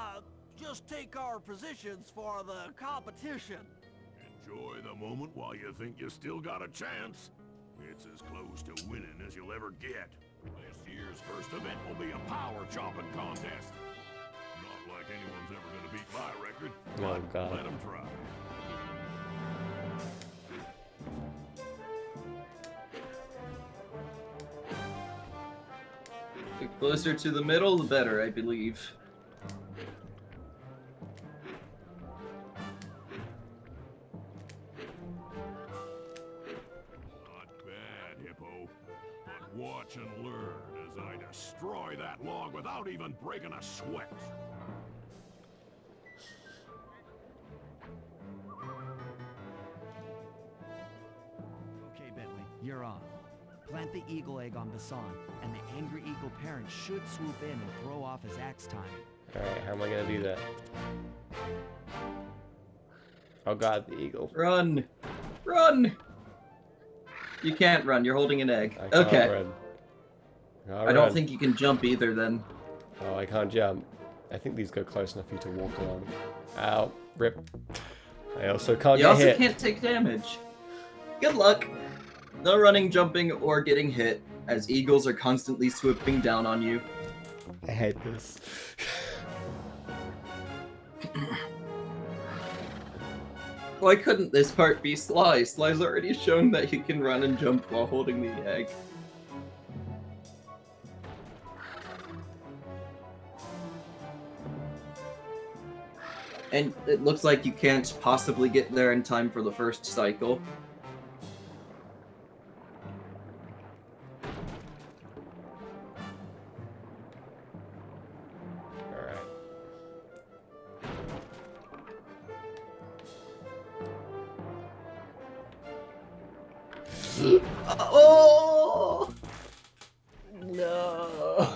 just take our positions for the competition. Enjoy the moment while you think you still got a chance. It's as close to winning as you'll ever get. This year's first event will be a power chopping contest. Not like anyone's ever gonna beat my record. Oh, but God. let them try. The closer to the middle, the better, I believe. Not bad, Hippo. But watch and learn as I destroy that log without even breaking a sweat. Okay, Bentley, you're on. Plant the eagle egg on Bassan, and the angry eagle parent should swoop in and throw off his axe timing. Alright, how am I gonna do that? Oh god, the eagle. Run! Run! You can't run, you're holding an egg. I can't Okay. run. I don't think you can jump either then. Oh, I can't jump. I think these go close enough for you to walk along. Ow. Rip. I also can't You get also hit. can't take damage. Good luck. No running, jumping, or getting hit, as eagles are constantly swooping down on you. I hate this. Why couldn't this part be Sly? Sly's already shown that he can run and jump while holding the egg. And it looks like you can't possibly get there in time for the first cycle. Alright. Oh! No!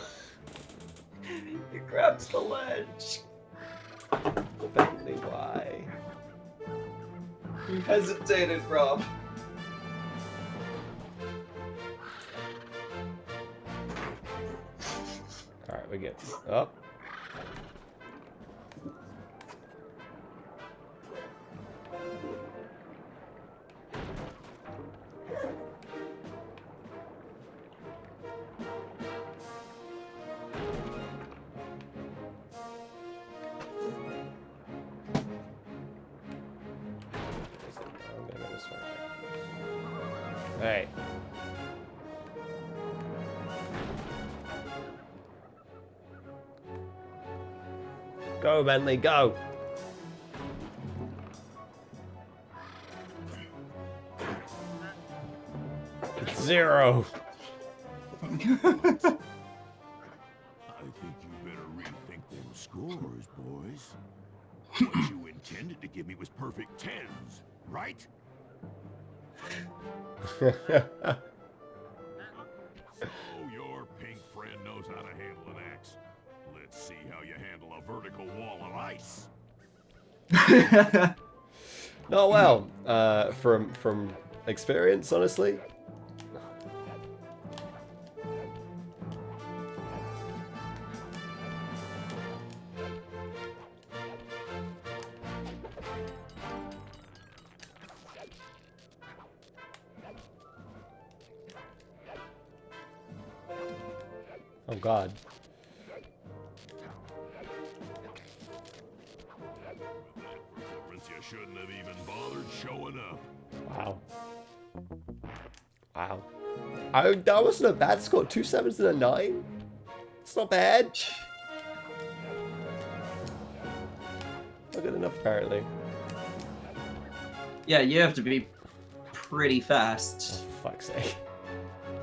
It grabs the ledge. Bentley, why? You hesitated, Rob. Alright, we get up. I'm gonna go this way. Alright. Go, Bentley, go! It's 0. I think you better rethink them scores, boys. What you intended to give me was perfect 10s, right? So your pink friend knows how to handle an axe. Let's see how you handle a vertical wall of ice. Not well, from experience, honestly. Oh god. Performance you shouldn't have even bothered showing up. Wow. Wow. That wasn't a bad score. 2 7s and a 9? It's not bad. Not good enough, apparently. Yeah, you have to be pretty fast. Fuck's sake.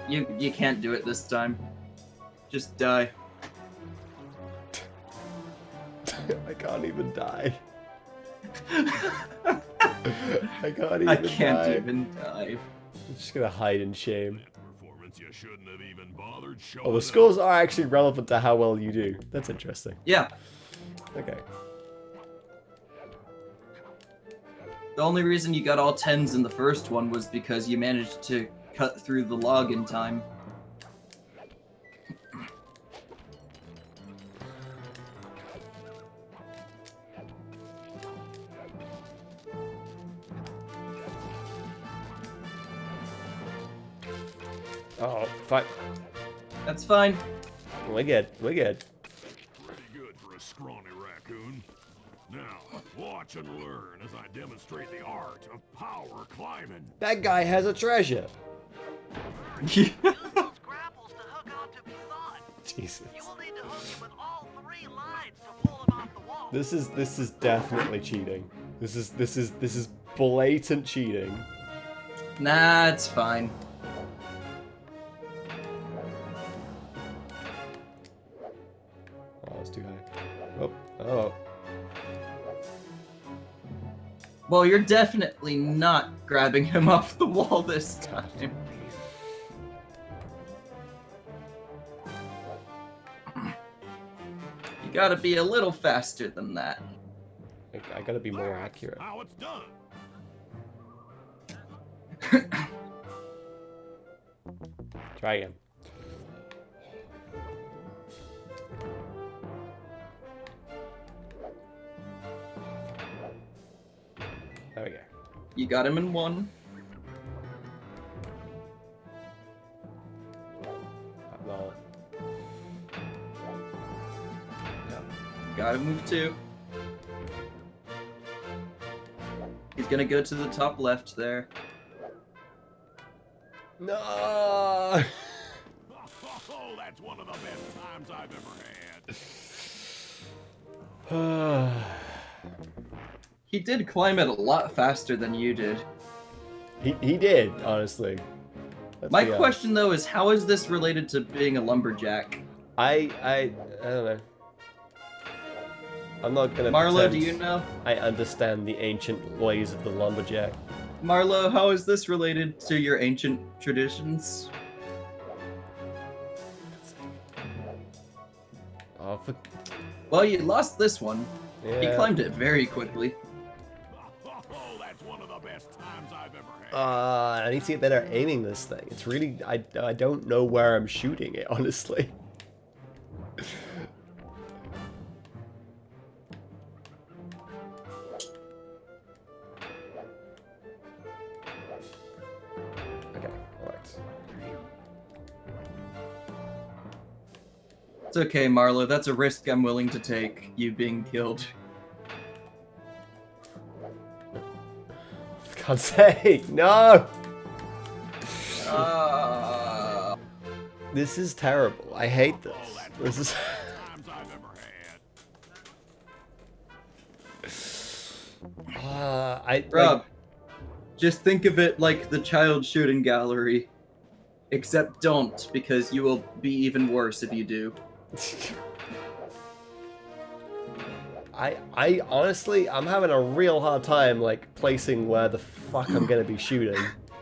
You can't do it this time. Just die. I can't even die. I can't even I can't die. even die. I'm just gonna hide in shame. Performance you shouldn't have even bothered showing Oh, the up. scores are actually relevant to how well you do. That's interesting. Yeah. Okay. The only reason you got all 10s in the first one was because you managed to cut through the log in time. Oh, fuck. That's fine. We're good. We're good. Pretty good for a scrawny raccoon. Now, watch and learn as I demonstrate the art of power climbing. That guy has a treasure. Use those grapples to hook onto Bison. Jesus. You will need to hook him with all 3 lines to pull him off the wall. This is definitely cheating. This is blatant cheating. Nah, it's fine. Oh, it's too high. Oh, oh. Well, you're definitely not grabbing him off the wall this time. You gotta be a little faster than that. I gotta be more accurate. How it's done. Try again. There we go. You got him in 1. Well, Gotta move 2. He's gonna go to the top left there. no. Oh, that's one of the best times I've ever had. He did climb it a lot faster than you did. he did, honestly. Let's My be honest. question though is, how is this related to being a lumberjack? I don't know. I'm not gonna. Marlo, pretend do you know? I understand the ancient ways of the lumberjack. Marlo, how is this related to your ancient traditions? Oh, for... Well, you lost this one. He yeah. climbed it very quickly. Oh, that's one of the best times I've ever had. I need to get better at aiming this thing. It's really, I don't know where I'm shooting it, honestly. Okay, alright. It's okay, Marlo. That's a risk I'm willing to take, you being killed. For God's sake, no! This is terrible. I hate this. This is... Times I've ever had. Rob, just think of it like the child shooting gallery. Except don't, because you will be even worse if you do. I honestly, I'm having a real hard time, like, placing where the fuck I'm gonna be shooting.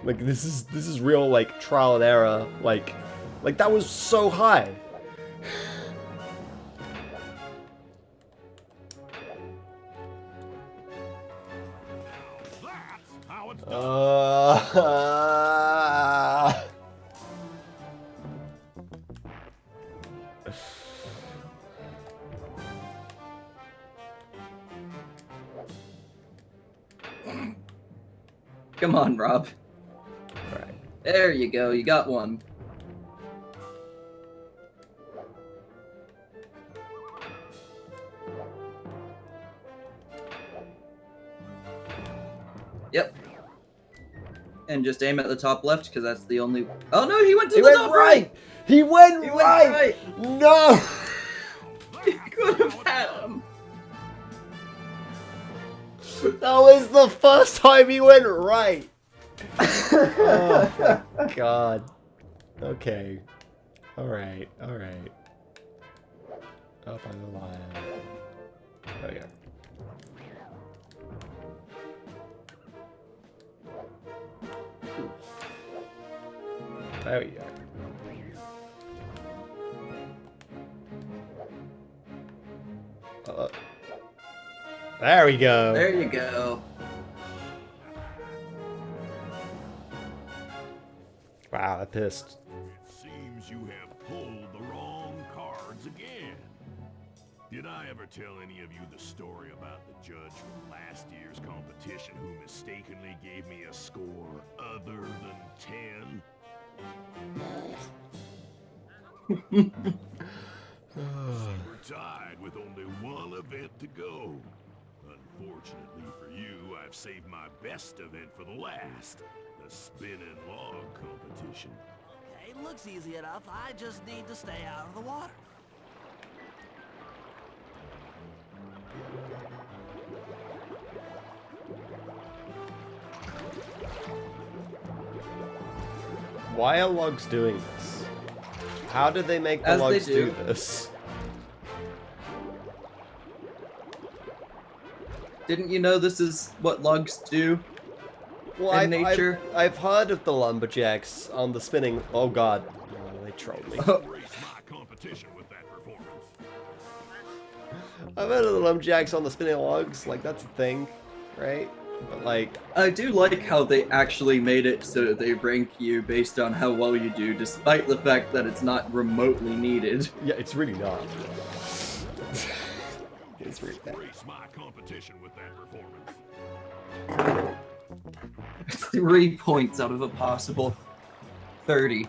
Like, this is real, like, trial and error. Like that was so high. That's how it's done. Come on, Rob. Alright. There you go, you got one. Yep. And just aim at the top left, because that's the only... Oh no, he went to He the went top right! He went He went right! right! No! You could have had him. That was the first time he went right. Oh my god. Okay. Alright, alright. Up on the line. Oh yeah. There we go. There we go. There you go. Wow, I pissed. It seems you have pulled the wrong cards again. Did I ever tell any of you the story about the judge from last year's competition who mistakenly gave me a score other than 10? We're tied with only one event to go. Unfortunately for you, I've saved my best event for the last, the spinning log competition. Okay, looks easy enough. I just need to stay out of the water. Why are logs doing this? How did they make the As they logs do do. this? Didn't you know this is what logs do? Well, In nature? I've heard of the lumberjacks on the spinning. Oh god, oh, they trolled me. Race my competition with that performance. I've heard of the lumberjacks on the spinning logs. Like that's a thing, right? But like, I do like how they actually made it so they rank you based on how well you do, despite the fact that it's not remotely needed. yeah, it's really not. It's really bad. Race my competition with that performance. 3 points out of a possible 30.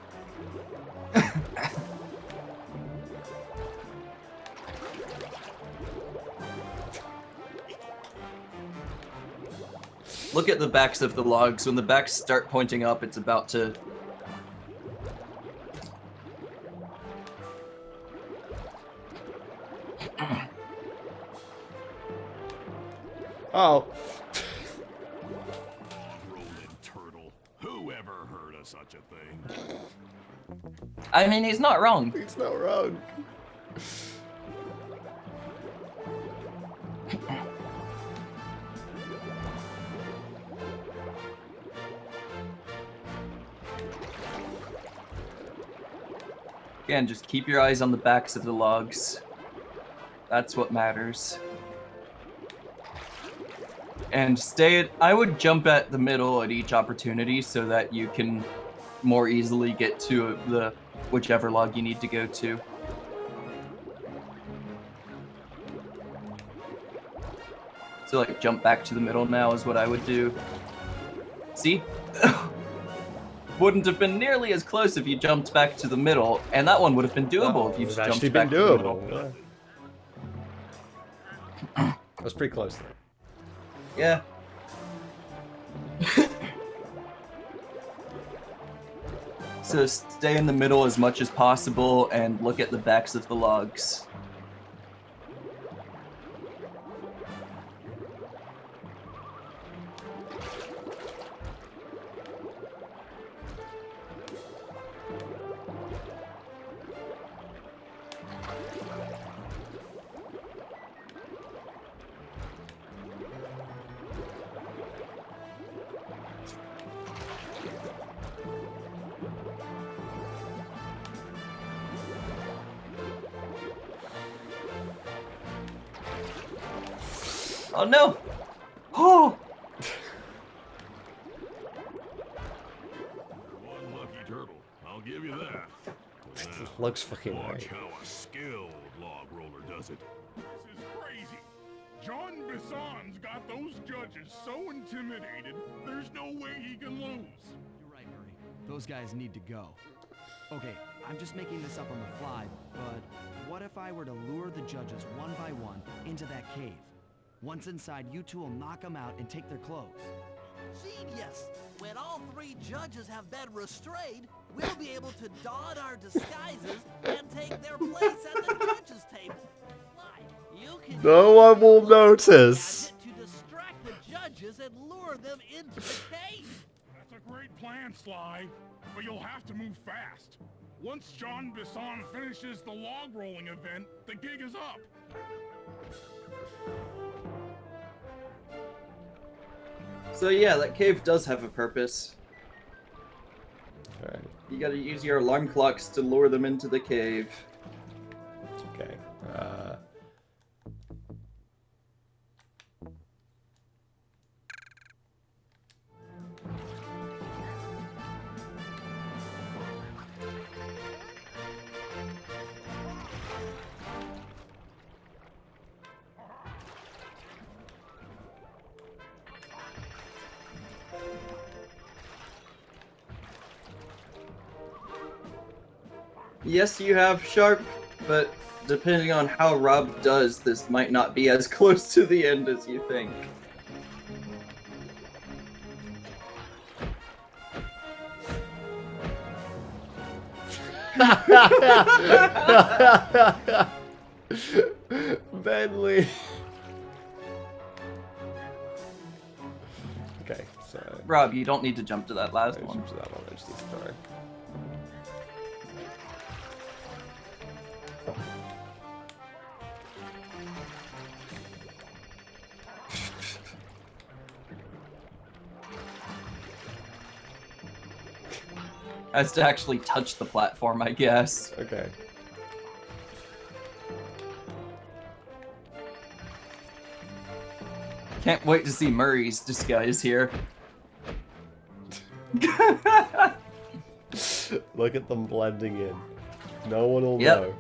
Look at the backs of the logs. When the backs start pointing up, it's about to... Oh, Rolling turtle. Who ever heard of such a thing? I mean, he's not wrong. it's not wrong. Again, just keep your eyes on the backs of the logs. That's what matters. And I would jump at the middle at each opportunity so that you can more easily get to the whichever log you need to go to. So like jump back to the middle now is what I would do. See? Wouldn't have been nearly as close if you jumped back to the middle, and that one would have been doable if you It's just actually jumped been back to the middle. doable. Yeah. That was pretty close there. Yeah. So stay in the middle as much as possible and look at the backs of the logs. Oh no! Oh! One lucky turtle. I'll give you that. But now, Looks fucking watch right. how a skilled log roller does it. This is crazy. John Bisson's got those judges so intimidated, there's no way he can lose. You're right, Murray. Those guys need to go. Okay, I'm just making this up on the fly, but what if I were to lure the judges one by one into that cave? Once inside, you two will knock them out and take their clothes. Genius! When all 3 judges have been restrained, we'll be able to don our disguises and take their place at the judges' table. Why? You can No one will notice. to distract the judges and lure them into the cave. That's a great plan, Sly. But you'll have to move fast. Once John Bisson finishes the log rolling event, the gig is up. So yeah, that cave does have a purpose. Alright, You gotta use your alarm clocks to lure them into the cave. okay. Yes, you have Sharp, but depending on how Rob does, this might not be as close to the end as you think. Bentley. Okay, so Rob, you don't need to jump to that last I one. just that one. I just need to throw. Has to actually touch the platform, I guess. Okay. Can't wait to see Murray's disguise here. Look at them blending in. No one will Yep. know.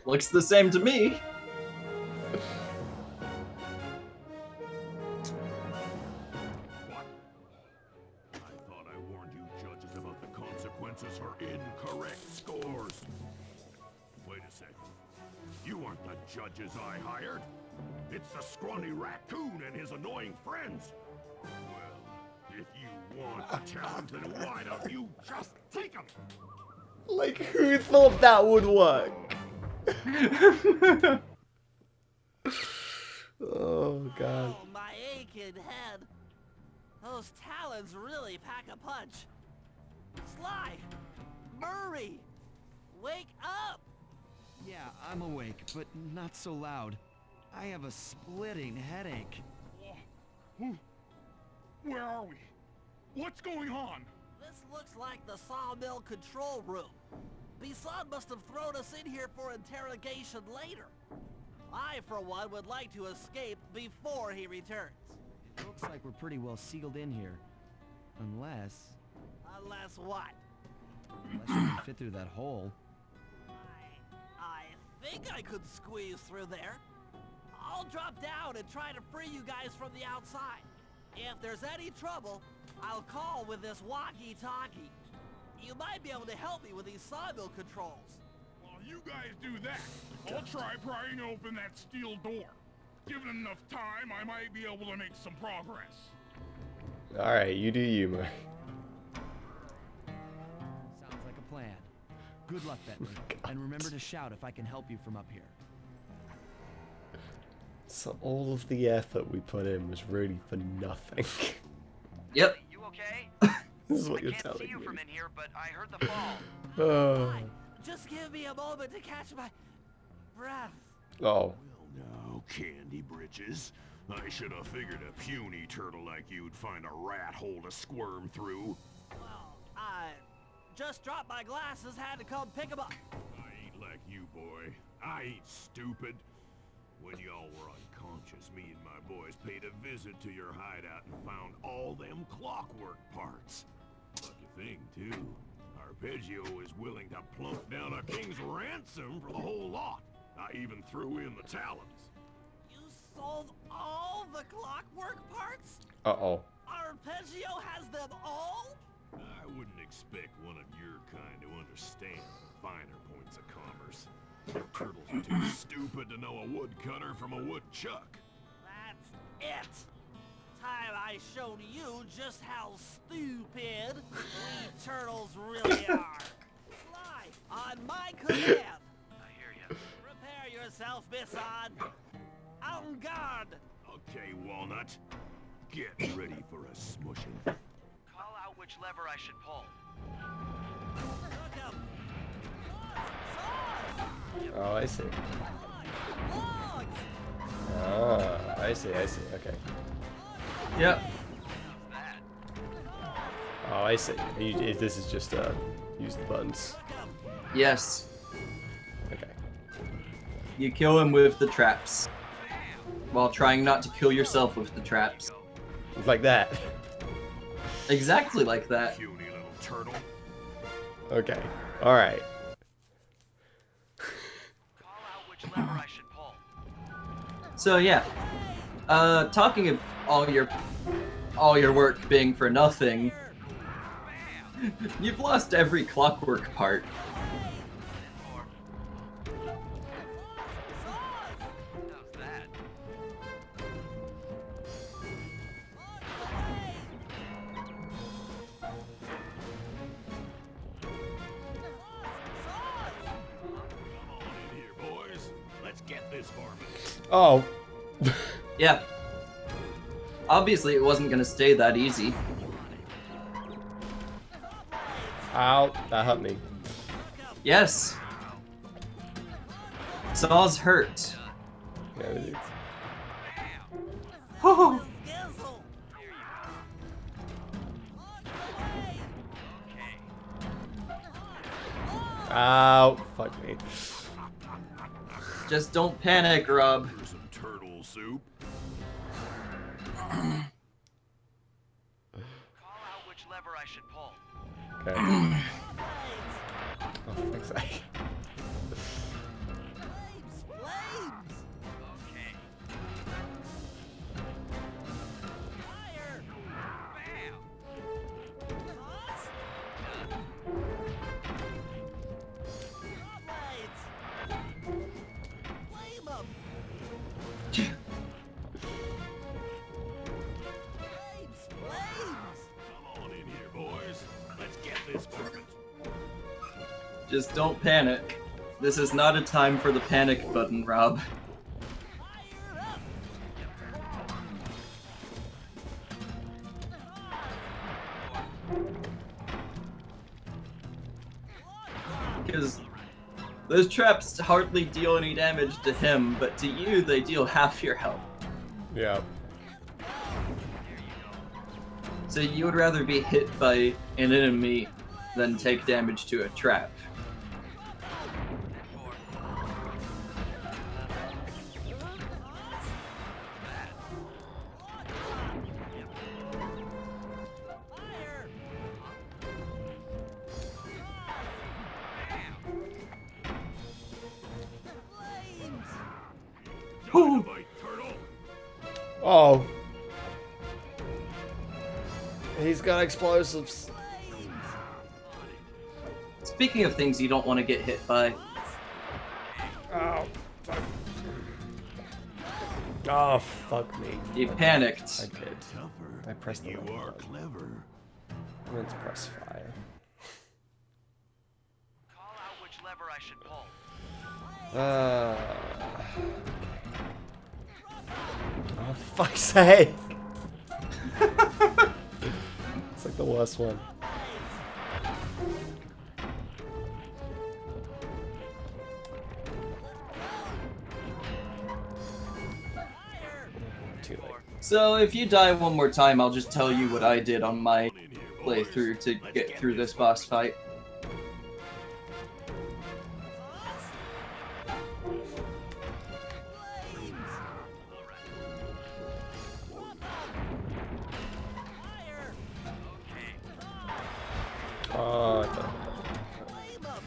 Looks the same to me. What? I thought I warned you judges about the consequences for incorrect scores. Wait a second. You aren't the judges I hired. It's the scrawny raccoon and his annoying friends. Well, if you want the challenge, then why don't you just take them? Like, who thought that would work? Oh, God. Oh, my aching head. Those talons really pack a punch. Sly! Murray! Wake up! Yeah, I'm awake, but not so loud. I have a splitting headache. Where are we? What's going on? This looks like the sawmill control room. Bisson must have thrown us in here for interrogation later. I, for one, would like to escape before he returns. It looks like we're pretty well sealed in here. Unless Unless what? you can fit through that hole. I think I could squeeze through there. I'll drop down and try to free you guys from the outside. If there's any trouble, I'll call with this walkie-talkie. You might be able to help me with these sawmill controls. While you guys do that, I'll try prying open that steel door. Given enough time, I might be able to make some progress. Alright, you do you, Murray. Sounds like a plan. Good luck, Bentley. And remember to shout if I can help you from up here. So all of the effort we put in was really for nothing. Yep. You okay? This is what I you're can't telling see you me. from in here, but I heard the fall. Oh. Fine. Just give me a moment to catch my breath. Oh. Well, now, Candy Britches. I should have figured a puny turtle like you'd find a rat hole to squirm through. Well, I just dropped my glasses, had to come pick them up. I ain't like you, boy. I ain't stupid. When y'all were unconscious, me and my boys paid a visit to your hideout and found all them clockwork parts. Lucky thing, too. Arpeggio is willing to plunk down a king's ransom for the whole lot. I even threw in the talons. You sold all the clockwork parts? Uh-oh. Arpeggio has them all? I wouldn't expect one of your kind to understand the finer points of commerce. Turtles are too stupid to know a woodcutter from a woodchuck. That's it. Time I showed you just how stupid we turtles really are. Fly on my command. I hear you. Prepare yourself, Bisson. En garde. Okay, Walnut. Get ready for a smushing. Call out which lever I should pull. Look 'em. Saws. Oh, I see. Logs. Ah, I see, okay. Yep. Oh, I see. This is just, use the buttons. Look 'em. Yes. Okay. You kill him with the traps. While trying not to kill yourself with the traps. Like that. Exactly like that. Puny little turtle. Okay. Alright. Call out which lever I should pull. So yeah. Talking of all your work being for nothing, you've lost every clockwork part. How's that? Come on in here, boys. Let's get this varmint. Oh. Yeah. Obviously, it wasn't gonna stay that easy. Ow. That hurt me. Yes. Saws hurt. Yeah, it is. Oh. Gizzle. Ow. Fuck me. Just don't panic, Rob. Here's some turtle soup. Call out which lever I should pull. Okay. Oh, fuck's sake. Flames. Okay. Fire. Bam! Saws. Blades. Flame 'em. Flames. Come on in here, boys. Let's get this varmint. Just don't panic. This is not a time for the panic button, Rob. Fire up. Because those traps hardly deal any damage to him, but to you, they deal half your health. Yeah. So you would rather be hit by an enemy than take damage to a trap. Fire. Flames. Dynamite, turtle. Oh. He's got explosives. Speaking of things you don't want to get hit by, Oh. Fuck. Oh, fuck me. you panicked. I did. Tougher. I pressed the You wrong are button. clever. Let's press fire. Call out which lever I should pull. Oh, fuck's sake. It's like the worst one. Too late. So if you die one more time, I'll just tell you what I did on my Come on in here, boys. playthrough to Let's get through this boss fight. Oh, I thought- Flame 'em.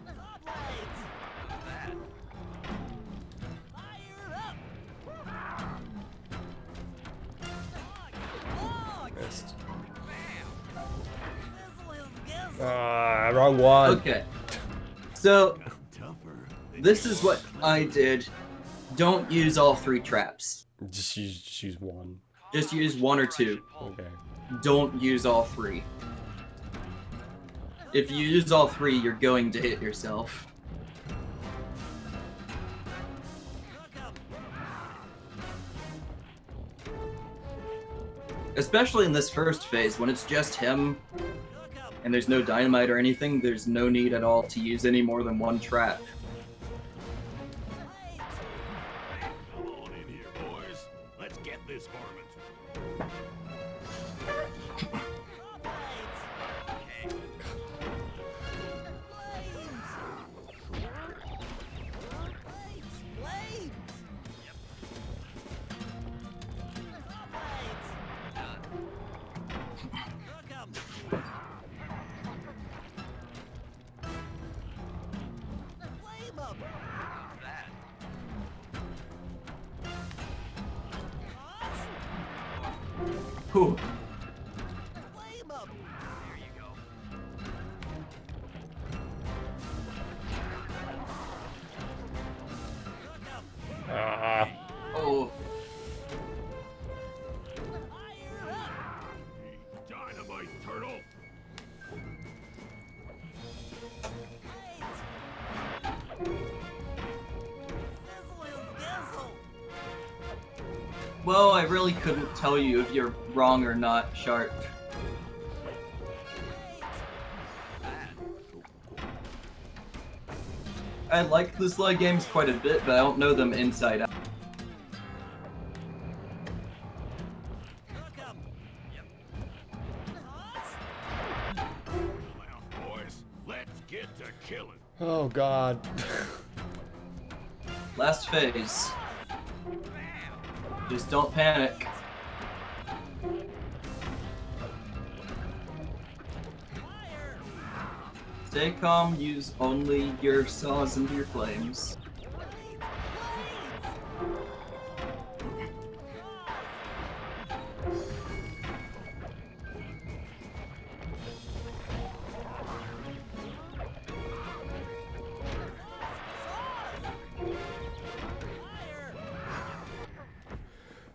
Saw blades. Wrong one. Okay. So, Tougher. this is what I did. Don't use all 3 traps. Just use one. Just use 1 or 2. Okay. Don't use all 3. If you use all 3, you're going to hit yourself. Especially in this first phase, when it's just him, and there's no dynamite or anything, there's no need at all to use any more than 1 trap. Come on in here, boys. Let's get this varmint. Whew. Oh. Dynamite, turtle. Well, I really couldn't tell you if you're wrong or not, Shark. I like the slug games quite a bit, but I don't know them inside out. Now, boys, let's get to killing. Oh god. Last phase. Just don't panic. Stay calm, use only your saws and your flames.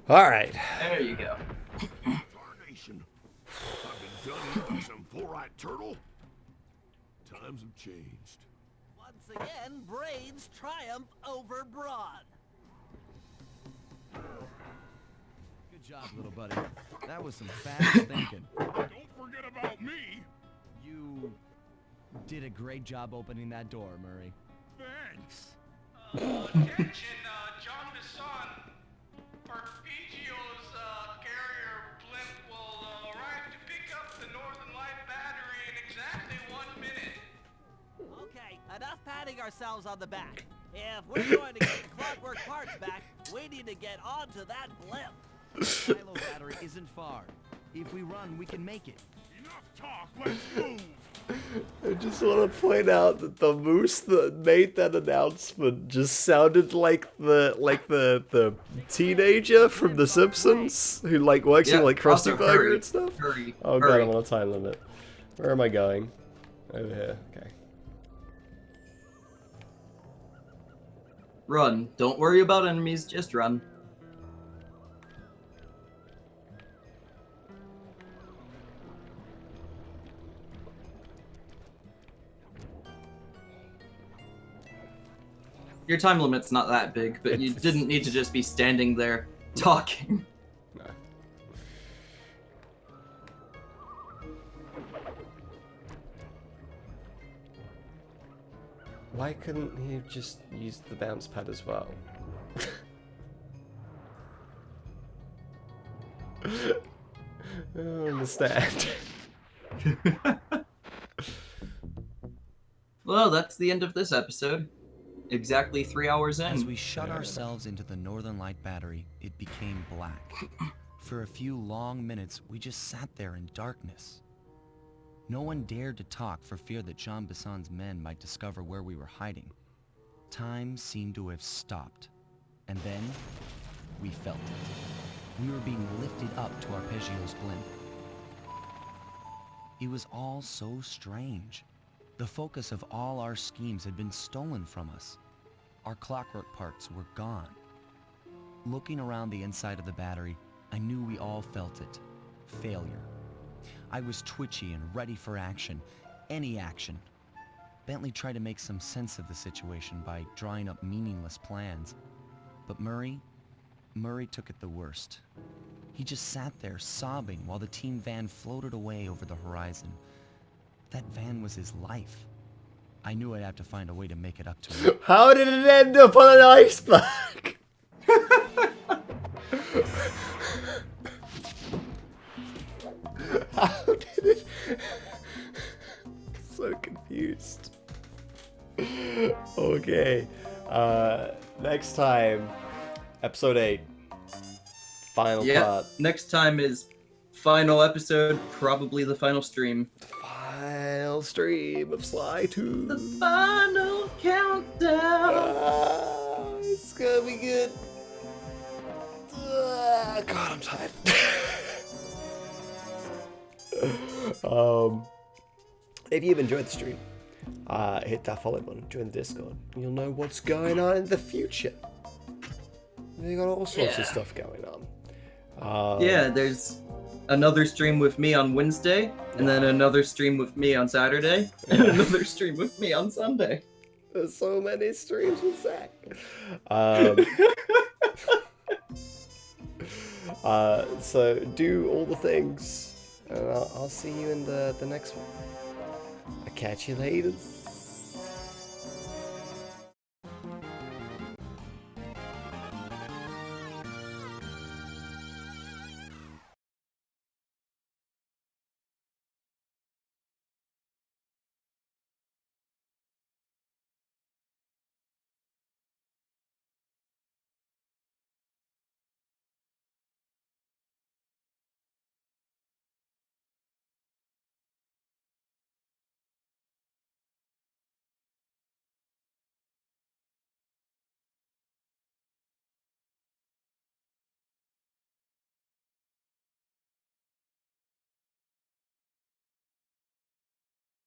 Alright. There you go. Tarnation. I've been done by some four-eyed turtle. Times have changed. Once again, brains triumph over brawn. Good job, little buddy. That was some fast thinking. Don't forget about me. You did a great job opening that door, Murray. Thanks. Attention, John Bisson. Arpeggio's carrier blimp will arrive to pick up the Northern Light battery in exactly 1 minute. Okay, enough patting ourselves on the back. If we're going to get the clockwork parts back, we need to get onto that blimp. The silo battery isn't far. If we run, we can make it. Enough talk. Let's move. I just want to point out that the moose that made that announcement just sounded like the teenager from The Simpsons who like works in like Krusty also Burger hurry. and stuff. Hurry. Oh god, hurry. I'm on a time limit. Where am I going? Over here. Okay. Run. Don't worry about enemies, just run. Your time limit's not that big, but you didn't need to just be standing there talking. No. Why couldn't he have just used the bounce pad as well? I don't understand. Well, that's the end of this episode. Exactly 3 hours in. As we shut ourselves into the Northern Light battery, it became black. For a few long minutes, we just sat there in darkness. No one dared to talk for fear that Jean Besson's men might discover where we were hiding. Time seemed to have stopped. And then, we felt it. We were being lifted up to Arpeggio's blimp. It was all so strange. The focus of all our schemes had been stolen from us. Our clockwork parts were gone. Looking around the inside of the battery, I knew we all felt it. Failure. I was twitchy and ready for action. Any action. Bentley tried to make some sense of the situation by drawing up meaningless plans. But Murray took it the worst. He just sat there sobbing while the team van floated away over the horizon. That van was his life. I knew I'd have to find a way to make it up to him. How did it end up on an iceberg? How did it? So confused. Okay. Next time, episode 8. Final part. Next time is final episode, probably the final stream. Final stream of Sly 2. The final countdown. It's gonna be good. God, I'm tired. If you've enjoyed the stream, hit that follow button, join the Discord. You'll know what's going on in the future. We got all sorts of stuff going on. Yeah, there's another stream with me on Wednesday, and then another stream with me on Saturday, and another stream with me on Sunday. There's so many streams with Zach. So do all the things, and I'll see you in the next one. I'll catch you later.